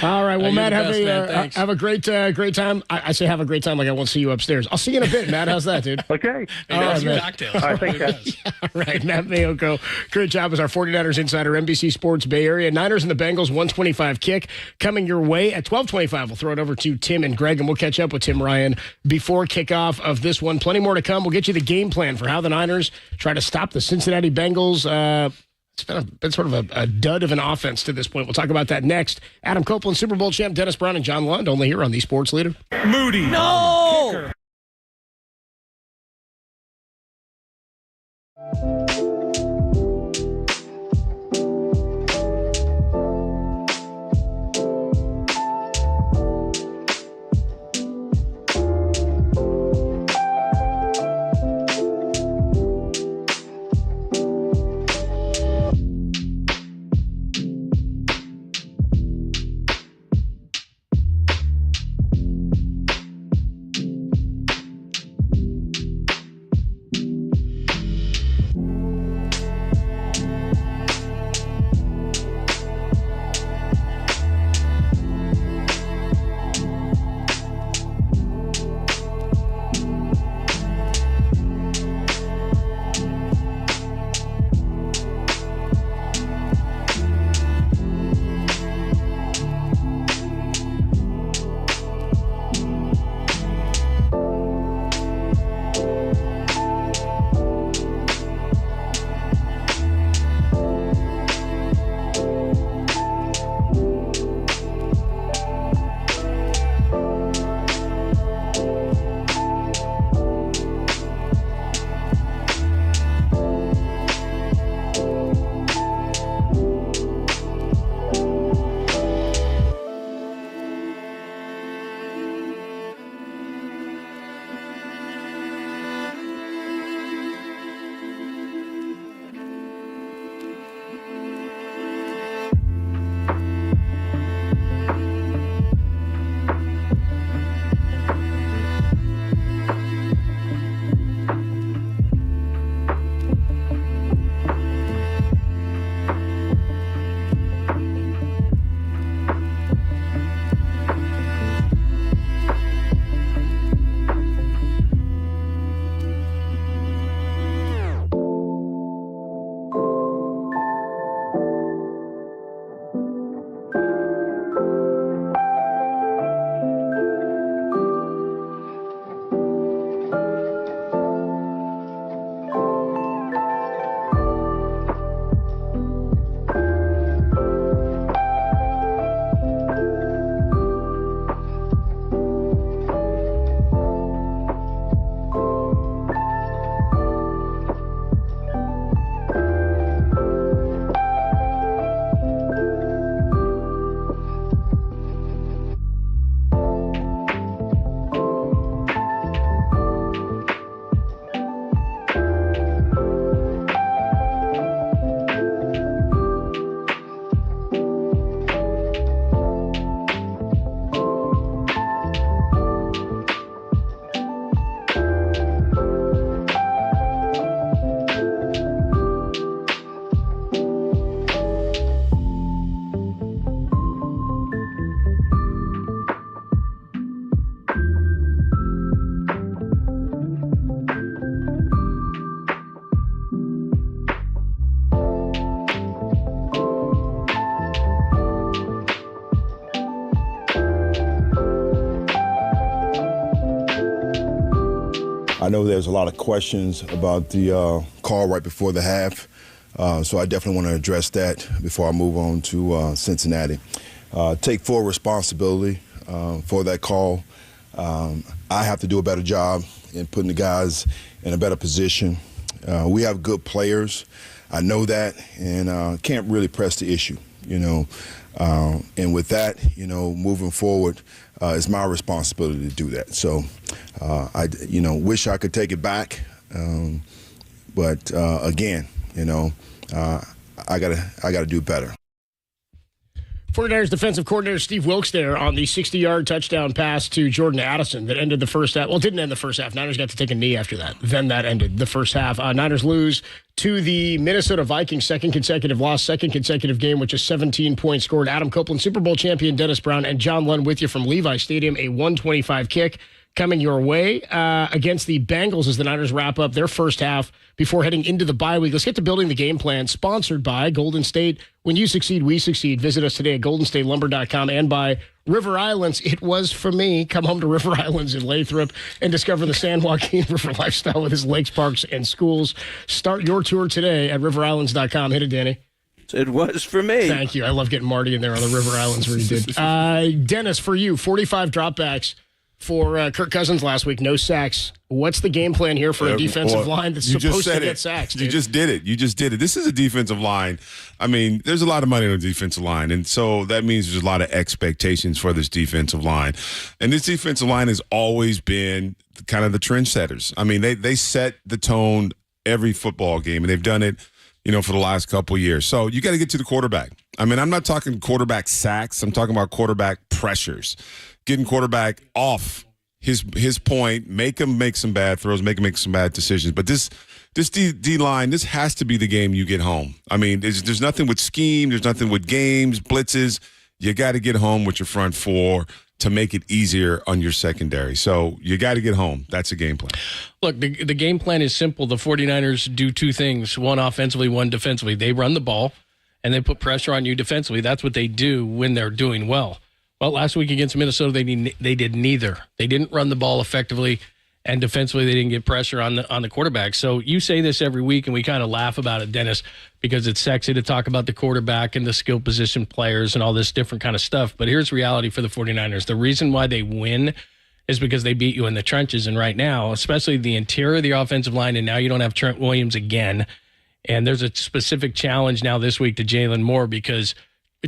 Speaker 1: All right. Well, Matt, have a great time. I say have a great time like I won't see you upstairs. I'll see you in a bit, Matt. How's that, dude?
Speaker 12: Okay.
Speaker 1: All right, man.
Speaker 3: Cocktails.
Speaker 12: All right, thanks, guys.
Speaker 1: All right, Matt Mayoko. Great job as our 49ers insider, NBC Sports Bay Area. Niners and the Bengals, 125 kick coming your way at 12:25. We'll throw it over to Tim and Greg, and we'll catch up with Tim Ryan before kickoff of this one. Plenty more to come. We'll get you the game plan for how the Niners try to stop the Cincinnati Bengals. It's been sort of a dud of an offense to this point. We'll talk about that next. Adam Copeland, Super Bowl champ, Dennis Brown, and John Lund, only here on the Sports Leader.
Speaker 2: Moody.
Speaker 3: No!
Speaker 1: Kicker.
Speaker 13: I know there's a lot of questions about the call right before the half, so I definitely want to address that before I move on to Cincinnati. Take full responsibility for that call. I have to do a better job in putting the guys in a better position. We have good players. I know that, and can't really press the issue, and with that, moving forward, it's my responsibility to do that. So I wish I could take it back, but again, I gotta do better.
Speaker 1: 49ers defensive coordinator Steve Wilks there on the 60-yard touchdown pass to Jordan Addison that ended the first half. Well, it didn't end the first half. Niners got to take a knee after that. Then that ended the first half. Niners lose to the Minnesota Vikings, second consecutive loss, second consecutive game, which is 17 points scored. Adam Copeland, Super Bowl champion Dennis Brown, and John Lund with you from Levi Stadium. A 125 kick coming your way against the Bengals as the Niners wrap up their first half before heading into the bye week. Let's get to building the game plan, sponsored by Golden State. When you succeed, we succeed. Visit us today at goldenstatelumber.com and by River Islands. It was for me. Come home to River Islands in Lathrop and discover the San Joaquin River lifestyle with its lakes, parks, and schools. Start your tour today at riverislands.com. Hit it, Danny.
Speaker 14: It was for me.
Speaker 1: Thank you. I love getting Marty in there on the River Islands where he did. Dennis, for you, 45 dropbacks for Kirk Cousins last week, no sacks. What's the game plan here for a defensive line that's supposed to get sacks? Dude?
Speaker 2: You just did it. This is a defensive line. I mean, there's a lot of money on the defensive line, and so that means there's a lot of expectations for this defensive line. And this defensive line has always been kind of the trendsetters. I mean, they set the tone every football game, and they've done it, for the last couple of years. So you got to get to the quarterback. I mean, I'm not talking quarterback sacks. I'm talking about quarterback pressures. Getting quarterback off his point, make him make some bad throws, make him make some bad decisions. But this D-line, this has to be the game you get home. I mean, there's nothing with scheme. There's nothing with games, blitzes. You got to get home with your front four to make it easier on your secondary. So you got to get home. That's a game plan.
Speaker 3: Look, the game plan is simple. The 49ers do two things, one offensively, one defensively. They run the ball, and they put pressure on you defensively. That's what they do when they're doing well. Well, last week against Minnesota, they did neither. They didn't run the ball effectively, and defensively, they didn't get pressure on the quarterback. So you say this every week, and we kind of laugh about it, Dennis, because it's sexy to talk about the quarterback and the skill position players and all this different kind of stuff. But here's reality for the 49ers. The reason why they win is because they beat you in the trenches. And right now, especially the interior of the offensive line, and now you don't have Trent Williams again. And there's a specific challenge now this week to Jalen Moore because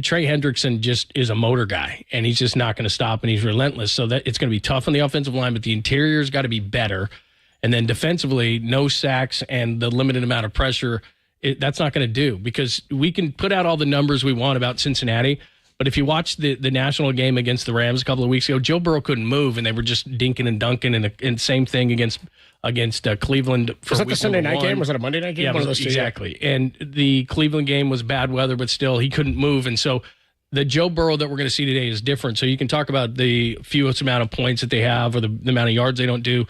Speaker 3: Trey Hendrickson just is a motor guy, and he's just not going to stop, and he's relentless. So that it's going to be tough on the offensive line, but the interior's got to be better. And then defensively, no sacks and the limited amount of pressure, that's not going to do because we can put out all the numbers we want about Cincinnati, but if you watch the national game against the Rams a couple of weeks ago, Joe Burrow couldn't move, and they were just dinking and dunking, and same thing against Cleveland.
Speaker 1: Was that the Sunday night game? Was that a Monday night game?
Speaker 3: Yeah,
Speaker 1: One of those two,
Speaker 3: exactly. And the Cleveland game was bad weather, but still he couldn't move. And so the Joe Burrow that we're going to see today is different. So you can talk about the fewest amount of points that they have or the amount of yards they don't do.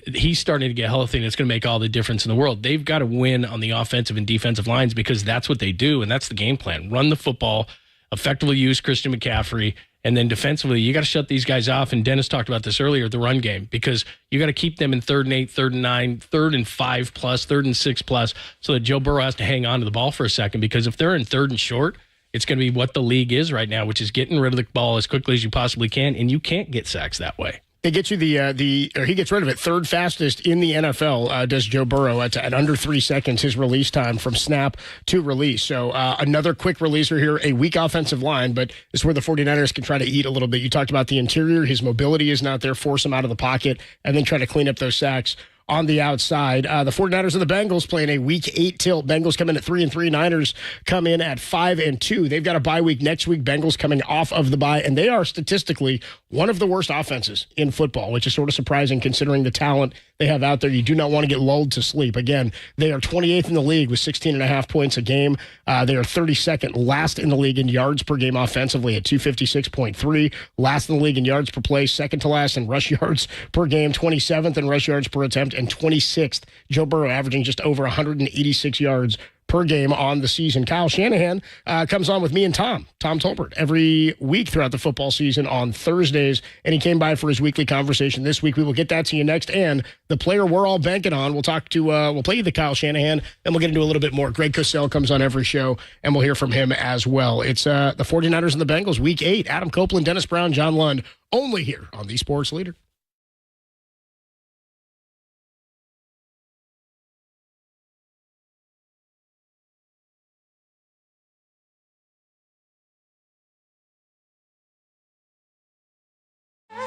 Speaker 3: He's starting to get healthy, and it's going to make all the difference in the world. They've got to win on the offensive and defensive lines because that's what they do, and that's the game plan. Run the football, effectively use Christian McCaffrey, and then defensively, you got to shut these guys off. And Dennis talked about this earlier, the run game, because you got to keep them in 3rd and 8, 3rd and 9, 3rd and 5 plus, 3rd and 6 plus, so that Joe Burrow has to hang on to the ball for a second. Because if they're in 3rd and short, it's going to be what the league is right now, which is getting rid of the ball as quickly as you possibly can, and you can't get sacks that way.
Speaker 1: They get you or he gets rid of it. 3rd fastest in the NFL does Joe Burrow at under 3 seconds, his release time from snap to release. So another quick releaser here, a weak offensive line, but it's where the 49ers can try to eat a little bit. You talked about the interior. His mobility is not there. Force him out of the pocket and then try to clean up those sacks on the outside. The 49ers and the Bengals playing a Week 8 tilt. Bengals come in at 3-3. Niners come in at 5-2. They've got a bye week next week. Bengals coming off of the bye, and they are statistically one of the worst offenses in football, which is sort of surprising considering the talent they have out there. You do not want to get lulled to sleep. Again, they are 28th in the league with 16.5 points a game. They are 32nd last in the league in yards per game offensively at 256.3. Last in the league in yards per play, second to last in rush yards per game, 27th in rush yards per attempt, and 26th. Joe Burrow averaging just over 186 yards per game on the season. Kyle Shanahan comes on with me and Tom Tolbert, every week throughout the football season on Thursdays, and he came by for his weekly conversation this week. We will get that to you next, and the player we're all banking on. We'll play you the Kyle Shanahan, and we'll get into a little bit more. Greg Cosell comes on every show, and we'll hear from him as well. It's the 49ers and the Bengals, Week 8. Adam Copeland, Dennis Brown, John Lund, only here on the Sports Leader.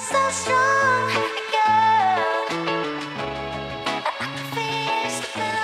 Speaker 15: So strong, girl. I feel the rain.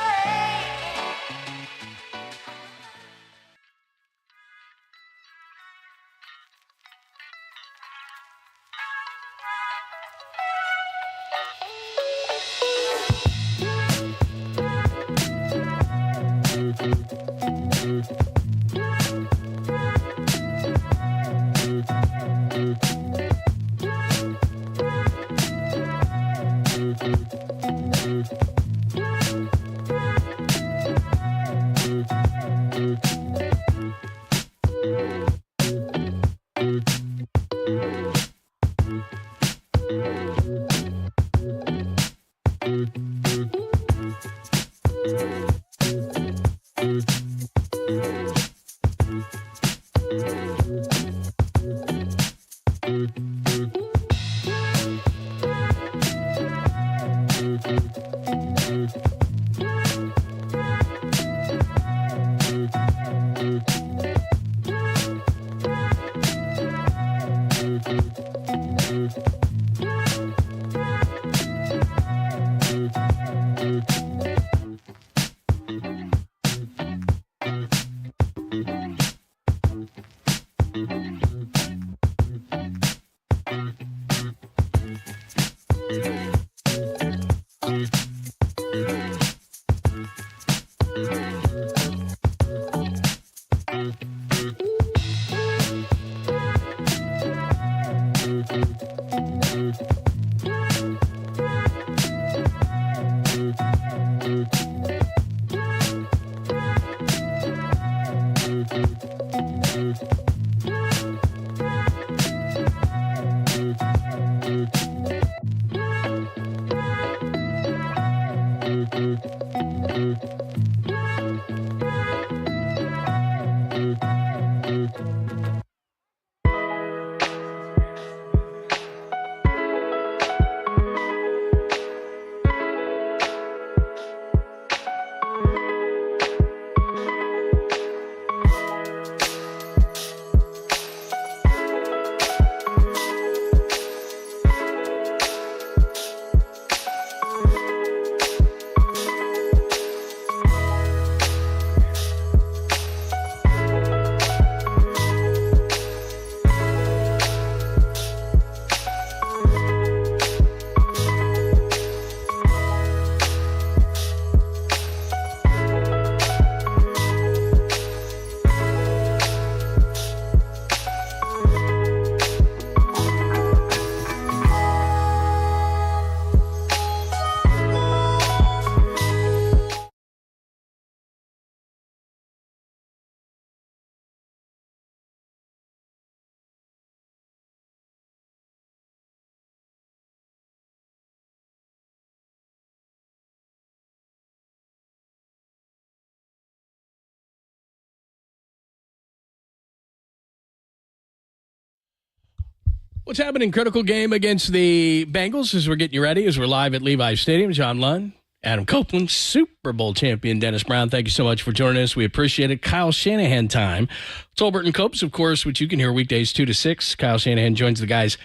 Speaker 3: What's happening? Critical game against the Bengals as we're getting you ready, as we're live at Levi's Stadium. John Lund, Adam Copeland, Super Bowl champion Dennis Brown. Thank you so much for joining us. We appreciate it. Kyle Shanahan time. Tolbert and Copes, of course, which you can hear weekdays 2 to 6. Kyle Shanahan joins the guys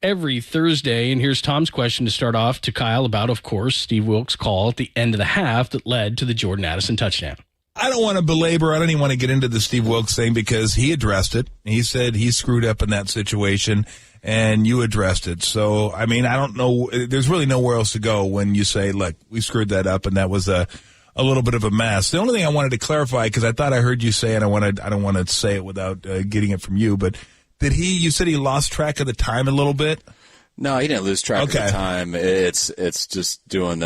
Speaker 3: every Thursday. And here's Tom's question to start off to Kyle about, of course, Steve Wilks' call at the end of the half that led to the Jordan Addison touchdown.
Speaker 16: I don't want to belabor. I don't even want to get into the Steve Wilks thing because he addressed it. He said he screwed up in that situation, and you addressed it. So, I mean, I don't know. There's really nowhere else to go when you say, look, we screwed that up, and that was a little bit of a mess. The only thing I wanted to clarify, because I thought I heard you say, and I don't want to say it without getting it from you, but you said he lost track of the time a little bit?
Speaker 17: No, he didn't lose track of the time. It's just doing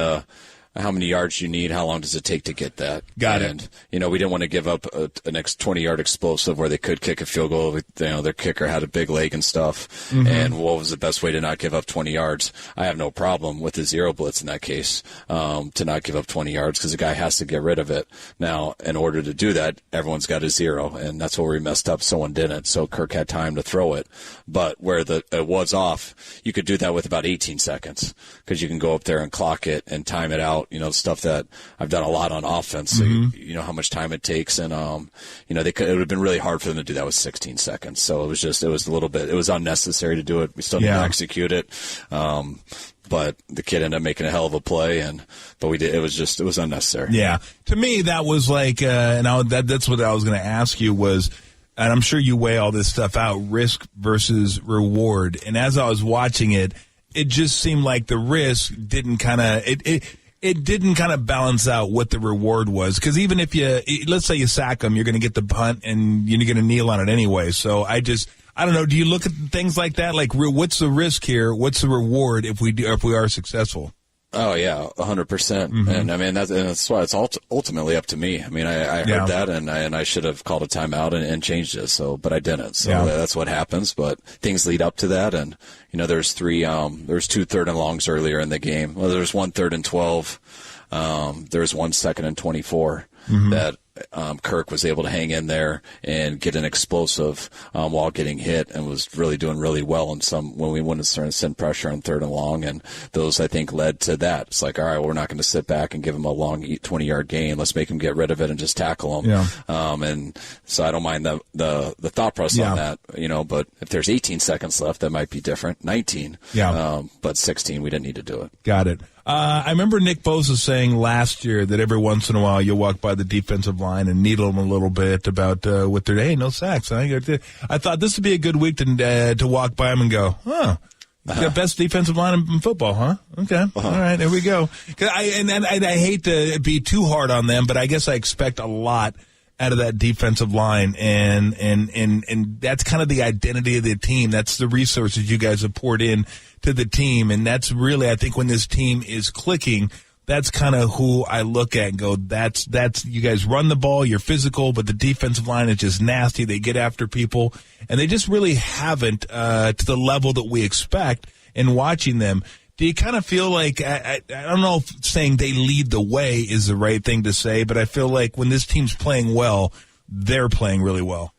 Speaker 17: how many yards you need, how long does it take to get that.
Speaker 16: Got
Speaker 17: and,
Speaker 16: it.
Speaker 17: You know, we didn't want to give up a next 20-yard explosive where they could kick a field goal. You know, their kicker had a big leg and stuff.
Speaker 16: Mm-hmm.
Speaker 17: And what was the best way to not give up 20 yards? I have no problem with the zero blitz in that case, to not give up 20 yards because the guy has to get rid of it. Now, in order to do that, everyone's got a zero, and that's where we messed up. Someone didn't, so Kirk had time to throw it. But where it was off, you could do that with about 18 seconds because you can go up there and clock it and time it out. You know, stuff that I've done a lot on offense. So you know how much time it takes, and you know, it would have been really hard for them to do that with 16 seconds. So it was unnecessary to do it. We still need to execute it. But the kid ended up making a hell of a play, but we did. It was unnecessary.
Speaker 16: Yeah, to me that was like, that's what I was going to ask you was, and I'm sure you weigh all this stuff out, risk versus reward. And as I was watching it, it just seemed like the risk didn't kind of it didn't kind of balance out what the reward was. Because even if let's say you sack them, you're going to get the punt and you're going to kneel on it anyway. So I don't know. Do you look at things like that? Like, what's the risk here? What's the reward if we are successful?
Speaker 17: Oh yeah, 100%. And I mean that's why it's ultimately up to me. I mean, I heard that and I should have called a timeout and changed it. But I didn't. So that's what happens. But things lead up to that, and you know, there's two 3rd and longs earlier in the game. Well, there's 1 3rd and 12. There's 1 2nd and 24 that Kirk was able to hang in there and get an explosive while getting hit, and was really doing really well when we wanted to send pressure on 3rd and long, and those I think led to that. It's like, all right, well, we're not going to sit back and give him a long 20-yard gain. Let's make him get rid of it and just tackle him. And so I don't mind the thought process on that, you know. But if there's 18 seconds left, that might be different. 19, but 16, we didn't need to do it.
Speaker 16: Got it. I remember Nick Bosa saying last year that every once in a while you'll walk by the defensive line and needle them a little bit about what they're, hey, no sacks. I thought this would be a good week to walk by them and go, huh, you got best defensive line in football, huh? Okay. All right, there we go. I hate to be too hard on them, but I guess I expect a lot out of that defensive line, and that's kind of the identity of the team. That's the resources you guys have poured in to the team, and that's really, I think, when this team is clicking, that's kind of who I look at and go, that's you guys run the ball, you're physical, but the defensive line is just nasty. They get after people, and they just really haven't to the level that we expect in watching them. Do you kind of feel like, I don't know if saying they lead the way is the right thing to say, but I feel like when this team's playing well, they're playing really well.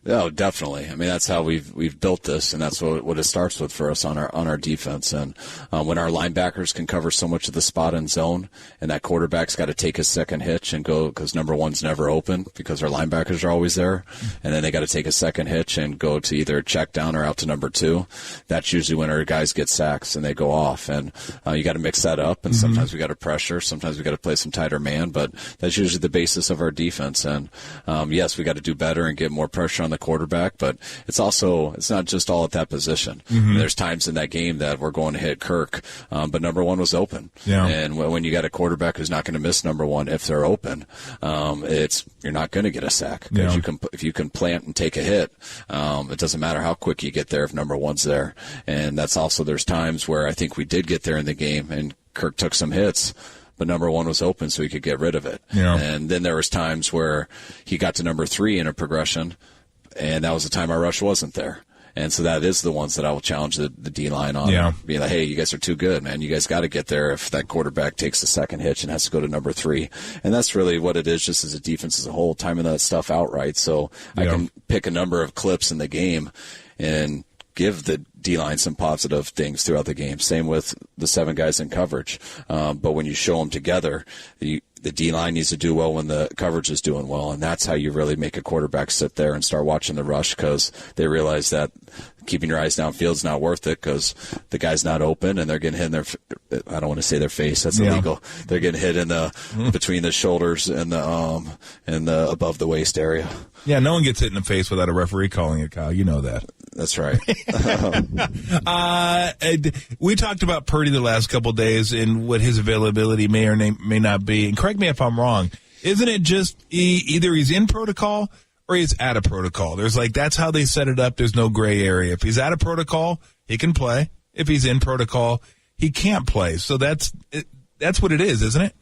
Speaker 17: Oh, definitely. I mean, that's how we've built this, and that's what it starts with for us on our defense. And when our linebackers can cover so much of the spot and zone, and that quarterback's got to take his second hitch and go, because number one's never open because our linebackers are always there, and then they got to take a second hitch and go to either check down or out to number 2. That's usually when our guys get sacks and they go off, and you got to mix that up. And sometimes we got to pressure, sometimes we got to play some tighter man, but that's usually the basis of our defense. And yes, we got to do better and get more pressure on the quarterback, but it's not just all at that position. There's times in that game that we're going to hit Kirk, but number 1 was open. And when you got a quarterback who's not going to miss number 1 if they're open, you're not going to get a sack, because if you can plant and take a hit, it doesn't matter how quick you get there if number 1's there. And that's also, there's times where I think we did get there in the game and Kirk took some hits, but number 1 was open so he could get rid of it. And then there was times where he got to number 3 in a progression, and that was the time our rush wasn't there. And so that is the ones that I will challenge the D-line on. Being like, hey, you guys are too good, man. You guys got to get there if that quarterback takes the second hitch and has to go to number 3. And that's really what it is, just as a defense as a whole, timing that stuff out right. So I can pick a number of clips in the game and give the D-line some positive things throughout the game. Same with the 7 guys in coverage. But when you show them together, the D-line needs to do well when the coverage is doing well, and that's how you really make a quarterback sit there and start watching the rush, because they realize that keeping your eyes downfield is not worth it because the guy's not open and they're getting hit in their, I don't want to say their face, that's illegal. They're getting hit in the between the shoulders and the above the waist area.
Speaker 16: Yeah, no one gets hit in the face without a referee calling it, Kyle. You know that.
Speaker 17: That's right.
Speaker 16: We talked about Purdy the last couple of days and what his availability may or may not be. And correct me if I'm wrong. Isn't it just either he's in protocol or he's out of protocol? That's how they set it up. There's no gray area. If he's out of protocol, he can play. If he's in protocol, he can't play. So that's that's what it is, isn't it?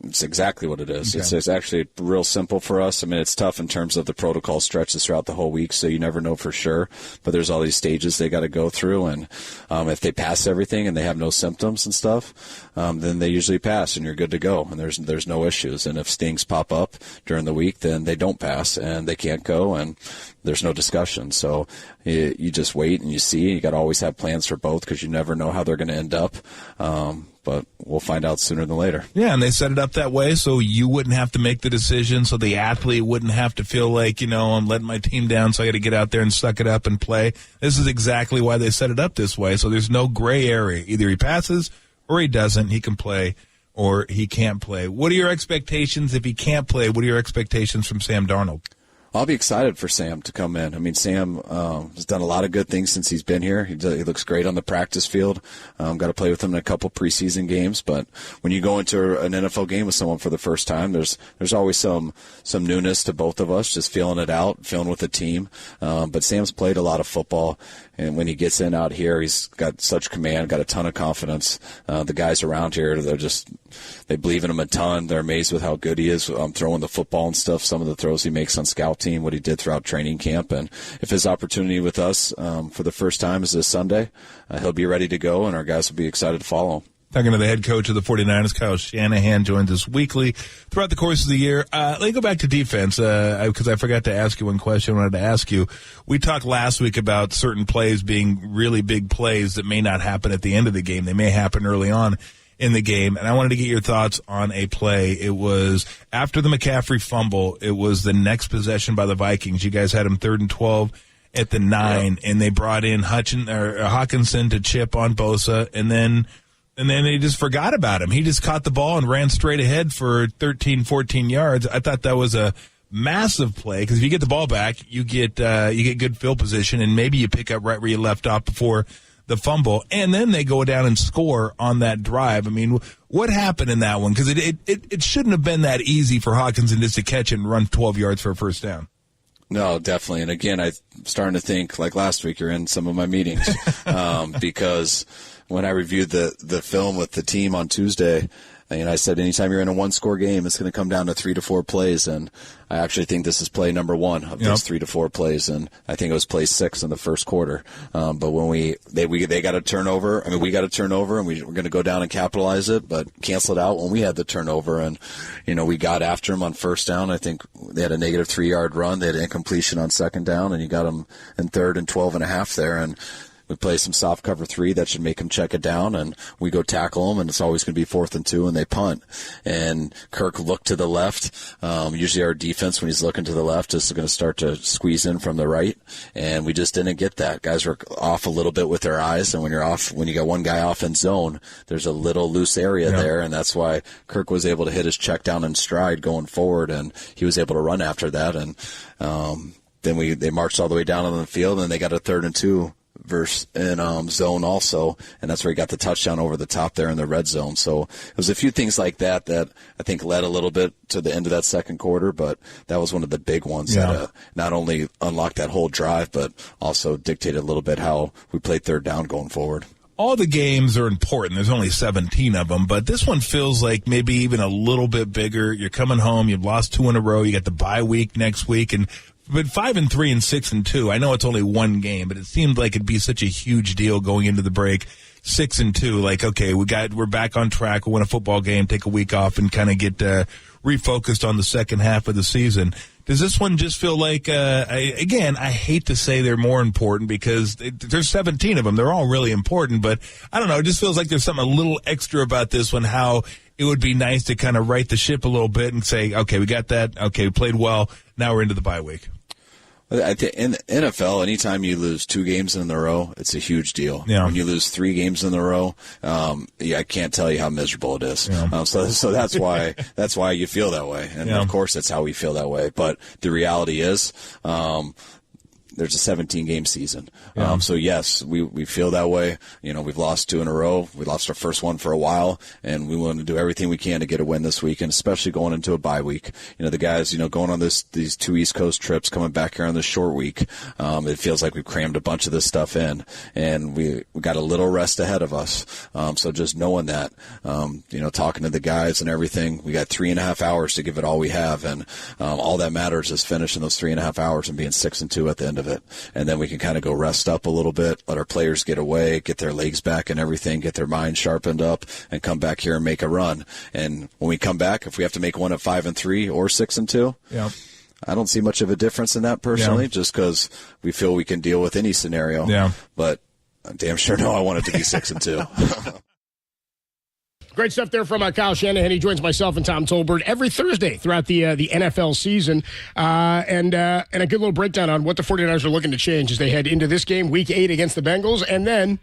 Speaker 17: It's exactly what it is.
Speaker 16: Okay.
Speaker 17: It's actually real simple for us. I mean, it's tough in terms of the protocol stretches throughout the whole week, so you never know for sure. But there's all these stages they got to go through, and if they pass everything and they have no symptoms and stuff, then they usually pass, and you're good to go, and there's no issues. And if stings pop up during the week, then they don't pass, and they can't go, and there's no discussion. So you just wait and you see. You got to always have plans for both because you never know how they're going to end up. But we'll find out sooner than later.
Speaker 16: Yeah, and they set it up that way so you wouldn't have to make the decision, so the athlete wouldn't have to feel like, I'm letting my team down, so I got to get out there and suck it up and play. This is exactly why they set it up this way, so there's no gray area. Either he passes or he doesn't. He can play or he can't play. What are your expectations if he can't play? What are your expectations from Sam Darnold?
Speaker 17: I'll be excited for Sam to come in. I mean, Sam has done a lot of good things since he's been here. He looks great on the practice field. Got to play with him in a couple preseason games. But when you go into an NFL game with someone for the first time, there's always some newness to both of us, just feeling it out, feeling with the team. But Sam's played a lot of football. And when he gets in out here, he's got such command, got a ton of confidence. The guys around here, they believe in him a ton. They're amazed with how good he is throwing the football and stuff, some of the throws he makes on scout team, what he did throughout training camp. And if his opportunity with us for the first time is this Sunday, he'll be ready to go, and our guys will be excited to follow him.
Speaker 16: Talking to the head coach of the 49ers, Kyle Shanahan, joins us weekly throughout the course of the year. Let me go back to defense because I forgot to ask you one question I wanted to ask you. We talked last week about certain plays being really big plays that may not happen at the end of the game. They may happen early on in the game, and I wanted to get your thoughts on a play. It was after the McCaffrey fumble. It was the next possession by the Vikings. You guys had him 3rd and 12 at the 9, and they brought in Hawkinson to chip on Bosa, and then they just forgot about him. He just caught the ball and ran straight ahead for 13, 14 yards. I thought that was a massive play because if you get the ball back, you get good field position, and maybe you pick up right where you left off before the fumble, and then they go down and score on that drive. I mean, what happened in that one? Because it shouldn't have been that easy for Hawkinson just to catch it and run 12 yards for a first down.
Speaker 17: No, definitely. And again, I'm starting to think, like last week, you're in some of my meetings because when I reviewed the film with the team on Tuesday, and I said, anytime you're in a one-score game, it's going to come down to 3 to 4 plays. And I actually think this is play number 1 of those 3 to 4 plays. And I think it was play 6 in the first quarter. But when they got a turnover, we got a turnover, and we were going to go down and capitalize it, but cancel it out when we had the turnover. And, we got after them on first down. I think they had a negative 3-yard run. They had an incompletion on second down, and you got them in 3rd and 12 and a half there. And we play some soft cover 3 that should make them check it down, and we go tackle them, and it's always going to be 4th and 2, and they punt. And Kirk looked to the left. Usually our defense, when he's looking to the left, is going to start to squeeze in from the right, and we just didn't get that. Guys were off a little bit with their eyes, and when you got one guy off in zone, there's a little loose area there, and that's why Kirk was able to hit his check down in stride going forward, and he was able to run after that. And then they marched all the way down on the field, and they got a 3rd and 2 verse in zone also, and that's where he got the touchdown over the top there in the red zone. So it was a few things like that I think led a little bit to the end of that second quarter, but that was one of the big ones that not only unlocked that whole drive, but also dictated a little bit how we played 3rd down going forward.
Speaker 16: All the games are important. There's only 17 of them, but this one feels like maybe even a little bit bigger. You're coming home. You've lost 2 in a row. You got the bye week next week, but 5-3 and 6-2. I know it's only one game, but it seemed like it'd be such a huge deal going into the break. 6-2, like, okay, we're back on track. We'll win a football game, take a week off, and kind of get refocused on the second half of the season. Does this one just feel like, I hate to say they're more important because there's 17 of them. They're all really important, but I don't know. It just feels like there's something a little extra about this one, how it would be nice to kind of right the ship a little bit and say, okay, we got that. Okay, we played well. Now we're into the bye week.
Speaker 17: In the NFL, anytime you lose 2 games in a row, it's a huge deal.
Speaker 16: Yeah.
Speaker 17: When you lose 3 games in a row, I can't tell you how miserable it is.
Speaker 16: Yeah.
Speaker 17: So that's why you feel that way, and of course that's how we feel that way. But the reality is, there's a 17-game season. So yes, we feel that way. We've lost 2 in a row. We lost our first one for a while, and we want to do everything we can to get a win this week, and especially going into a bye week. The guys, going on these 2 East Coast trips, coming back here on this short week, it feels like we've crammed a bunch of this stuff in, and we got a little rest ahead of us. So just knowing that, talking to the guys and everything, we got 3.5 hours to give it all we have, and all that matters is finishing those 3.5 hours and being 6-2 at the end of it. And then we can kind of go rest up a little bit, let our players get away, get their legs back and everything, get their minds sharpened up, and come back here and make a run. And when we come back, if we have to make one at 5-3 or 6-2, I don't see much of a difference in that personally, just because we feel we can deal with any scenario.
Speaker 16: Yeah.
Speaker 17: But I'm damn sure I want it to be 6-2.
Speaker 1: Great stuff there from Kyle Shanahan. He joins myself and Tom Tolbert every Thursday throughout the NFL season. And a good little breakdown on what the 49ers are looking to change as they head into this game, Week 8 against the Bengals, and then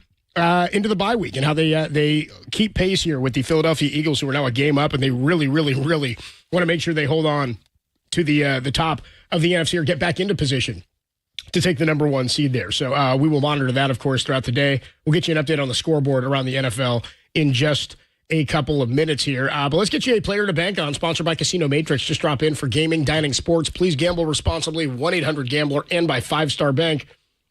Speaker 1: into the bye week, and how they keep pace here with the Philadelphia Eagles, who are now a game up, and they really, really, really want to make sure they hold on to the top of the NFC or get back into position to take the number 1 seed there. So we will monitor that, of course, throughout the day. We'll get you an update on the scoreboard around the NFL in just a couple of minutes here. But let's get you a player to bank on, sponsored by Casino Matrix. Just drop in for gaming, dining, sports. Please gamble responsibly. 1-800-GAMBLER and by 5 Star Bank.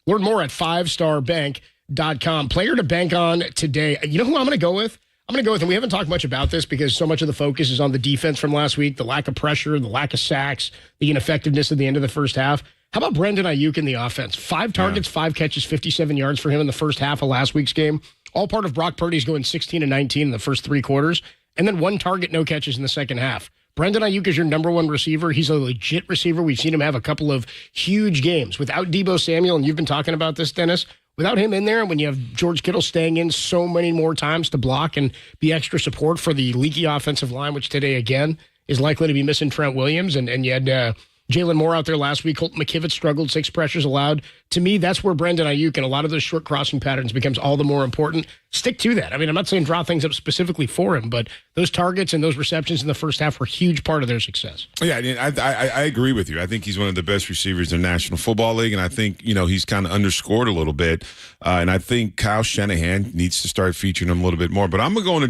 Speaker 1: Learn more at 5starbank.com. Player to bank on today. You know who I'm going to go with? I'm going to go with, and we haven't talked much about this because so much of the focus is on the defense from last week, the lack of pressure, the lack of sacks, the ineffectiveness at the end of the first half. How about Brandon Ayuk in the offense? 5 targets, 5 catches, 57 yards for him in the first half of last week's game. All part of Brock Purdy's going 16-19 in the first 3 quarters, and then 1 target, no catches in the second half. Brandon Ayuk is your number 1 receiver. He's a legit receiver. We've seen him have a couple of huge games. Without Deebo Samuel, and you've been talking about this, Dennis, without him in there, when you have George Kittle staying in so many more times to block and be extra support for the leaky offensive line, which today, again, is likely to be missing Trent Williams, and you had Jalen Moore out there last week. Colton McKivitz struggled, 6 pressures allowed. To me, that's where Brandon Ayuk and a lot of those short crossing patterns becomes all the more important. Stick to that. I mean, I'm not saying draw things up specifically for him, but those targets and those receptions in the first half were a huge part of their success.
Speaker 2: Yeah, I agree with you. I think he's one of the best receivers in the National Football League, and I think, he's kind of underscored a little bit. And I think Kyle Shanahan needs to start featuring him a little bit more. But I'm going to go on the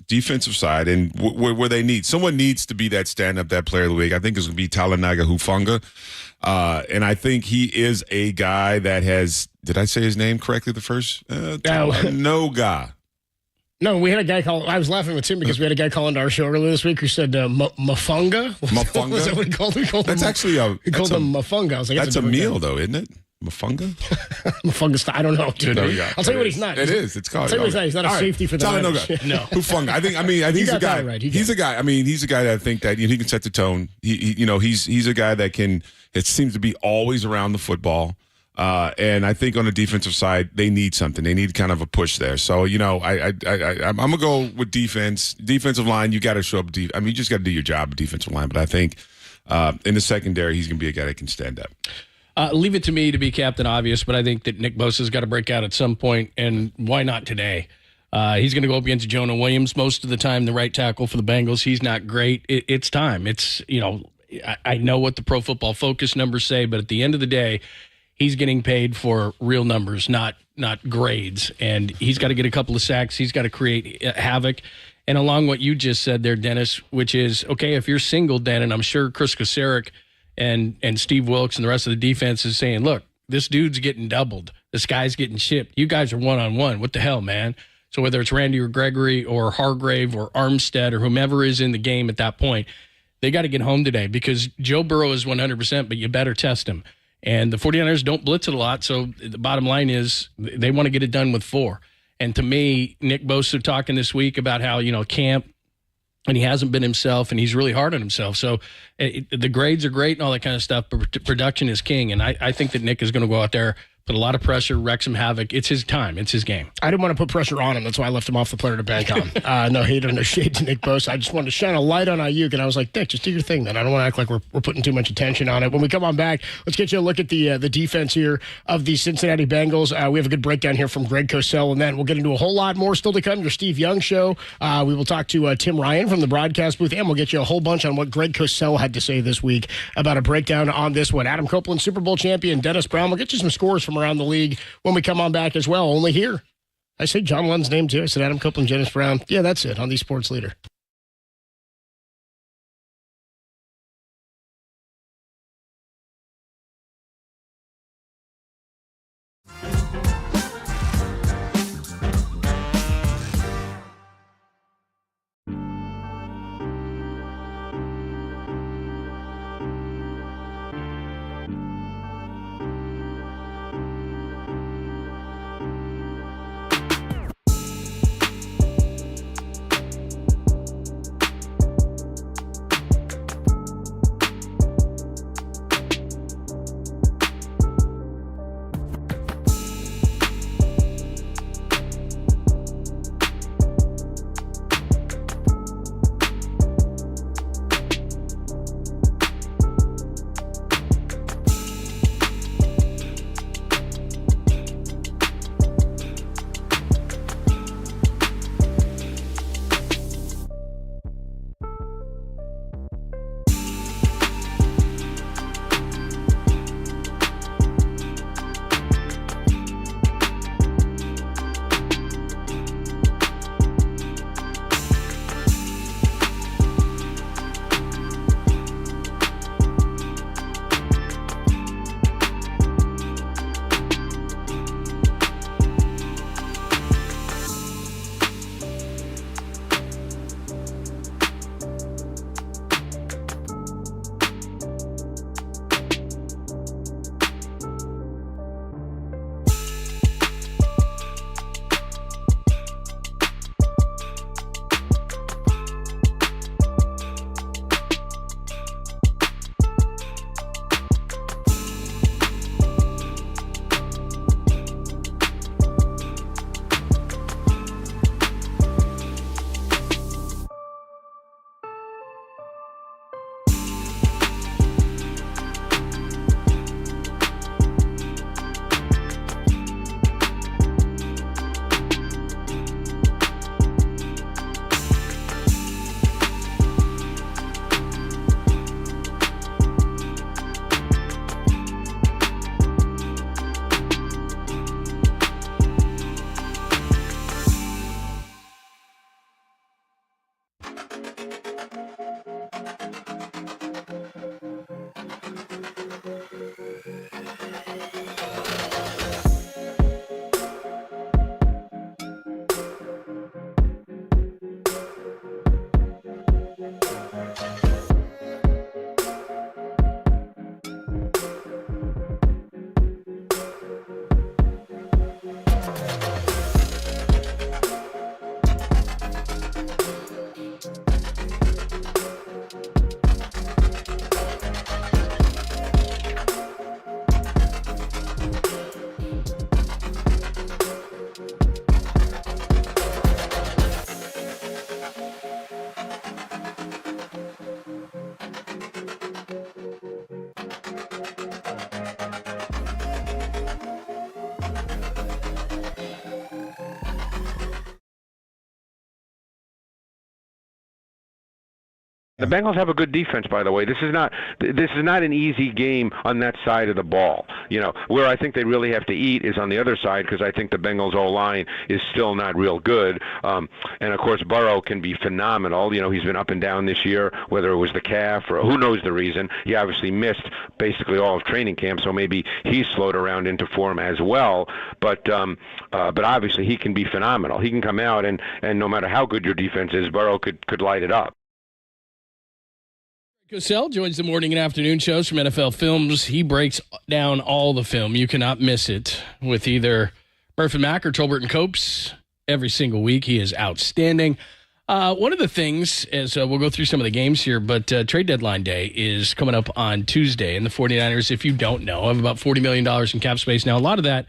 Speaker 2: defensive side, and where they need. Someone needs to be that stand-up, that player of the week. I think it's going to be Talanoa Hufanga. And I think he is a guy that has, did I say his name correctly the first? Talanoa.
Speaker 1: No, we had a guy call. I was laughing with Tim because we had a guy call into our show earlier this week who said Mafunga.
Speaker 2: Mafunga?
Speaker 1: Was that what he called him?
Speaker 2: That's actually
Speaker 1: he called him Mafunga. I was like,
Speaker 2: that's a meal, though, isn't it? Mafunga?
Speaker 1: Mafunga. I don't know, dude. I'll tell you what he's not.
Speaker 2: It is. It's called.
Speaker 1: I'll tell you what he's not. He's not a safety for the Niners.
Speaker 2: No. Hufanga. I think he's a guy.
Speaker 1: Right.
Speaker 2: He's a guy. I mean, he's a guy that I think that he can set the tone. He's a guy that can. It seems to be always around the football. And I think on the defensive side, they need something. They need kind of a push there. So, I'm going to go with defense. Defensive line, you got to show up. You just got to do your job, defensive line. But I think in the secondary, he's going to be a guy that can stand up.
Speaker 3: Leave it to me to be Captain Obvious, but I think that Nick Bosa's got to break out at some point, and why not today? He's going to go up against Jonah Williams most of the time, the right tackle for the Bengals. He's not great. It's time. I know what the Pro Football Focus numbers say, but at the end of the day, he's getting paid for real numbers, not grades. And he's got to get a couple of sacks. He's got to create havoc. And along what you just said there, Dennis, which is, okay, if you're single, Dan, and I'm sure Chris Kocurek and Steve Wilkes and the rest of the defense is saying, look, this dude's getting doubled. This guy's getting shipped. You guys are one-on-one. What the hell, man? So whether it's Randy or Gregory or Hargrave or Armstead or whomever is in the game at that point, they got to get home today because Joe Burrow is 100%, but you better test him. And the 49ers don't blitz it a lot, so the bottom line is they want to get it done with 4. And to me, Nick Bosa talking this week about how, camp, and he hasn't been himself, and he's really hard on himself. So the grades are great and all that kind of stuff, but production is king. And I think that Nick is going to go out there, put a lot of pressure, wreck some havoc. It's his time. It's his game.
Speaker 1: I didn't want to put pressure on him. That's why I left him off the player to bank on. No hate or no shade to Nick Bosa. I just wanted to shine a light on Ayuk, and I was like, Nick, just do your thing, man. I don't want to act like we're putting too much attention on it. When we come on back, let's get you a look at the defense here of the Cincinnati Bengals. We have a good breakdown here from Greg Cosell, and then we'll get into a whole lot more still to come. Your Steve Young Show. We will talk to Tim Ryan from the broadcast booth, and we'll get you a whole bunch on what Greg Cosell had to say this week about a breakdown on this one. Adam Copeland, Super Bowl champion, Dennis Brown. We'll get you some scores from around the league when we come on back as well. Only here. I say John Lund's name too. I said Adam Copeland, Dennis Brown. Yeah, that's it on the Sports Leader.
Speaker 4: The Bengals have a good defense, by the way. This is not an easy game on that side of the ball. You know, where I think they really have to eat is on the other side, because I think the Bengals O-line is still not real good. And of course, Burrow can be phenomenal. You know, he's been up and down this year, whether it was the calf or who knows the reason. He obviously missed basically all of training camp, so maybe he's slowed around into form as well. But obviously he can be phenomenal. He can come out and no matter how good your defense is, Burrow could light it up.
Speaker 3: Cosell joins the morning and afternoon shows from NFL Films. He breaks down all the film. You cannot miss it with either Murph and Mack or Tolbert and Copes every single week. He is outstanding. One of the things is we'll go through some of the games here, but trade deadline day is coming up on Tuesday. And the 49ers, if you don't know, have about $40 million in cap space. Now, a lot of that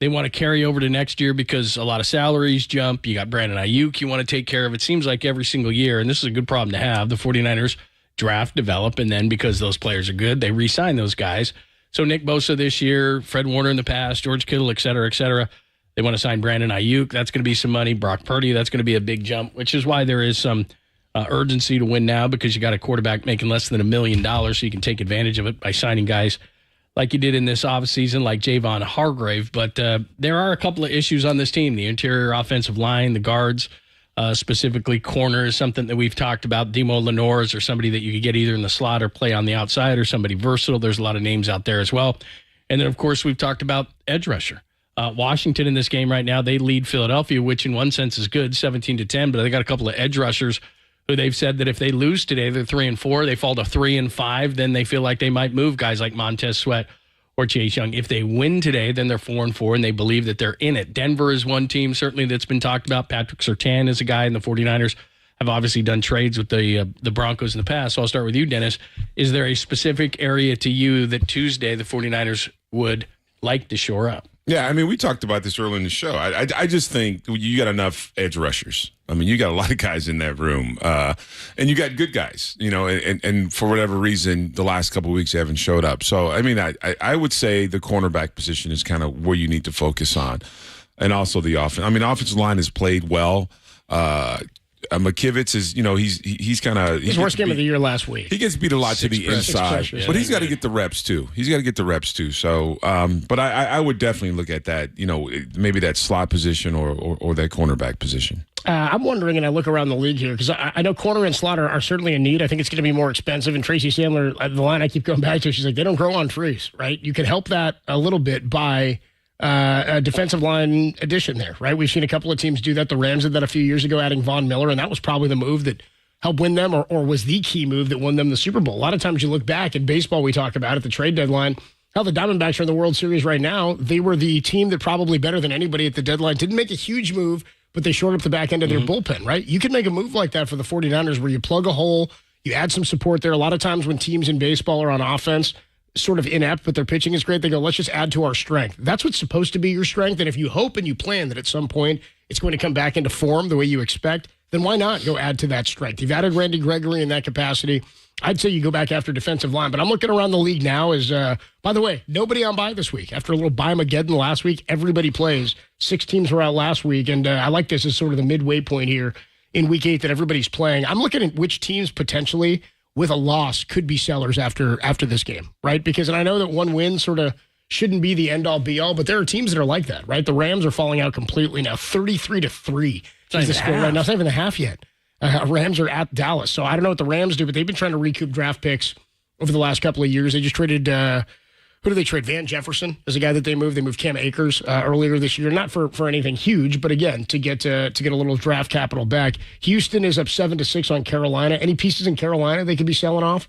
Speaker 3: they want to carry over to next year because a lot of salaries jump. You got Brandon Ayuk you want to take care of. It seems like every single year, and this is a good problem to have, the 49ers draft, develop, and then because those players are good, they re-sign those guys. So Nick Bosa this year, Fred Warner in the past, George Kittle, et cetera, et cetera. They want to sign Brandon Ayuk. That's going to be some money. Brock Purdy, that's going to be a big jump, which is why there is some urgency to win now because you got a quarterback making less than $1 million, so you can take advantage of it by signing guys like you did in this offseason, like Javon Hargrave. But there are a couple of issues on this team. The interior offensive line, the guards, specifically corner is something that we've talked about. Demo Lenore's or somebody that you could get either in the slot or play on the outside or somebody versatile. There's a lot of names out there as well. And then, of course, we've talked about edge rusher. Washington in this game right now, they lead Philadelphia, which in one sense is good, 17-10, but they got a couple of edge rushers who they've said that if they lose today, they're 3-4. They fall to 3-5, then they feel like they might move guys like Montez Sweat or Chase Young. If they win today, then they're 4-4, and they believe that they're in it. Denver is one team certainly that's been talked about. Patrick Surtain is a guy, and the 49ers have obviously done trades with the Broncos in the past. So I'll start with you, Dennis. Is there a specific area to you that Tuesday the 49ers would like to shore up?
Speaker 2: Yeah, I mean, we talked about this earlier in the show. I just think you got enough edge rushers. I mean, you got a lot of guys in that room, and you got good guys, and for whatever reason, the last couple of weeks they haven't showed up. So, I mean, I would say the cornerback position is kind of where you need to focus on, and also the offense. I mean, offensive line has played well. McKivitz is, he's kind of
Speaker 1: his worst game of the year last week.
Speaker 2: He gets beat a lot to the inside, but he's got to get the reps too. So, but I would definitely look at that. Maybe that slot position or that cornerback position.
Speaker 1: I'm wondering, and I look around the league here because I know corner and slot are certainly a need. I think it's going to be more expensive. And Tracy Sandler, the line I keep going back to, she's like, they don't grow on trees, right? You can help that a little bit by a defensive line addition there, right? We've seen a couple of teams do that. The Rams did that a few years ago, adding Von Miller, and that was probably the move that helped win them or was the key move that won them the Super Bowl. A lot of times you look back in baseball, we talk about at the trade deadline, how the Diamondbacks are in the World Series right now. They were the team that probably better than anybody at the deadline didn't make a huge move, but they shored up the back end of their bullpen, right? You can make a move like that for the 49ers where you plug a hole, you add some support there. A lot of times when teams in baseball are on offense, sort of inept, but their pitching is great, they go, let's just add to our strength. That's what's supposed to be your strength. And if you hope and you plan that at some point it's going to come back into form the way you expect, then why not go add to that strength? You've added Randy Gregory in that capacity. I'd say you go back after defensive line, but I'm looking around the league now as, by the way, nobody on bye this week. After a little bye-mageddon last week, everybody plays. 6 teams were out last week, and I like this as sort of the midway point here in week 8 that everybody's playing. I'm looking at which teams potentially with a loss could be sellers after this game, right? Because, and I know that one win sort of shouldn't be the end-all, be-all, but there are teams that are like that, right? The Rams are falling out completely now, 33-3 is the score right now. It's not even the half yet. Rams are at Dallas, so I don't know what the Rams do, but they've been trying to recoup draft picks over the last couple of years. They just traded, who did they trade? Van Jefferson is a guy that they moved. They moved Cam Akers earlier this year, not for anything huge, but again, to get a little draft capital back. Houston is up 7-6 on Carolina. Any pieces in Carolina they could be selling off?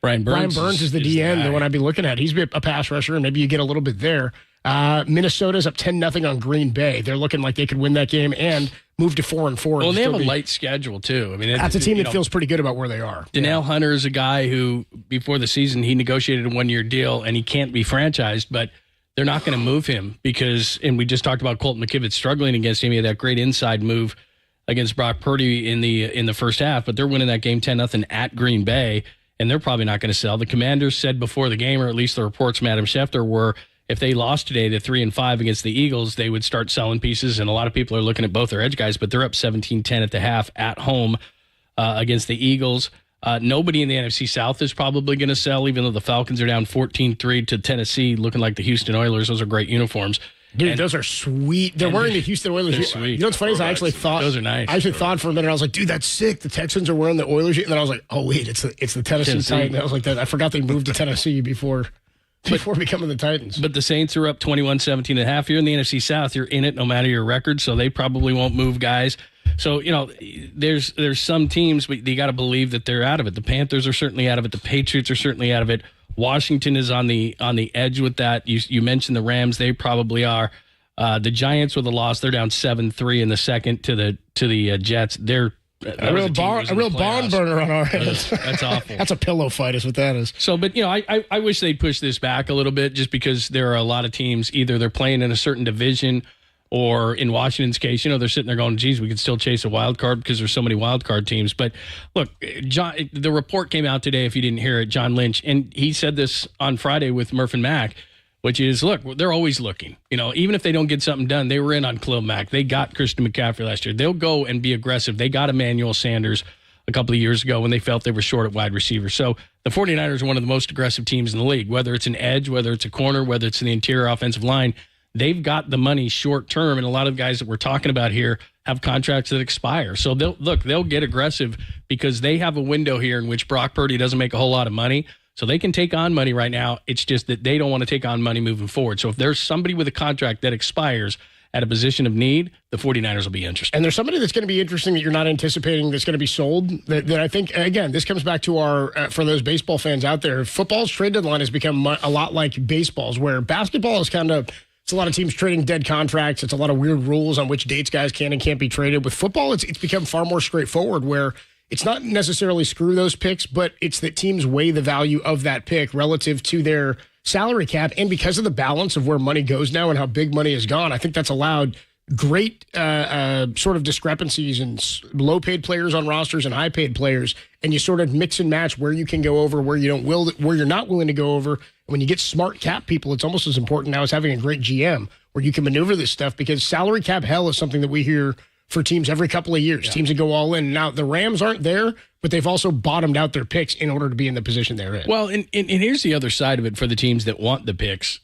Speaker 3: Brian Burns
Speaker 1: is the DN, the one I'd be looking at. He's a pass rusher, and maybe you get a little bit there. Minnesota's up 10-0 on Green Bay. They're looking like they could win that game and move to 4-4.
Speaker 3: Well, they have a light schedule, too. I mean,
Speaker 1: that's a team that feels pretty good about where they are.
Speaker 3: Danielle Hunter is a guy who, before the season, he negotiated a 1-year deal, and he can't be franchised, but they're not going to move him because, and we just talked about Colton McKivitz struggling against him. He had that great inside move against Brock Purdy in the first half, but they're winning that game 10-0 at Green Bay, and they're probably not going to sell. The Commanders said before the game, or at least the reports from Adam Schefter were, if they lost today to 3-5 against the Eagles, they would start selling pieces. And a lot of people are looking at both their edge guys, but they're up 17-10 at the half at home against the Eagles. Nobody in the NFC South is probably going to sell, even though the Falcons are down 14-3 to Tennessee, looking like the Houston Oilers. Those are great uniforms.
Speaker 1: Dude, those are sweet. They're wearing the Houston Oilers.
Speaker 3: Sweet.
Speaker 1: You know what's funny is I actually thought
Speaker 3: those are nice.
Speaker 1: I actually thought for a minute, I was like, dude, that's sick. The Texans are wearing the Oilers, and then I was like, oh wait, it's the Tennessee Titans. I was like, I forgot they moved to Tennessee before becoming the Titans.
Speaker 3: But the Saints are up 21-17 at half. You're in the NFC South. You're in it no matter your record, so they probably won't move guys. So, there's some teams, but you got to believe that they're out of it. The Panthers are certainly out of it. The Patriots are certainly out of it. Washington is on the edge with that. You mentioned the Rams. They probably are. The Giants with a loss, they're down 7-3 in the second to the Jets. They're
Speaker 1: A real barn burner on our hands.
Speaker 3: That's awful.
Speaker 1: That's a pillow fight is what that is.
Speaker 3: So, but, I wish they'd push this back a little bit just because there are a lot of teams, either they're playing in a certain division or in Washington's case, they're sitting there going, geez, we could still chase a wild card because there's so many wild card teams. But look, John, the report came out today, if you didn't hear it, John Lynch, and he said this on Friday with Murph and Mack, which is, look, they're always looking. Even if they don't get something done, they were in on Khalil Mack. They got Christian McCaffrey last year. They'll go and be aggressive. They got Emmanuel Sanders a couple of years ago when they felt they were short at wide receiver. So the 49ers are one of the most aggressive teams in the league, whether it's an edge, whether it's a corner, whether it's in the interior offensive line. They've got the money short term, and a lot of guys that we're talking about here have contracts that expire. So they'll get aggressive because they have a window here in which Brock Purdy doesn't make a whole lot of money. So they can take on money right now. It's just that they don't want to take on money moving forward. So if there's somebody with a contract that expires at a position of need, the 49ers will be interested.
Speaker 1: And there's somebody that's going to be interesting that you're not anticipating that's going to be sold that I think, again, this comes back to our, for those baseball fans out there, football's trade deadline has become a lot like baseball's, where basketball is kind of, it's a lot of teams trading dead contracts. It's a lot of weird rules on which dates guys can and can't be traded. With football, it's become far more straightforward, where it's not necessarily screw those picks, but it's that teams weigh the value of that pick relative to their salary cap. And because of the balance of where money goes now and how big money has gone, I think that's allowed great sort of discrepancies in low-paid players on rosters and high-paid players. And you sort of mix and match where you can go over, where where you're not willing to go over. And when you get smart cap people, it's almost as important now as having a great GM where you can maneuver this stuff, because salary cap hell is something that we hear for teams every couple of years, teams that go all in. Now, the Rams aren't there, but they've also bottomed out their picks in order to be in the position they're in.
Speaker 3: Well, and here's the other side of it for the teams that want the picks.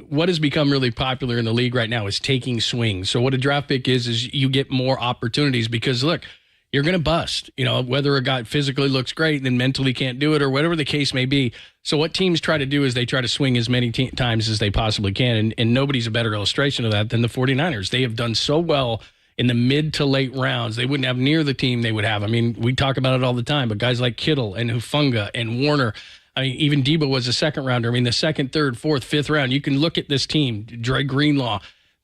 Speaker 3: What has become really popular in the league right now is taking swings. So what a draft pick is you get more opportunities because, look, you're going to bust, whether a guy physically looks great and then mentally can't do it or whatever the case may be. So what teams try to do is they try to swing as many times as they possibly can, and nobody's a better illustration of that than the 49ers. They have done so well in the mid to late rounds. They wouldn't have near the team they would have. I mean, we talk about it all the time, but guys like Kittle and Hufanga and Warner, I mean, even Debo was a second rounder. I mean, the second, third, fourth, fifth round, you can look at this team, Dre Greenlaw.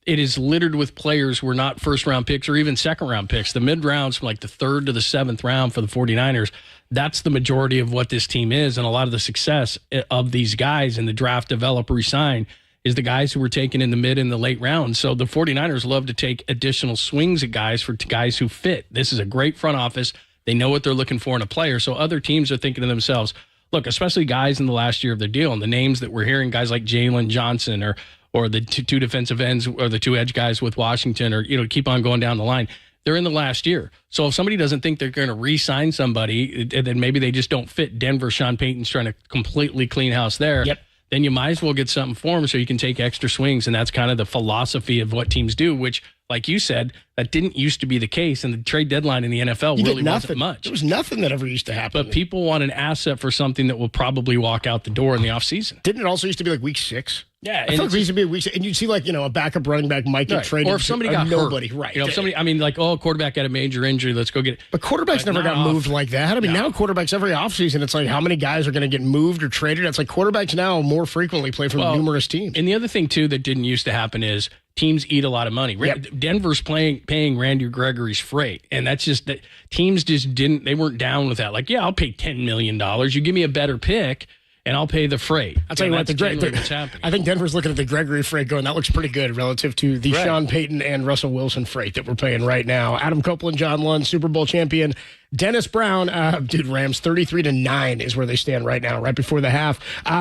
Speaker 3: It is littered with players who are not first round picks or even second round picks. The mid rounds from like the third to the seventh round for the 49ers, that's the majority of what this team is. And a lot of the success of these guys in the draft, develop, resign is the guys who were taken in the mid and the late rounds. So the 49ers love to take additional swings at guys for guys who fit. This is a great front office. They know what they're looking for in a player. So other teams are thinking to themselves, look, especially guys in the last year of their deal, and the names that we're hearing, guys like Jalen Johnson or the two defensive ends or the two edge guys with Washington, or keep on going down the line. They're in the last year. So if somebody doesn't think they're going to re-sign somebody, then maybe they just don't fit. Denver, Sean Payton's trying to completely clean house there.
Speaker 1: Yep.
Speaker 3: Then you might as well get something for them so you can take extra swings. And that's kind of the philosophy of what teams do, which, like you said, that didn't used to be the case. And the trade deadline in the NFL really wasn't much.
Speaker 1: There was nothing that ever used to happen.
Speaker 3: But people want an asset for something that will probably walk out the door in the offseason.
Speaker 1: Didn't it also used to be like week 6?
Speaker 3: Yeah,
Speaker 1: I thought it used to be a week 6. And you'd see a backup running back might get traded.
Speaker 3: Or if somebody got
Speaker 1: nobody,
Speaker 3: hurt.
Speaker 1: right.
Speaker 3: If somebody, quarterback had a major injury, let's go get it.
Speaker 1: But quarterbacks never got moved like that. I mean, now quarterbacks every offseason, it's like how many guys are going to get moved or traded. It's like quarterbacks now more frequently play for numerous teams.
Speaker 3: And the other thing, too, that didn't used to happen is teams eat a lot of money. Yep. Denver's paying Randy Gregory's freight, and that's just that teams just they weren't down with that. Like, yeah, I'll pay $10 million. You give me a better pick, and I'll pay the freight.
Speaker 1: I'll tell you what,
Speaker 3: what's happening.
Speaker 1: I think Denver's looking at the Gregory freight going, that looks pretty good relative to the Sean Payton and Russell Wilson freight that we're paying right now. Adam Copeland, John Lund, Super Bowl champion. Dennis Brown, Rams 33-9 is where they stand right now, right before the half.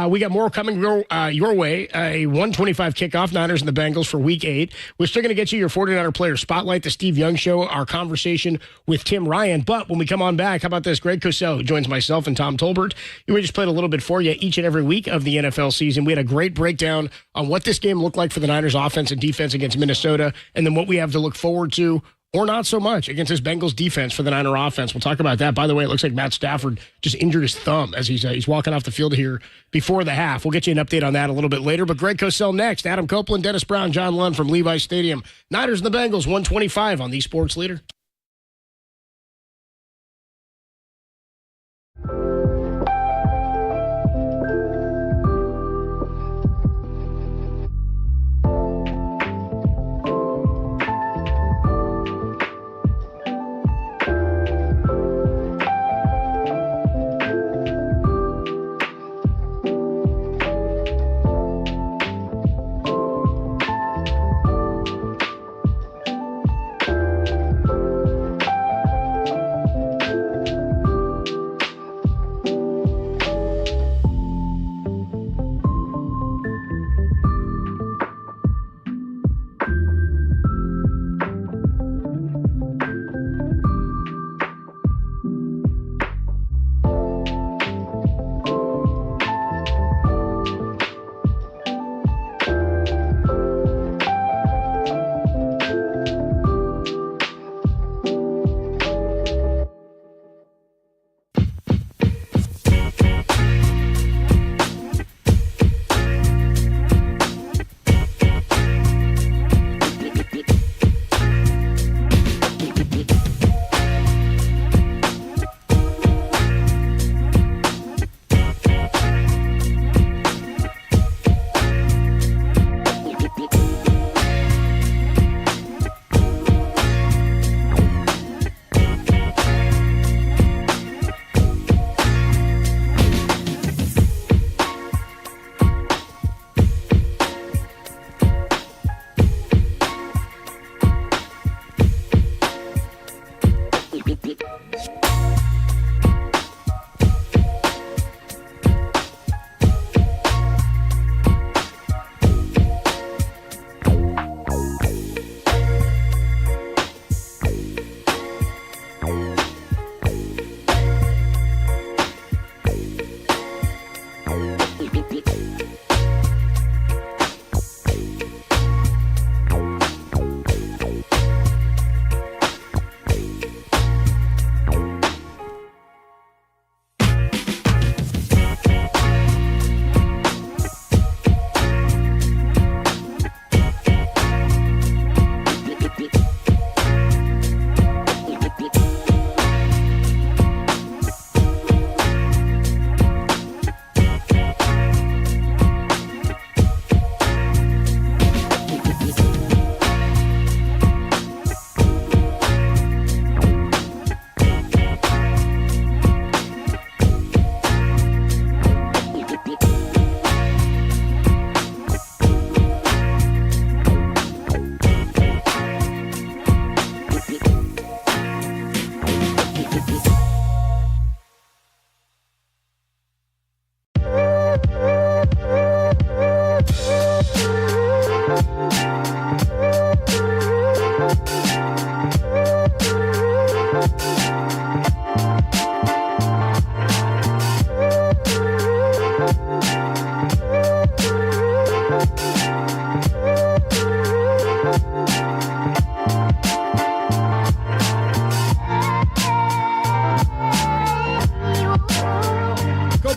Speaker 1: We got more coming your way. A 125 kickoff, Niners and the Bengals for Week 8. We're still going to get you your 49er player spotlight, the Steve Young Show, our conversation with Tim Ryan. But when we come on back, how about this? Greg Cosell, who joins myself and Tom Tolbert. We just played a little bit for you each and every week of the NFL season. We had a great breakdown on what this game looked like for the Niners offense and defense against Minnesota, and then what we have to look forward to, or not so much, against this Bengals defense for the Niner offense. We'll talk about that. By the way, it looks like Matt Stafford just injured his thumb as he's walking off the field here before the half. We'll get you an update on that a little bit later. But Greg Cosell next. Adam Copeland, Dennis Brown, John Lund from Levi's Stadium. Niners and the Bengals, 125 on the Sports Leader.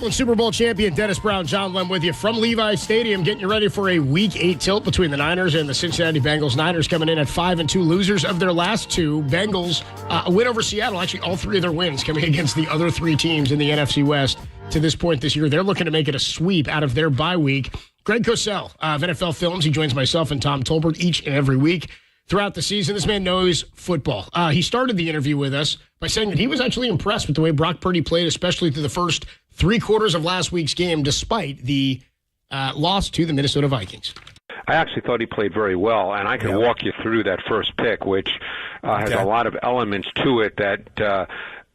Speaker 1: Oakland Super Bowl champion Dennis Brown, John Lem with you from Levi Stadium, getting you ready for a Week 8 tilt between the Niners and the Cincinnati Bengals. Niners coming in at 5-2, losers of their last two. Bengals, a win over Seattle. Actually, all three of their wins coming against the other three teams in the NFC West to this point this year. They're looking to make it a sweep out of their bye week. Greg Cosell of NFL Films, he joins myself and Tom Tolbert each and every week throughout the season. This man knows football. He started the interview with us by saying that he was actually impressed with the way Brock Purdy played, especially through the first 3 quarters of last week's game, despite the loss to the Minnesota Vikings.
Speaker 4: I actually thought he played very well, and I can walk you through that first pick, which has a lot of elements to it that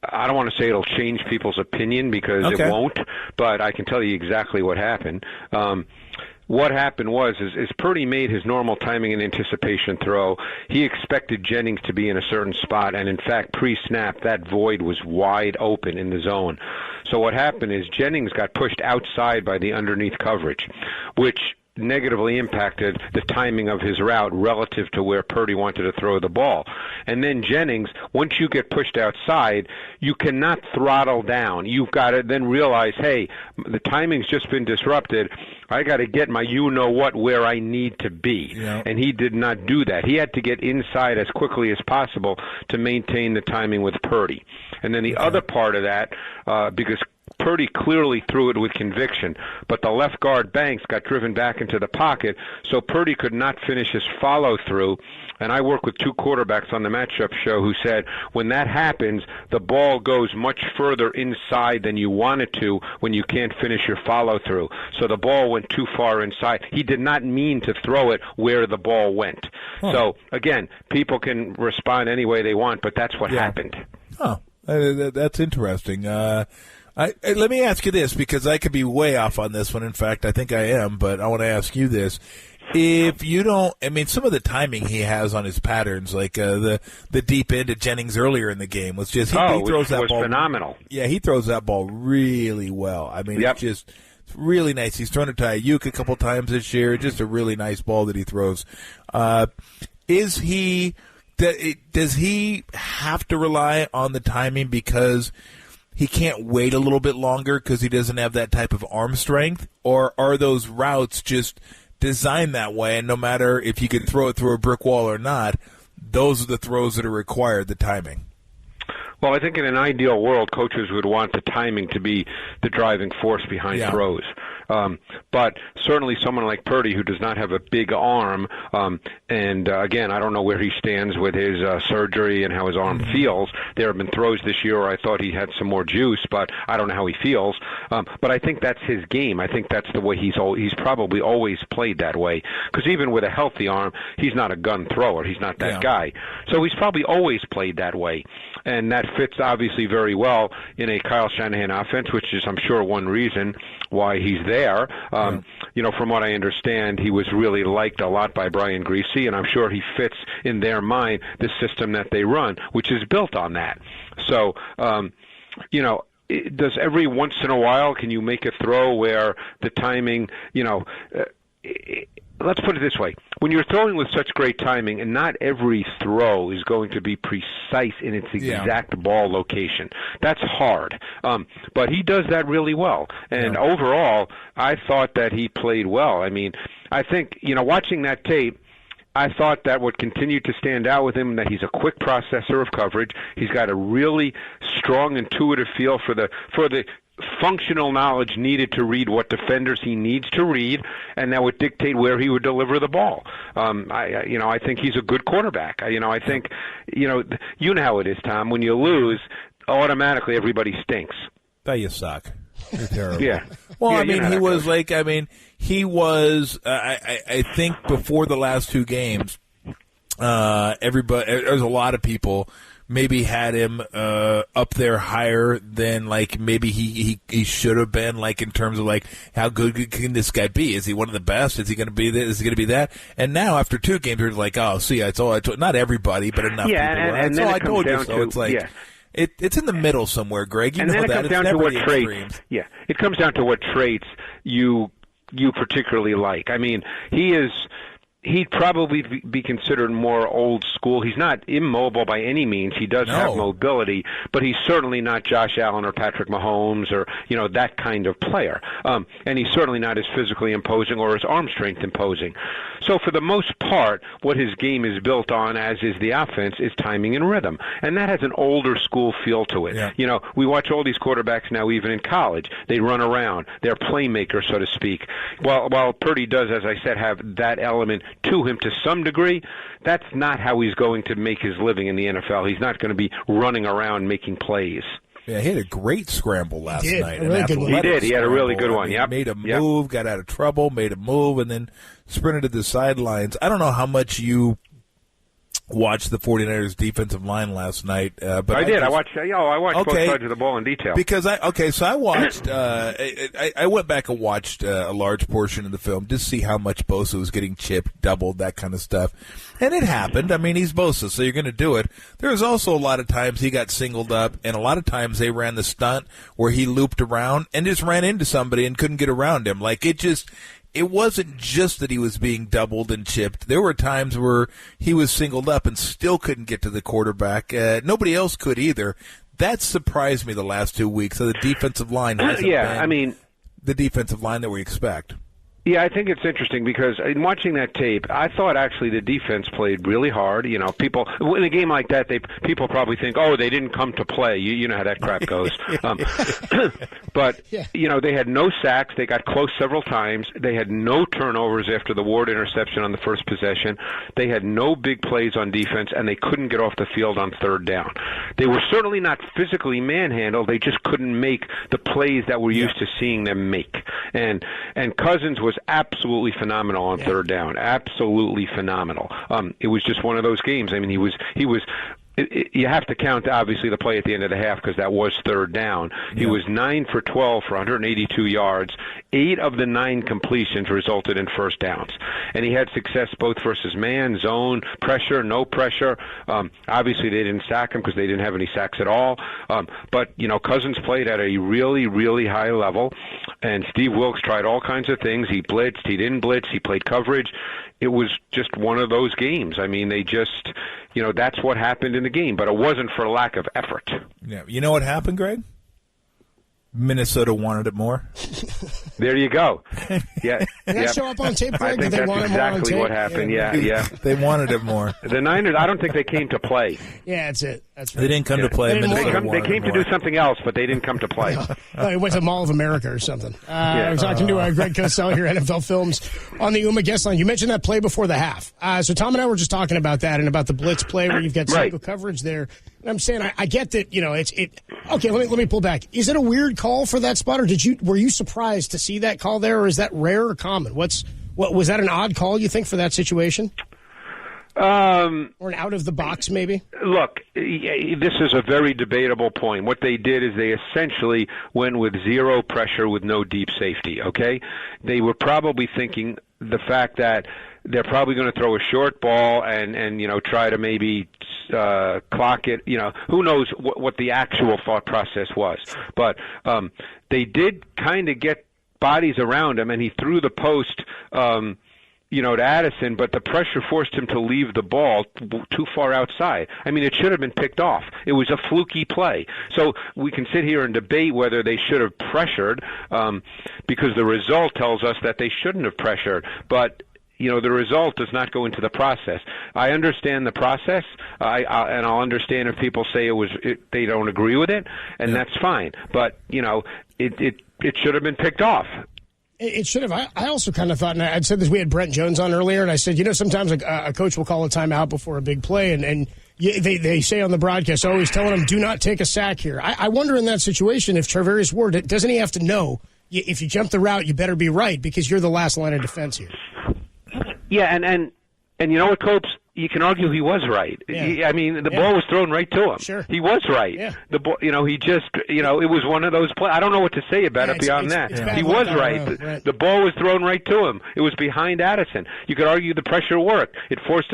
Speaker 4: I don't want to say it'll change people's opinion because it won't, but I can tell you exactly what happened. What happened was Purdy made his normal timing and anticipation throw. He expected Jennings to be in a certain spot, and in fact, pre-snap, that void was wide open in the zone. So what happened is Jennings got pushed outside by the underneath coverage, which negatively impacted the timing of his route relative to where Purdy wanted to throw the ball. And then Jennings, once you get pushed outside, you cannot throttle down. You've got to then realize, hey, the timing's just been disrupted. I got to get my you-know-what where I need to be. Yeah. And he did not do that. He had to get inside as quickly as possible to maintain the timing with Purdy. And then the other part of that, because Purdy clearly threw it with conviction, but the left guard Banks got driven back into the pocket, so Purdy could not finish his follow-through. And I work with 2 quarterbacks on the matchup show who said when that happens, the ball goes much further inside than you want it to when you can't finish your follow-through. So the ball went too far inside. He did not mean to throw it where the ball went. So, again, people can respond any way they want, but that's what happened.
Speaker 16: Oh, that's interesting. Let me ask you this, because I could be way off on this one. In fact, I think I am, but I want to ask you this. If you don't, I mean, some of the timing he has on his patterns, like the deep end to Jennings earlier in the game, was just he throws that ball
Speaker 4: phenomenal.
Speaker 16: Yeah, he throws that ball really well. I mean, it's just really nice. He's thrown it to Ayuk a couple times this year. Just a really nice ball that he throws. Does he have to rely on the timing because he can't wait a little bit longer because he doesn't have that type of arm strength? Or are those routes just designed that way, and no matter if you can throw it through a brick wall or not, those are the throws that are required, the timing?
Speaker 4: Well, I think in an ideal world, coaches would want the timing to be the driving force behind throws. But certainly someone like Purdy, who does not have a big arm, and again, I don't know where he stands with his surgery and how his arm feels. There have been throws this year where I thought he had some more juice, but I don't know how he feels. But I think that's his game. I think that's the way he's probably always played that way. Because even with a healthy arm, he's not a gun thrower. He's not that guy. So he's probably always played that way. And that fits obviously very well in a Kyle Shanahan offense, which is, I'm sure, one reason why he's there. You know, from what I understand, he was really liked a lot by Brian Griese, and I'm sure he fits in their mind the system that they run, which is built on that. So, you know, does every once in a while can you make a throw where the timing, you know, let's put it this way. When you're throwing with such great timing, and not every throw is going to be precise in its exact ball location. That's hard. But he does that really well. And overall, I thought that he played well. I mean, I think, you know, watching that tape, I thought that what continued to stand out with him, that he's a quick processor of coverage. He's got a really strong intuitive feel for the functional knowledge needed to read what defenders he needs to read, and that would dictate where he would deliver the ball. I think he's a good quarterback. I think, you know how it is, Tom. When you lose, automatically everybody stinks.
Speaker 16: That you suck. You're terrible.
Speaker 4: Yeah.
Speaker 16: Well,
Speaker 4: yeah,
Speaker 16: I mean, I think before the last 2 games, there's a lot of people maybe had him up there higher than like maybe he should have been, like in terms of like how good can this guy be? Is he one of the best? Is he going to be this? Is he going to be that? And now after 2 games, we're like, oh, see, I told not everybody, but enough people.
Speaker 4: And
Speaker 16: so
Speaker 4: then
Speaker 16: I told you so. It's like it's in the middle somewhere, Greg. You know that. It's never the extremes.
Speaker 4: Yeah, it comes down to what traits you particularly like. I mean, he is. He'd probably be considered more old school. He's not immobile by any means. He does have mobility, but he's certainly not Josh Allen or Patrick Mahomes or, that kind of player. And he's certainly not as physically imposing or as arm strength imposing. So for the most part, what his game is built on, as is the offense, is timing and rhythm. And that has an older school feel to it. Yeah. We watch all these quarterbacks now, even in college. They run around. They're playmakers, so to speak. While Purdy does, as I said, have that element to him to some degree, that's not how he's going to make his living in the NFL. He's not going to be running around making plays.
Speaker 16: Yeah, he had a great scramble last night.
Speaker 4: He did. He had a really good one. Yep.
Speaker 16: Made a move, got out of trouble, made a move, and then sprinted to the sidelines. I don't know how much you watched the 49ers defensive line last night, but I did.
Speaker 4: I watched both sides of the ball in detail.
Speaker 16: Because I watched. I went back and watched a large portion of the film just to see how much Bosa was getting chipped, doubled, that kind of stuff, and it happened. I mean, he's Bosa, so you're going to do it. There was also a lot of times he got singled up, and a lot of times they ran the stunt where he looped around and just ran into somebody and couldn't get around him. Like it wasn't just that he was being doubled and chipped. There were times where he was singled up and still couldn't get to the quarterback. Nobody else could either. That surprised me the last 2 weeks. So the defensive line hasn't been the defensive line that we expect.
Speaker 4: Yeah, I think it's interesting because in watching that tape, I thought actually the defense played really hard. People in a game like that, people probably think, oh, they didn't come to play. You know how that crap goes. But they had no sacks. They got close several times. They had no turnovers after the Ward interception on the first possession. They had no big plays on defense, and they couldn't get off the field on third down. They were certainly not physically manhandled. They just couldn't make the plays that we're used to seeing them make. And Cousins was absolutely phenomenal on third down. Absolutely phenomenal. It was just one of those games. I mean, he was. You have to count, obviously, the play at the end of the half because that was third down. He was 9 for 12 for 182 yards. 8 of the 9 completions resulted in first downs. And he had success both versus man, zone, pressure, no pressure. Obviously, they didn't sack him because they didn't have any sacks at all. But Cousins played at a really, really high level. And Steve Wilks tried all kinds of things. He blitzed. He didn't blitz. He played coverage. It was just one of those games. I mean, they just, that's what happened in the game, but it wasn't for lack of effort.
Speaker 16: Yeah. You know what happened, Greg? Minnesota wanted it more.
Speaker 4: There you go. Yeah.
Speaker 1: Did that show up on tape, Greg?
Speaker 4: I think that's exactly what happened. Yeah.
Speaker 16: They wanted it more.
Speaker 4: The Niners, I don't think they came to play.
Speaker 1: Yeah, that's it. That's right.
Speaker 16: They didn't come to play.
Speaker 4: They came to do something else, but they didn't come to play.
Speaker 1: He went to Mall of America or something. I was talking to Greg Cosell here at NFL Films on the UMA guest line. You mentioned that play before the half. So Tom and I were just talking about that and about the blitz play where you've got single coverage there. And I'm saying I get that, okay, let me pull back. Is it a weird call for that spot, or were you surprised to see that call there, or is that rare or common? What was that an odd call, you think, for that situation? Or an out of the box, maybe?
Speaker 4: Look, this is a very debatable point. What they did is they essentially went with zero pressure with no deep safety, okay? They were probably thinking the fact that they're probably going to throw a short ball and try to maybe clock it. Who knows what the actual thought process was. But they did kind of get bodies around him, and he threw the post to Addison, but the pressure forced him to leave the ball too far outside. I mean, it should have been picked off. It was a fluky play. So we can sit here and debate whether they should have pressured because the result tells us that they shouldn't have pressured. But the result does not go into the process. I understand the process, and I'll understand if people say they don't agree with it, and that's fine. But it should have been picked off.
Speaker 1: It should have. I also kind of thought, and I'd said this, we had Brent Jones on earlier, and I said, sometimes a coach will call a timeout before a big play, and they say on the broadcast, he's telling them, do not take a sack here. I wonder in that situation if Charvarius Ward, doesn't he have to know, if you jump the route, you better be right, because you're the last line of defense here.
Speaker 4: Yeah, and you know what, Copes? You can argue he was right.
Speaker 1: Yeah.
Speaker 4: The ball was thrown right to him.
Speaker 1: Sure.
Speaker 4: He was right.
Speaker 1: Yeah.
Speaker 4: The ball, he just, it was one of those plays. I don't know what to say about it beyond that. He was right. The ball was thrown right to him. It was behind Addison. You could argue the pressure worked. It forced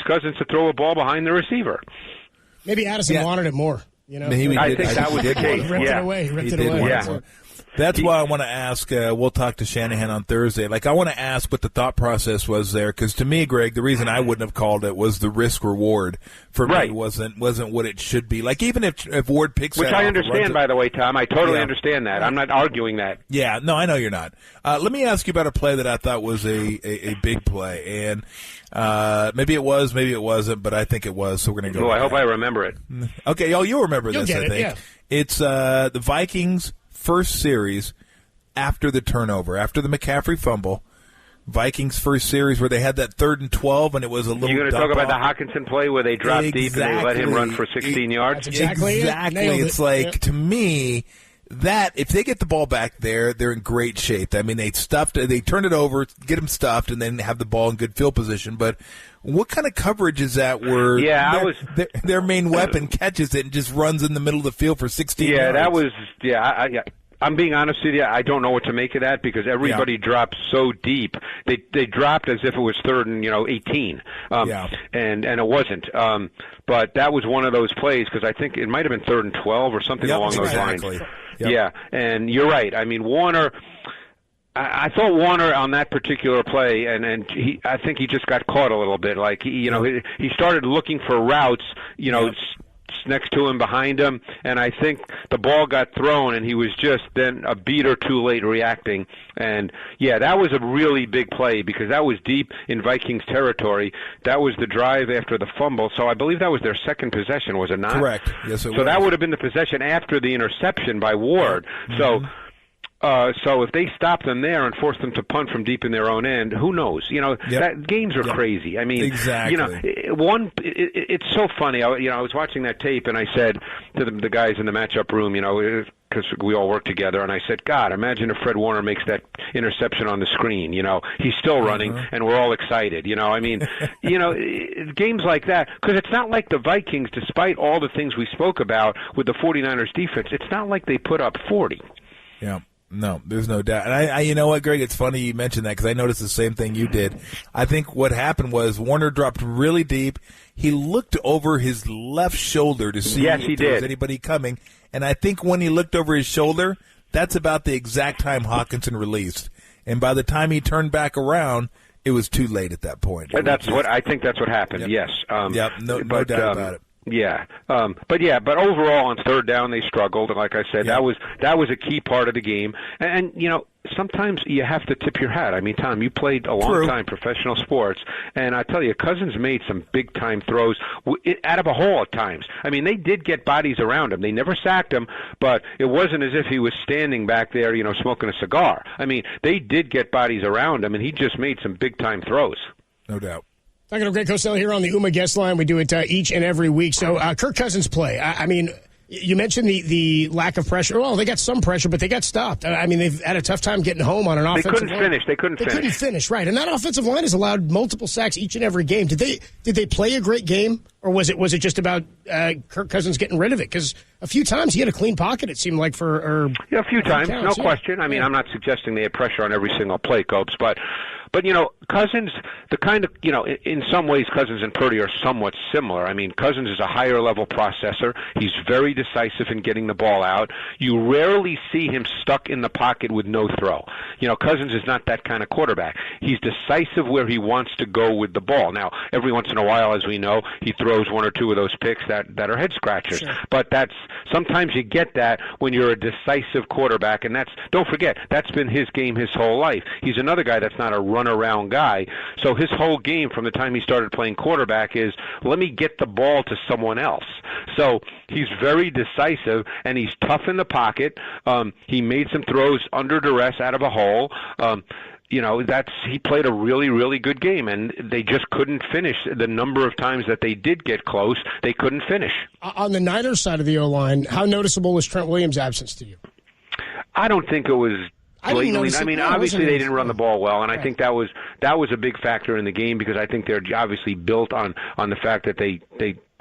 Speaker 4: Cousins to throw a ball behind the receiver.
Speaker 1: Maybe Addison wanted it more.
Speaker 4: I think that was the case.
Speaker 1: Ripped it away.
Speaker 16: That's why I want to ask, we'll talk to Shanahan on Thursday. Like, I want to ask what the thought process was there, because to me, Greg, the reason I wouldn't have called it was the risk-reward for me wasn't what it should be. Like, even if Ward picks
Speaker 4: Which
Speaker 16: that
Speaker 4: I
Speaker 16: off
Speaker 4: understand, by the way, Tom. I totally understand that. I'm not arguing that.
Speaker 16: Yeah, no, I know you're not. Let me ask you about a play that I thought was a big play, and maybe it was, maybe it wasn't, but I think it was, so we're going to go.
Speaker 4: Well, I hope I remember it.
Speaker 16: Okay, you'll remember this,
Speaker 1: get
Speaker 16: I
Speaker 1: it,
Speaker 16: think.
Speaker 1: yeah.
Speaker 16: It's the Vikings' first series after the turnover, after the McCaffrey fumble. Vikings' first series where they had that 3rd and 12, and it was a little.
Speaker 4: You're going to talk about the Hockenson play where they dropped deep and they let him run for 16 yards?
Speaker 1: That's exactly.
Speaker 16: It's like, to me, that if they get the ball back there, they're in great shape. I mean, they turn it over, get them stuffed, and then have the ball in good field position. But what kind of coverage is that where their main weapon catches it and just runs in the middle of the field for 16 yards?
Speaker 4: That was I'm being honest with you. I don't know what to make of that because everybody dropped so deep. They dropped as if it was 3rd and 18, and it wasn't. But that was one of those plays because I think it might have been 3rd and 12 or something along those lines.
Speaker 16: Yep.
Speaker 4: Yeah, and you're right. I mean, Warner. I thought Warner on that particular play, and I think he just got caught a little bit. Like he started looking for routes, next to him, behind him, and I think the ball got thrown, and he was just then a beat or two late reacting. And that was a really big play because that was deep in Vikings territory. That was the drive after the fumble, so I believe that was their second possession, was it not?
Speaker 16: Correct. Yes, it was.
Speaker 4: So that would have been the possession after the interception by Ward.
Speaker 16: Mm-hmm.
Speaker 4: So if they stop them there and force them to punt from deep in their own end, who knows? That games are crazy. I mean,
Speaker 16: exactly.
Speaker 4: It's so funny. I was watching that tape and I said to the guys in the matchup room, because we all work together, and I said, God, imagine if Fred Warner makes that interception on the screen. He's still running, and we're all excited. I mean, games like that, because it's not like the Vikings, despite all the things we spoke about with the 49ers defense, it's not like they put up 40.
Speaker 16: Yeah. No, there's no doubt. And I you know what, Greg, it's funny you mentioned that because I noticed the same thing you did. I think what happened was Warner dropped really deep. He looked over his left shoulder to see if there was anybody coming. And I think when he looked over his shoulder, that's about the exact time Hockenson released. And by the time he turned back around, it was too late at that point.
Speaker 4: I think that's what happened, yes.
Speaker 16: No doubt about it.
Speaker 4: Yeah, but overall on 3rd down they struggled. Like I said, that was a key part of the game. And sometimes you have to tip your hat. I mean, Tom, you played a long time professional sports, and I tell you, Cousins made some big time throws out of a hole at times. I mean, they did get bodies around him. They never sacked him, but it wasn't as if he was standing back there, smoking a cigar. I mean, they did get bodies around him, and he just made some big time throws.
Speaker 16: No doubt.
Speaker 1: Talking to Greg Cosell here on the UMA guest line. We do it each and every week. So Kirk Cousins' play. I mean, you mentioned the lack of pressure. Well, they got some pressure, but they got stopped. I mean, they've had a tough time getting home on an offensive line.
Speaker 4: They couldn't finish,
Speaker 1: right. And that offensive line has allowed multiple sacks each and every game. Did they play a great game, or was it just about Kirk Cousins getting rid of it? Because a few times he had a clean pocket, it seemed like,
Speaker 4: a few times, no question. I mean, I'm not suggesting they had pressure on every single play, Copes, but Cousins, the kind of, in some ways Cousins and Purdy are somewhat similar. I mean, Cousins is a higher level processor. He's very decisive in getting the ball out. You rarely see him stuck in the pocket with no throw. Cousins is not that kind of quarterback. He's decisive where he wants to go with the ball. Now, every once in a while, as we know, he throws one or two of those picks that are head scratchers. Sure. But sometimes you get that when you're a decisive quarterback, and don't forget, that's been his game his whole life. He's another guy that's not a run-around guy. So his whole game from the time he started playing quarterback is, let me get the ball to someone else. So he's very decisive, and he's tough in the pocket. He made some throws under duress out of a hole. He played a really, really good game, and they just couldn't finish. The number of times that they did get close, they couldn't finish.
Speaker 1: On the Niners side of the O-line, how noticeable was Trent Williams' absence to you?
Speaker 4: I don't think it was blatantly. I mean, obviously they didn't run the ball well, and I think that was a big factor in the game because I think they're obviously built on the fact that they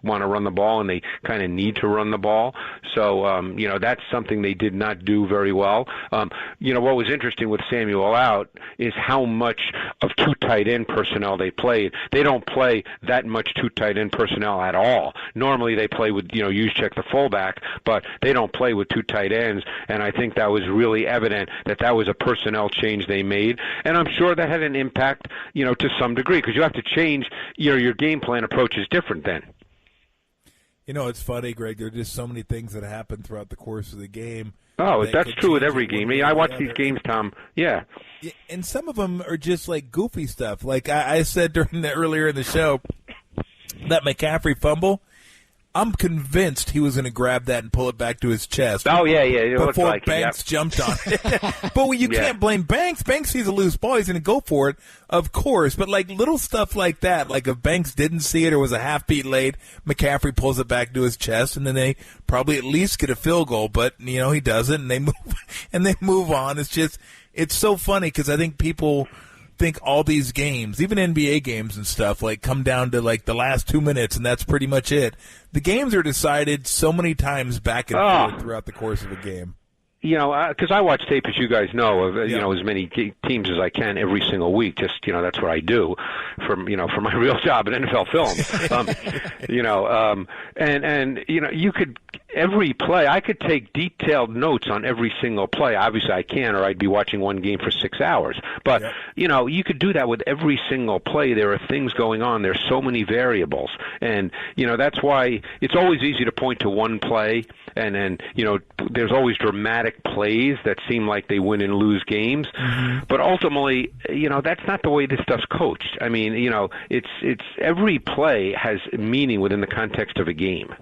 Speaker 4: want to run the ball, and they kind of need to run the ball. So, that's something they did not do very well. What was interesting with Samuel out is how much of two tight end personnel they played. They don't play that much two tight end personnel at all. Normally they play with, Juszczyk the fullback, but they don't play with two tight ends, and I think that was really evident that was a personnel change they made, and I'm sure that had an impact, to some degree, because you have to change, your game plan approach is different then.
Speaker 16: It's funny, Greg. There are just so many things that happen throughout the course of the game.
Speaker 4: Oh, that's true with every game. I watch these games, Tom. Yeah.
Speaker 16: And some of them are just like goofy stuff. Like I said earlier in the show, that McCaffrey fumble, I'm convinced he was going to grab that and pull it back to his chest.
Speaker 4: Oh, yeah. It
Speaker 16: before
Speaker 4: like
Speaker 16: Banks jumped on it. But you can't blame Banks. Banks sees a loose ball. He's going to go for it, of course. But, little stuff like that, like if Banks didn't see it or was a half beat late, McCaffrey pulls it back to his chest, and then they probably at least get a field goal. But, he doesn't, and they move on. It's so funny because I think people think all these games, even NBA games and stuff, come down to the last 2 minutes, and that's pretty much it. The games are decided so many times back and forth throughout the course of a game.
Speaker 4: Because I watch tape, as you guys know, of as many teams as I can every single week. Just that's what I do for my real job at NFL Films. You could every play. I could take detailed notes on every single play. Obviously, I can, or I'd be watching one game for 6 hours. But you could do that with every single play. There are things going on. There's so many variables, and that's why it's always easy to point to one play, and then there's always dramatic plays that seem like they win and lose games. But ultimately, that's not the way this stuff's coached. I mean, it's every play has meaning within the context of a game.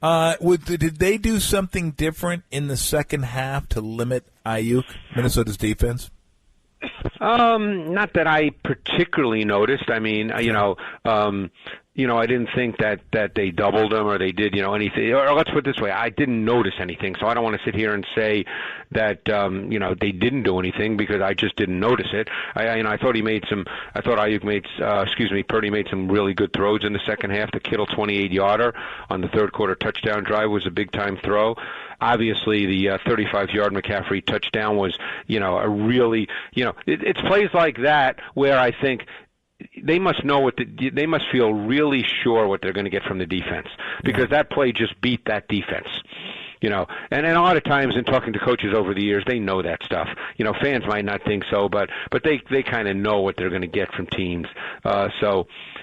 Speaker 16: Did they do something different in the second half to limit Ayuk, Minnesota's defense?
Speaker 4: Not that I particularly noticed. I mean, I didn't think that they doubled him or they did, anything. Or let's put it this way, I didn't notice anything. So I don't want to sit here and say that, they didn't do anything because I just didn't notice it. I thought Purdy made some really good throws in the second half. The Kittle 28-yarder on the third quarter touchdown drive was a big-time throw. Obviously, the 35-yard McCaffrey touchdown was, a really, it's plays like that where I think they must know they must feel really sure what they're going to get from the defense because that play just beat that defense. And a lot of times in talking to coaches over the years, they know that stuff. Fans might not think so, but they kind of know what they're going to get from teams. But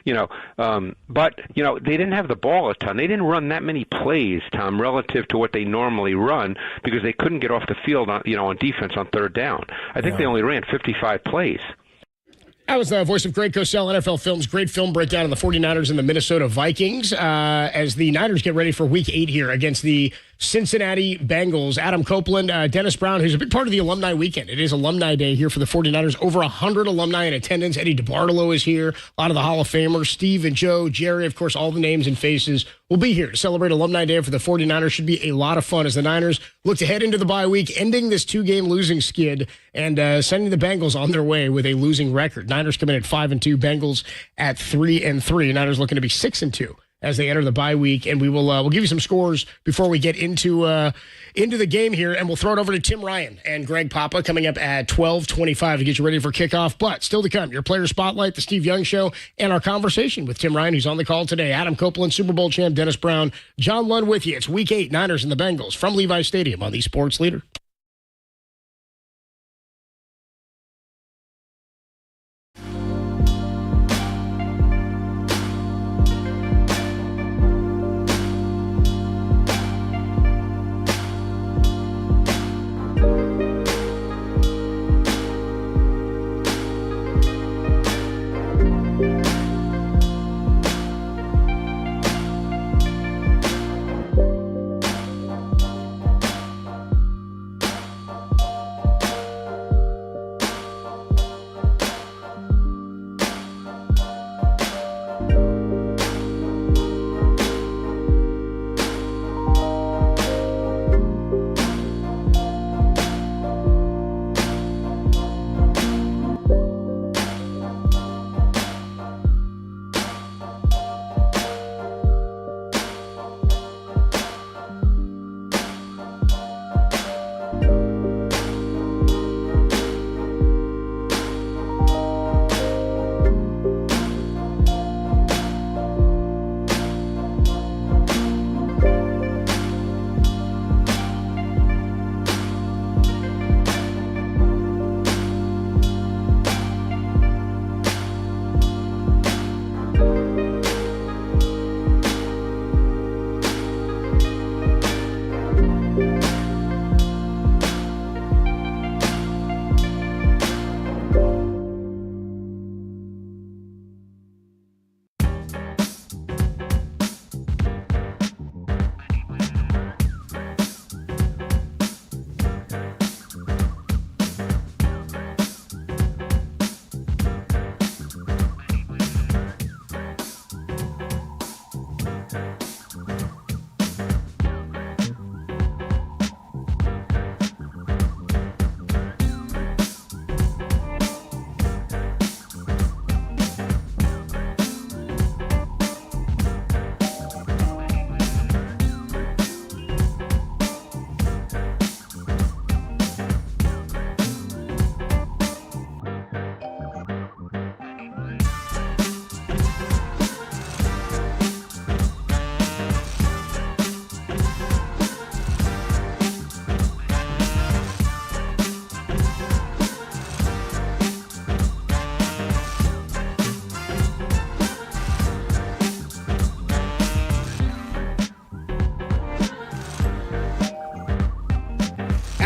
Speaker 4: they didn't have the ball a ton. They didn't run that many plays, Tom, relative to what they normally run because they couldn't get off the field on defense on third down. I think they only ran 55 plays.
Speaker 1: That was the voice of Greg Cosell, NFL Films. Great film breakdown of the 49ers and the Minnesota Vikings as the Niners get ready for Week 8 here against the Cincinnati Bengals. Adam Copeland, Dennis Brown, who's a big part of the alumni weekend. It is Alumni Day here for the 49ers. Over 100 alumni in attendance. Eddie DeBartolo is here. A lot of the Hall of Famers. Steve and Joe, Jerry, of course, all the names and faces will be here to celebrate Alumni Day for the 49ers. Should be a lot of fun as the Niners look to head into the bye week, ending this 2-game losing skid and sending the Bengals on their way with a losing record. Niners come in at 5-2, Bengals at 3-3. Niners looking to be 6-2 as they enter the bye week, and we'll give you some scores before we get into the game here, and we'll throw it over to Tim Ryan and Greg Papa coming up at 12:25 to get you ready for kickoff. But still to come, your player spotlight, the Steve Young Show, and our conversation with Tim Ryan, who's on the call today. Adam Copeland, Super Bowl champ, Dennis Brown, John Lund with you. It's Week 8, Niners and the Bengals from Levi's Stadium on the Sports Leader.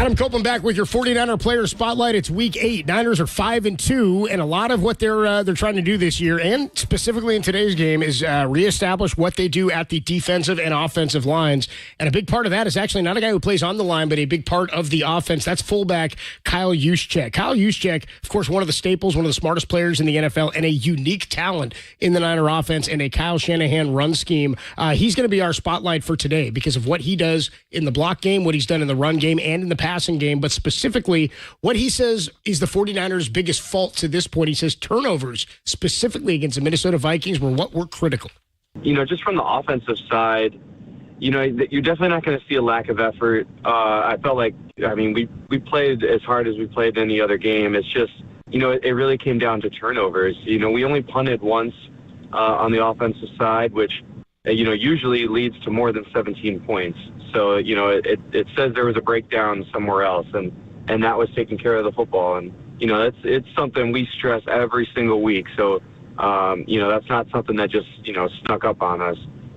Speaker 1: Adam Copeland back with your 49er player spotlight. It's week 8. Niners are 5-2, and a lot of what they're trying to do this year, and specifically in today's game, is reestablish what they do at the defensive and offensive lines. And a big part of that is actually not a guy who plays on the line, but a big part of the offense. That's fullback Kyle Juszczyk. Kyle Juszczyk, of course, one of the staples, one of the smartest players in the NFL, and a unique talent in the Niner offense and a Kyle Shanahan run scheme. He's going to be our spotlight for today because of what he does in the block game, what he's done in the run game, and in the passing game, but specifically what he says is the 49ers' biggest fault to this point. He says turnovers, specifically against the Minnesota Vikings, were what were critical.
Speaker 18: Just from the offensive side, you're definitely not going to see a lack of effort. I felt like, we played as hard as we played any other game. It's just, it really came down to turnovers. We only punted once on the offensive side, which, usually leads to more than 17 points. So, it says there was a breakdown somewhere else, and that was taking care of the football. And, it's something we stress every single week. So, that's not something that just, snuck up on us.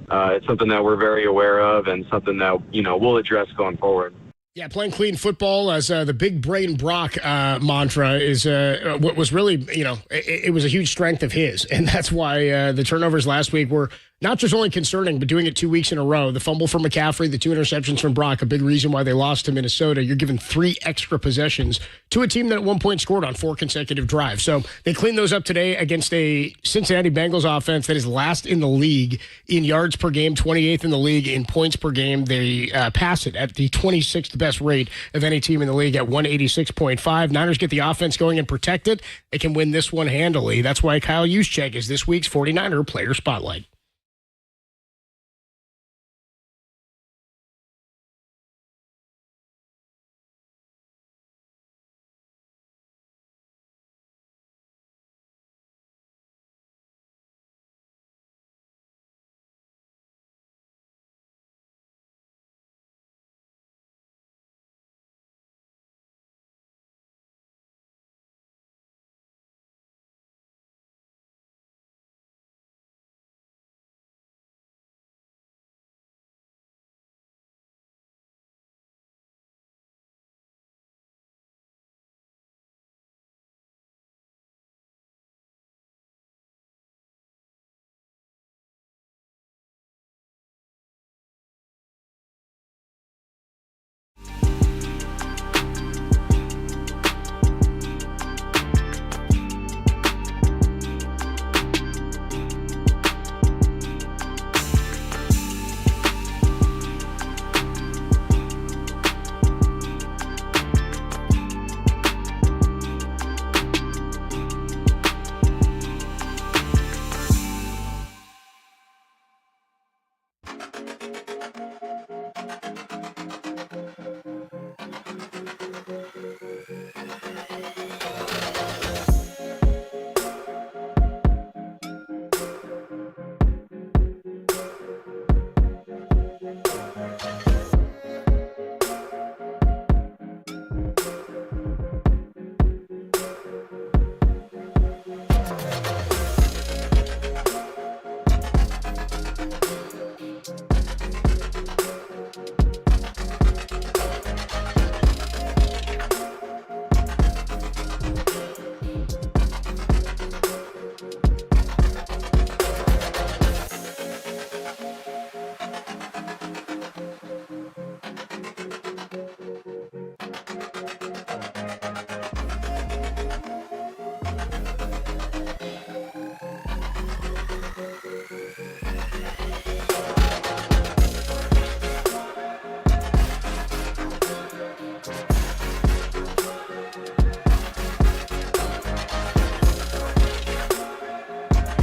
Speaker 18: It's something that we're very aware of and something that, we'll address going forward.
Speaker 1: Yeah, playing clean football as the big brain Brock mantra is what was really, it was a huge strength of his. And that's why the turnovers last week were not just only concerning, but doing it 2 weeks in a row. The fumble from McCaffrey, the 2 interceptions from Brock, a big reason why they lost to Minnesota. You're given 3 extra possessions to a team that at one point scored on 4 consecutive drives. So they cleaned those up today against a Cincinnati Bengals offense that is last in the league in yards per game, 28th in the league in points per game. They pass it at the 26th best rate of any team in the league at 186.5. Niners get the offense going and protect it. They can win this one handily. That's why Kyle Juszczyk is this week's 49er player spotlight.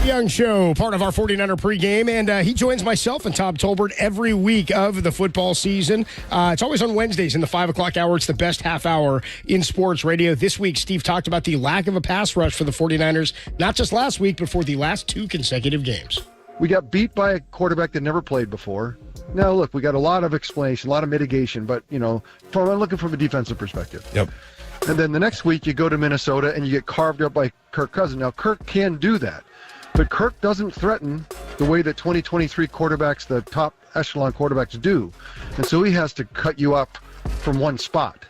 Speaker 1: Young Show, part of our 49er pregame, and he joins myself and Tom Tolbert every week of the football season. It's always on Wednesdays in the 5 o'clock hour. It's the best half hour in sports radio. This week, Steve talked about the lack of a pass rush for the 49ers, not just last week, but for the last 2 consecutive games.
Speaker 19: We got beat by a quarterback that never played before. Now, look, we got a lot of explanation, a lot of mitigation, but, I'm looking from a defensive perspective.
Speaker 2: Yep.
Speaker 19: And then the next week, you go to Minnesota and you get carved up by Kirk Cousins. Now, Kirk can do that. But Kirk doesn't threaten the way that 2023 quarterbacks, the top echelon quarterbacks, do. And so he has to cut you up from one spot.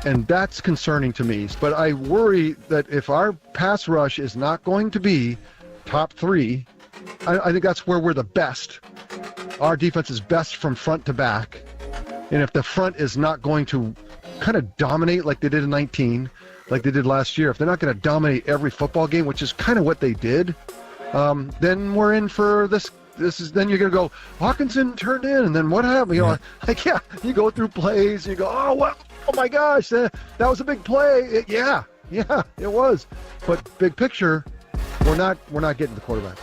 Speaker 19: And that's concerning to me. But I worry that if our pass rush is not going to be top 3, I think that's where we're the best. Our defense is best from front to back. And if the front is not going to kind of dominate like they did in 19, like they did last year, if they're not going to dominate every football game, which is kind of what they did, then we're in for this. Then you're going to go, Hawkinson turned in, and then what happened? You know, you go through plays, and you go, oh my gosh, that was a big play. Yeah, it was. But big picture, we're not getting the quarterback.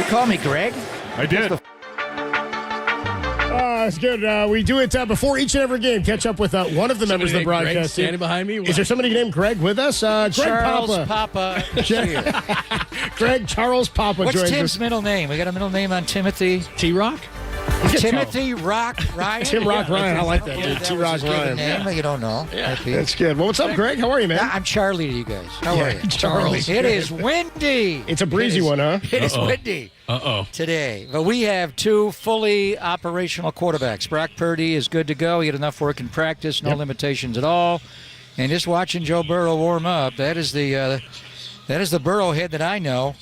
Speaker 8: Call me Greg.
Speaker 1: I did. It's good. We do it before each and every game. Catch up with one of the members of the broadcast team.
Speaker 3: Standing behind me.
Speaker 1: Is there somebody named Greg with us? Greg
Speaker 8: Charles
Speaker 1: Papa.
Speaker 8: Papa.
Speaker 1: Greg Charles Papa
Speaker 8: What's
Speaker 1: joins
Speaker 8: Tim's
Speaker 1: us.
Speaker 8: middle name? We got a middle name on Timothy.
Speaker 3: T-Rock?
Speaker 8: Timothy Rock Ryan.
Speaker 1: Tim Rock Ryan. I like that, dude. T-Rock Ryan.
Speaker 8: Name, you don't know.
Speaker 1: Yeah. That's good. Well, what's up, Greg? How are you, man?
Speaker 8: I'm Charlie to you guys. How are you?
Speaker 1: Charles.
Speaker 8: It is windy.
Speaker 1: It's a breezy one, huh?
Speaker 8: It is windy today. But we have two fully operational quarterbacks. Brock Purdy is good to go. He had enough work in practice, no limitations at all. And just watching Joe Burrow warm up, that is the Burrow head that I know.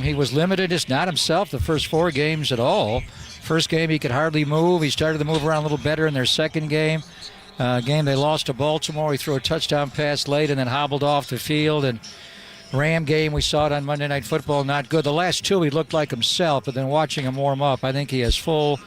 Speaker 8: He was limited, just not himself, the first 4 games at all. First game, he could hardly move. He started to move around a little better in their second game. Game they lost to Baltimore. He threw a touchdown pass late and then hobbled off the field. And Ram game, we saw it on Monday Night Football, not good. The last two, he looked like himself, but then watching him warm up, I think he has full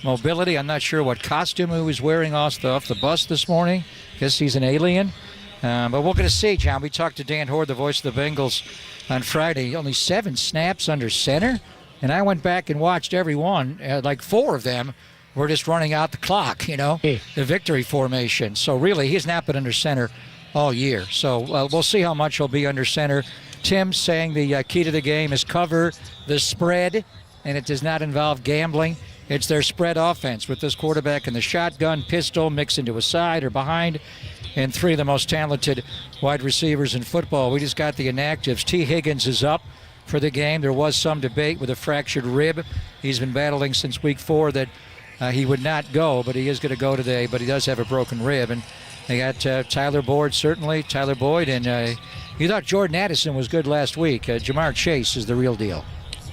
Speaker 8: mobility. I'm not sure what costume he was wearing off the bus this morning. Guess he's an alien. But we're going to see, John. We talked to Dan Hoard, the voice of the Bengals, on Friday. Only 7 snaps under center. And I went back and watched every one. Like 4 of them were just running out the clock, the victory formation. So really, he's not been under center all year. So we'll see how much he'll be under center. Tim saying the key to the game is cover the spread, and it does not involve gambling. It's their spread offense with this quarterback in the shotgun, pistol, mix into a side or behind, and 3 of the most talented wide receivers in football. We just got the inactives. T. Higgins is up for the game. There was some debate with a fractured rib. He's been battling since week 4 that he would not go, but he is going to go today, but he does have a broken rib. And they got Tyler Boyd, and you thought Jordan Addison was good last week. Jamar Chase is the real deal.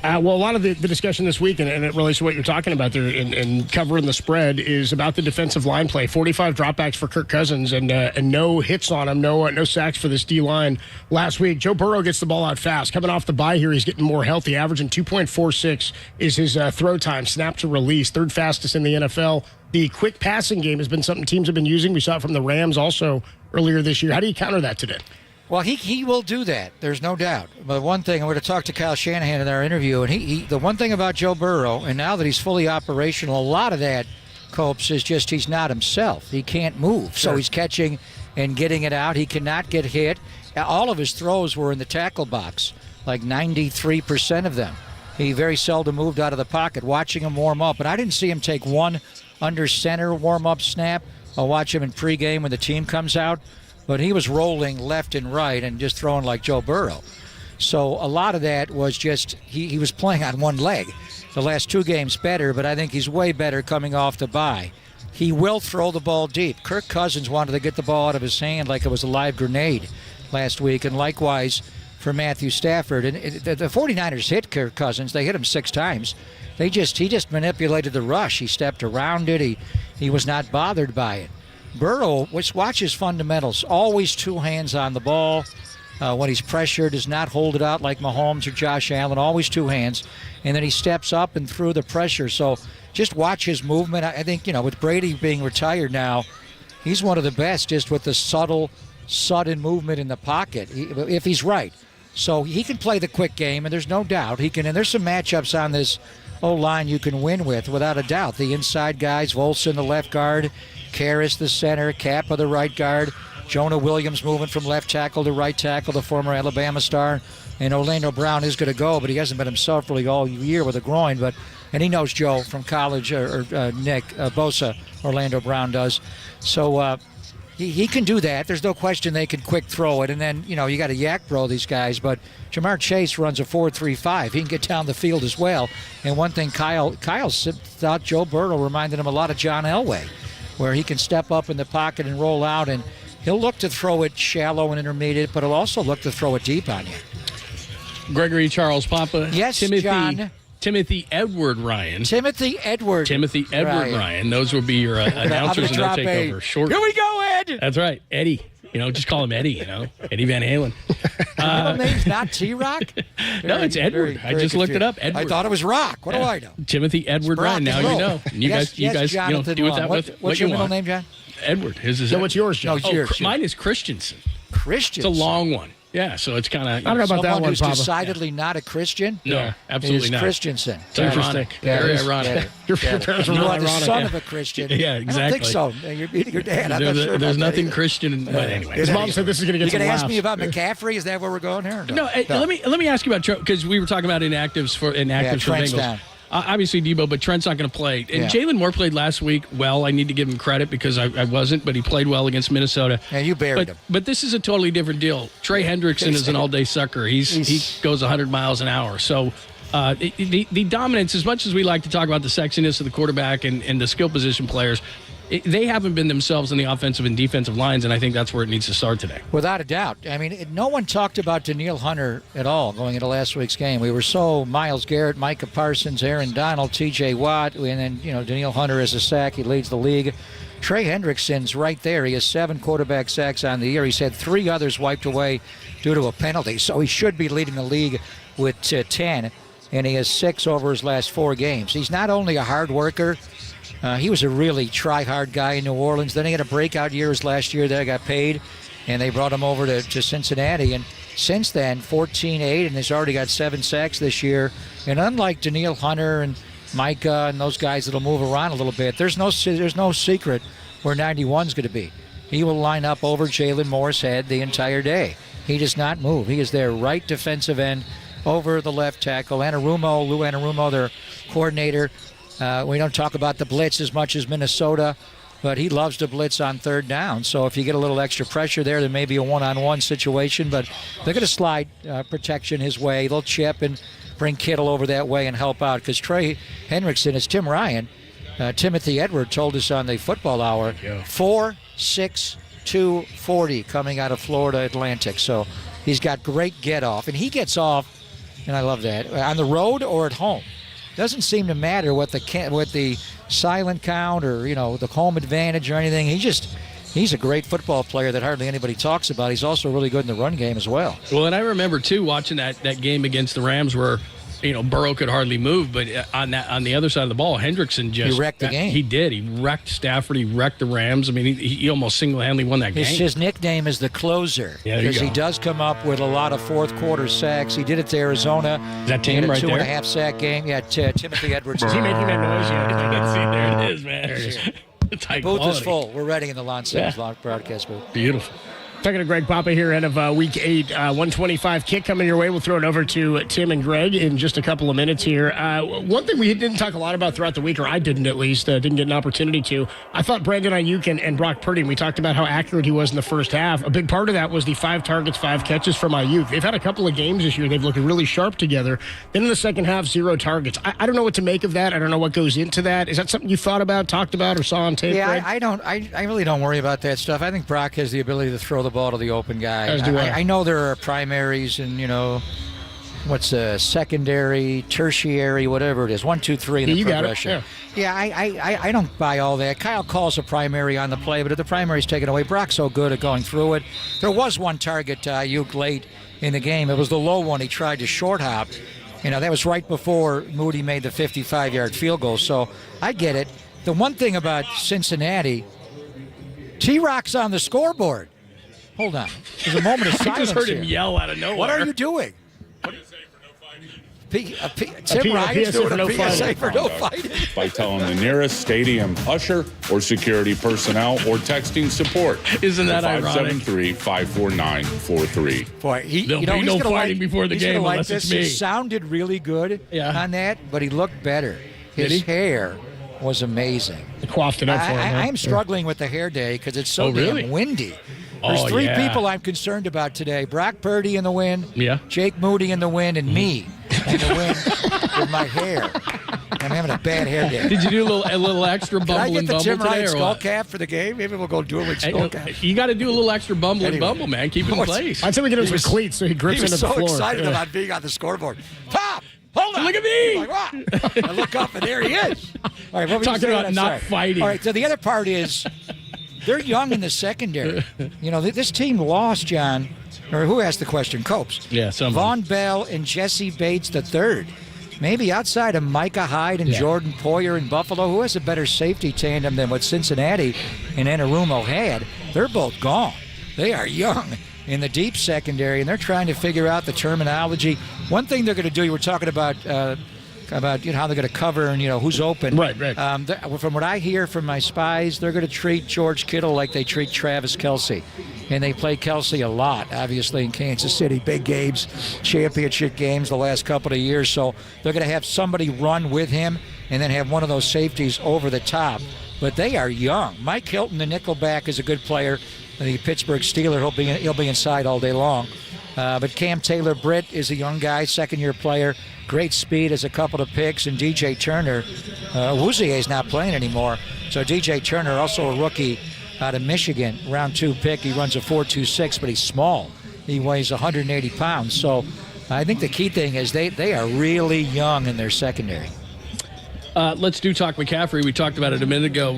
Speaker 1: Well, a lot of the discussion this week, and it relates to what you're talking about there and covering the spread, is about the defensive line play. 45 dropbacks for Kirk Cousins and no hits on him, no sacks for this D-line last week. Joe Burrow gets the ball out fast. Coming off the bye here, he's getting more healthy. Averaging 2.46 is his throw time, snap to release, 3rd fastest in the NFL. The quick passing game has been something teams have been using. We saw it from the Rams also earlier this year. How do you counter that today?
Speaker 8: Well, he will do that. There's no doubt. But one thing, I'm going to talk to Kyle Shanahan in our interview, and the one thing about Joe Burrow, and now that he's fully operational, a lot of that, Copes, is just he's not himself. He can't move. Sure. So he's catching and getting it out. He cannot get hit. All of his throws were in the tackle box, like 93% of them. He very seldom moved out of the pocket. Watching him warm up, but I didn't see him take one under center warm-up snap. I'll watch him in pregame when the team comes out. But he was rolling left and right and just throwing like Joe Burrow. So a lot of that was just he was playing on one leg. The last 2 games better, but I think he's way better coming off the bye. He will throw the ball deep. Kirk Cousins wanted to get the ball out of his hand like it was a live grenade last week, and likewise for Matthew Stafford. And the 49ers hit Kirk Cousins. They hit him 6 times. He just manipulated the rush. He stepped around it. He was not bothered by it. Burrow, watch his fundamentals, always 2 hands on the ball. When he's pressured, does not hold it out like Mahomes or Josh Allen, always 2 hands. And then he steps up and through the pressure. So just watch his movement. I think, with Brady being retired now, he's one of the best just with the sudden movement in the pocket, if he's right. So he can play the quick game, and there's no doubt he can. And there's some matchups on this O-line you can win with, without a doubt. The inside guys, Volson, the left guard, Karras, the center, Kappa, the right guard, Jonah Williams moving from left tackle to right tackle, the former Alabama star, and Orlando Brown is going to go, but he hasn't been himself really all year with a groin. And he knows Joe from college, or Nick Bosa, Orlando Brown does. So he can do that. There's no question they can quick throw it. And then, you got to yak bro these guys. But Jamar Chase runs a 4.35. He can get down the field as well. And one thing Kyle thought Joe Burrow reminded him a lot of John Elway, where he can step up in the pocket and roll out, and he'll look to throw it shallow and intermediate, but he'll also look to throw it deep on you.
Speaker 3: Gregory Charles Papa.
Speaker 8: Yes, John.
Speaker 3: Timothy Edward Ryan.
Speaker 8: Timothy Edward
Speaker 3: Ryan. Those will be your announcers, and they'll take over shortly.
Speaker 8: Here we go, Ed.
Speaker 3: That's right, Eddie. Just call him Eddie, Eddie Van Halen.
Speaker 8: Middle name's not T-Rock?
Speaker 3: No, it's Edward. I just looked it up. Edward.
Speaker 8: I thought it was Rock. What do I know?
Speaker 3: Timothy Edward Ryan. Now you know. And you guys, do with that with
Speaker 8: what's
Speaker 3: what
Speaker 8: your
Speaker 3: you
Speaker 8: middle
Speaker 3: want.
Speaker 8: name, John?
Speaker 3: Edward. His is
Speaker 1: so what's yours, John?
Speaker 8: No, it's yours.
Speaker 3: Mine is Christensen.
Speaker 8: Christensen.
Speaker 3: It's a long one. Yeah, so it's kind of...
Speaker 1: I don't know about that one,
Speaker 8: who's decidedly not a Christian?
Speaker 3: No, absolutely not.
Speaker 8: Christensen.
Speaker 3: It's interesting. Very ironic.
Speaker 1: Your parents were
Speaker 8: you are
Speaker 1: ironic.
Speaker 8: the son of a Christian.
Speaker 3: Yeah, exactly.
Speaker 8: I don't think so. You're beating your dad. I'm not sure
Speaker 3: there's nothing
Speaker 8: either.
Speaker 3: Christian. But anyway.
Speaker 1: His mom said this is going to get some laughs.
Speaker 8: You going to ask me about McCaffrey? Is that where we're going here?
Speaker 3: No. Let me ask you about Trent, because we were talking about inactives for the Bengals.
Speaker 8: Down.
Speaker 3: Obviously Debo, but Trent's not going to play. And Jalen Moore played last week well. I need to give him credit because I wasn't, but he played well against Minnesota.
Speaker 8: Yeah, you buried him.
Speaker 3: But this is a totally different deal. Trey Hendrickson is an all-day sucker. He goes 100 miles an hour. So the dominance, as much as we like to talk about the sexiness of the quarterback and the skill position players, they haven't been themselves in the offensive and defensive lines, and I think that's where it needs to start today.
Speaker 8: Without a doubt. I mean, no one talked about Danielle Hunter at all going into last week's game. We were so Myles Garrett, Micah Parsons, Aaron Donald, T.J. Watt, and then, Danielle Hunter has a sack. He leads the league. Trey Hendrickson's right there. He has 7 quarterback sacks on the year. He's had 3 others wiped away due to a penalty, so he should be leading the league with 10, and he has 6 over his last 4 games. He's not only a hard worker, he was a really try-hard guy in New Orleans. Then he had a breakout year last year that got paid, and they brought him over to Cincinnati. And since then, 14-8, and he's already got 7 sacks this year. And unlike Danielle Hunter and Micah and those guys that'll move around a little bit, there's no secret where 91's going to be. He will line up over Jalen Moore's head the entire day. He does not move. He is their right defensive end over the left tackle. Lou Anarumo, their coordinator. We don't talk about the blitz as much as Minnesota, but he loves to blitz on 3rd down. So if you get a little extra pressure there may be a one-on-one situation, but they're going to slide protection his way. They'll chip and bring Kittle over that way and help out, because Trey Hendrickson, as Tim Ryan, Timothy Edward told us on the Football Hour, 4.62 40 coming out of Florida Atlantic. So he's got great get-off, and he gets off, and I love that, on the road or at home. Doesn't seem to matter what the silent count or the home advantage or anything. He's a great football player that hardly anybody talks about. He's also really good in the run game as well.
Speaker 3: Well, and I remember too watching that game against the Rams where Burrow could hardly move, but on the other side of the ball, Hendrickson
Speaker 8: he wrecked the game.
Speaker 3: He did. He wrecked Stafford. He wrecked the Rams. I mean, he almost single-handedly won that game.
Speaker 8: His nickname is the closer, because he does come up with a lot of fourth-quarter sacks. He did it to Arizona.
Speaker 3: Is that team right there?
Speaker 8: 2.5 sack game. Yeah, Timothy Edwards.
Speaker 1: Is he making that noise yet? I can see.
Speaker 3: There it is, man. There it is. It's high
Speaker 8: booth
Speaker 3: quality.
Speaker 8: is full. We're ready in the Lon Simmons broadcast booth.
Speaker 3: Beautiful.
Speaker 1: Talking to Greg Papa here, end of Week 8, 125 kick coming your way. We'll throw it over to Tim and Greg in just a couple of minutes here. One thing we didn't talk a lot about throughout the week, or I didn't at least, didn't get an opportunity to. I thought Brandon Ayuk and Brock Purdy, and we talked about how accurate he was in the first half. A big part of that was the 5 targets, 5 catches from Ayuk. They've had a couple of games this year. They've looked really sharp together. Then in the second half, 0 targets. I don't know what to make of that. I don't know what goes into that. Is that something you thought about, talked about, or saw on tape?
Speaker 8: Yeah,
Speaker 1: Greg?
Speaker 8: I really don't worry about that stuff. I think Brock has the ability to throw the ball to the open guy.
Speaker 1: As do I.
Speaker 8: I know there are primaries and, what's a secondary, tertiary, whatever it is, 1, 2, 3 in the progression. Yeah, I don't buy all that. Kyle calls a primary on the play, but if the primary's taken away, Brock's so good at going through it. There was one target to Ayuk late in the game. It was the low one. He tried to short hop. That was right before Moody made the 55-yard field goal. So I get it. The one thing about Cincinnati, T-Rock's on the scoreboard. Hold on. There's a moment of silence.
Speaker 3: I just heard him
Speaker 8: here.
Speaker 3: yell out of nowhere.
Speaker 8: What are you doing? What do you say for no fighting? Tim Ryan's doing a PSA for no fighting.
Speaker 20: By telling the nearest stadium usher or security personnel or texting support.
Speaker 3: Isn't that ironic?
Speaker 20: 573-549-43.
Speaker 8: Boy,
Speaker 3: There'll be no fighting before the game unless it's me.
Speaker 8: He sounded really good on that, but he looked better. His hair was amazing.
Speaker 1: He coiffed it up for him.
Speaker 8: I'm struggling with the hair day because it's so damn windy. There's 3 people I'm concerned about today. Brock Purdy in the wind, Jake Moody in the wind, and me in the wind with my hair. I'm having a bad hair day.
Speaker 3: Did you do a little extra bumble and bumble today?
Speaker 8: Can I get the Tim Ryan skull cap for the game? Maybe we'll go dueling skull cap.
Speaker 3: You got to do a little extra bumble and bumble, man. Keep it in place.
Speaker 1: I'd say we get him some cleats so he grips into the floor.
Speaker 8: He was so excited about being on the scoreboard. Pop! Hold on.
Speaker 3: Look at me.
Speaker 8: Like, what? I look up, and there he is. All right, what were
Speaker 3: talking about not fighting.
Speaker 8: All right, so the other part is they're young in the secondary. This team lost, John, or who asked the question? Copes.
Speaker 3: Yeah, someone.
Speaker 8: Von Bell and Jesse Bates III. Maybe outside of Micah Hyde and Jordan Poyer in Buffalo, who has a better safety tandem than what Cincinnati and Anarumo had? They're both gone. They are young in the deep secondary, and they're trying to figure out the terminology. One thing they're going to do, you were talking about how they're going to cover and who's open.
Speaker 1: Right.
Speaker 8: From what I hear from my spies, they're going to treat George Kittle like they treat Travis Kelce, and they play Kelce a lot, obviously in Kansas City, big games, championship games the last couple of years. So they're going to have somebody run with him, and then have one of those safeties over the top. But they are young. Mike Hilton, the nickelback, is a good player. The Pittsburgh Steeler, he'll be inside all day long. But Cam Taylor-Britt is a young guy, second-year player. Great speed, has a couple of picks. And DJ Turner, Wuzier's not playing anymore. So DJ Turner, also a rookie out of Michigan, round 2 pick. He runs a 4.26, but he's small. He weighs 180 pounds. So I think the key thing is they are really young in their secondary.
Speaker 3: Let's talk McCaffrey. We talked about it a minute ago.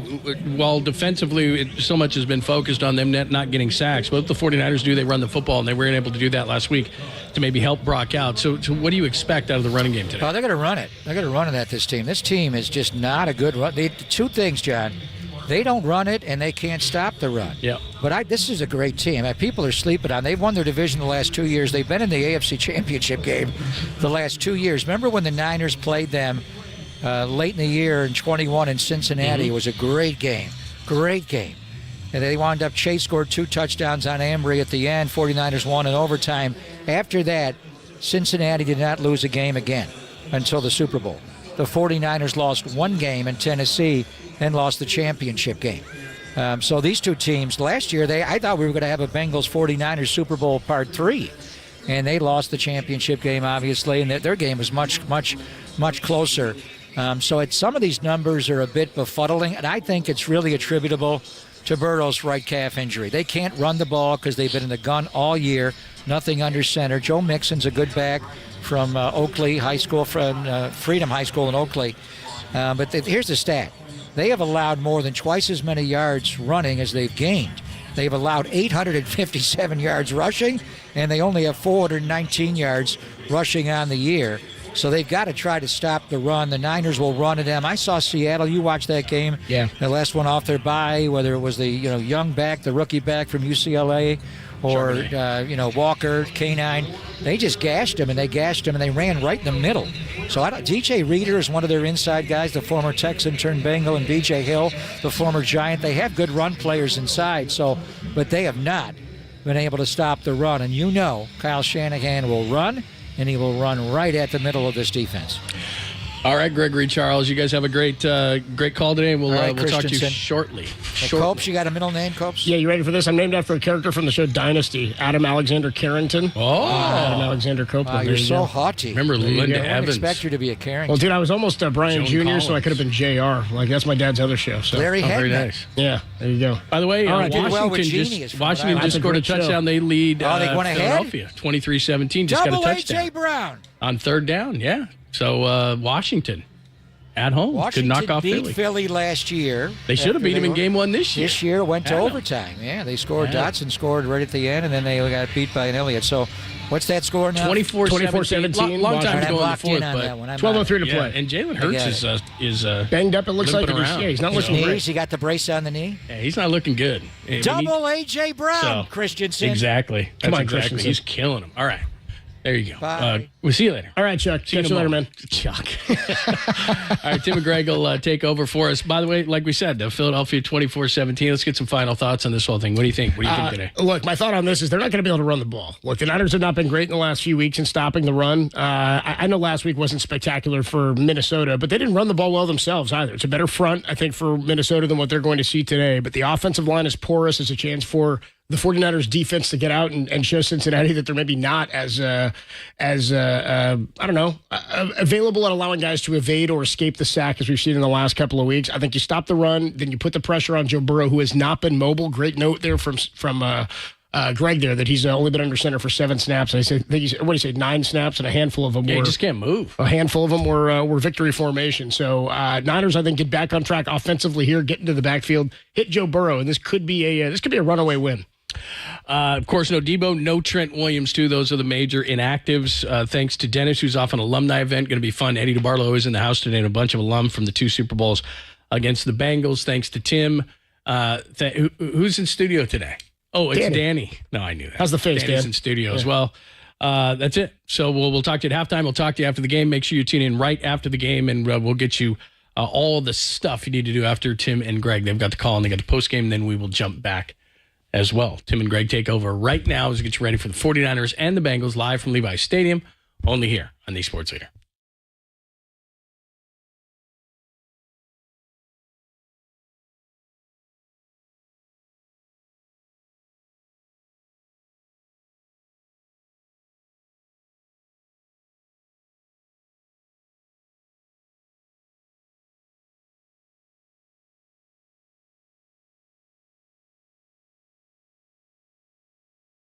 Speaker 3: While defensively, so much has been focused on them not getting sacks. What the 49ers do, they run the football, and they weren't able to do that last week to maybe help Brock out. So what do you expect out of the running game today?
Speaker 8: Oh, they're going to run it. They're going to run it at this team. This team is just not a good run. Two things, John. They don't run it, and they can't stop the run.
Speaker 3: Yeah.
Speaker 8: But this is a great team. People are sleeping on. They've won their division the last 2 years. They've been in the AFC Championship game the last 2 years. Remember when the Niners played them late in the year in 21 in Cincinnati? It was a great game. Great game. And they wound up, Chase scored 2 touchdowns on Ambry at the end. 49ers won in overtime. After that, Cincinnati did not lose a game again until the Super Bowl. The 49ers lost 1 game in Tennessee and lost the championship game. So these two teams, last year, I thought we were going to have a Bengals-49ers Super Bowl Part 3. And they lost the championship game, obviously, and their game was much, much, much closer. So some of these numbers are a bit befuddling, and I think it's really attributable to Burrow's right calf injury. They can't run the ball because they've been in the gun all year, nothing under center. Joe Mixon's a good back from Oakley High School, from Freedom High School in Oakley. But here's the stat. They have allowed more than twice as many yards running as they've gained. They've allowed 857 yards rushing, and they only have 419 yards rushing on the year. So they've got to try to stop the run. The Niners will run at them. I saw Seattle. You watched that game.
Speaker 1: Yeah.
Speaker 8: The last one off their bye, whether it was the young back, the rookie back from UCLA, or Walker, K9. They just gashed him, and they ran right in the middle. So DJ Reader is one of their inside guys, the former Texan turned Bengal, and B.J. Hill, the former Giant. They have good run players inside, but they have not been able to stop the run. And Kyle Shanahan will run, and he will run right at the middle of this defense.
Speaker 3: All right, Gregory Charles, you guys have a great call today, and we'll talk to you shortly.
Speaker 8: Copes, you got a middle name, Copes?
Speaker 1: Yeah, you ready for this? I'm named after a character from the show Dynasty, Adam Alexander Carrington.
Speaker 3: Oh.
Speaker 1: Adam Alexander Copeland.
Speaker 8: You're so haughty.
Speaker 3: Remember Linda Evans.
Speaker 8: I didn't expect you to be a Carrington.
Speaker 1: Well, dude, I was almost Brian Joan Jr., Collins. So I could have been JR. That's my dad's other show. So.
Speaker 8: Larry Hagman.
Speaker 3: Very nice.
Speaker 1: Yeah, there you go.
Speaker 3: By the way,
Speaker 8: Washington
Speaker 3: just scored a touchdown. They lead
Speaker 8: they went
Speaker 3: Philadelphia 23-17. Just
Speaker 8: Double
Speaker 3: got a touchdown.
Speaker 8: A.J. Brown.
Speaker 3: On third down, yeah. So Washington. At home,
Speaker 8: Washington
Speaker 3: could knock off
Speaker 8: beat Philly last year.
Speaker 3: They should have beat him in game 1 this year.
Speaker 8: This year went to overtime. Yeah, they scored. Dotson scored right at the end, and then they got beat by an Elliott. So, what's that score now?
Speaker 3: 24-17. Long time to go in the fourth,
Speaker 1: but 12:03 to play.
Speaker 3: And Jalen Hurts is
Speaker 1: banged up. It looks like he's not looking great.
Speaker 8: He got the brace on the knee.
Speaker 3: Yeah, he's not looking good.
Speaker 8: Double A.J. Brown, Christensen.
Speaker 3: Exactly.
Speaker 1: Come on, Christensen.
Speaker 3: He's killing him. All right. There you go.
Speaker 8: Bye.
Speaker 3: We'll see you later.
Speaker 1: All right, Chuck. Catch you later, man.
Speaker 3: Chuck. All right, Tim and Greg will take over for us. By the way, like we said, Philadelphia 24-17. Let's get some final thoughts on this whole thing. What do you think? What do you think today?
Speaker 1: Look, my thought on this is they're not going to be able to run the ball. Look, the Niners have not been great in the last few weeks in stopping the run. I know last week wasn't spectacular for Minnesota, but they didn't run the ball well themselves either. It's a better front, I think, for Minnesota than what they're going to see today. But the offensive line is porous. It's a chance for the 49ers defense to get out and show Cincinnati that they're maybe not as available at allowing guys to evade or escape the sack as we've seen in the last couple of weeks. I think you stop the run, then you put the pressure on Joe Burrow, who has not been mobile. Great note there from Greg there that he's only been under center for 7 snaps. I think he's 9 snaps, and a handful of them were.
Speaker 3: He just can't move.
Speaker 1: A handful of them were victory formation. So Niners, I think, get back on track offensively here, get into the backfield, hit Joe Burrow, and this could be a runaway win.
Speaker 3: Of course, no Debo, no Trent Williams, too. Those are the major inactives. Thanks to Dennis, who's off an alumni event. Going to be fun. Eddie DeBarlo is in the house today, and a bunch of alum from the 2 Super Bowls against the Bengals. Thanks to Tim. Who's in studio today? Oh, it's Danny. No, I knew that.
Speaker 1: How's the face,
Speaker 3: Danny's
Speaker 1: Dan?
Speaker 3: in studio as well. That's it. So we'll talk to you at halftime. We'll talk to you after the game. Make sure you tune in right after the game, and we'll get you all the stuff you need to do after Tim and Greg. They've got the call, and they got the post game, and then we will jump back as well. Tim and Greg take over right now as we get you ready for the 49ers and the Bengals live from Levi's Stadium, only here on the Sports Leader.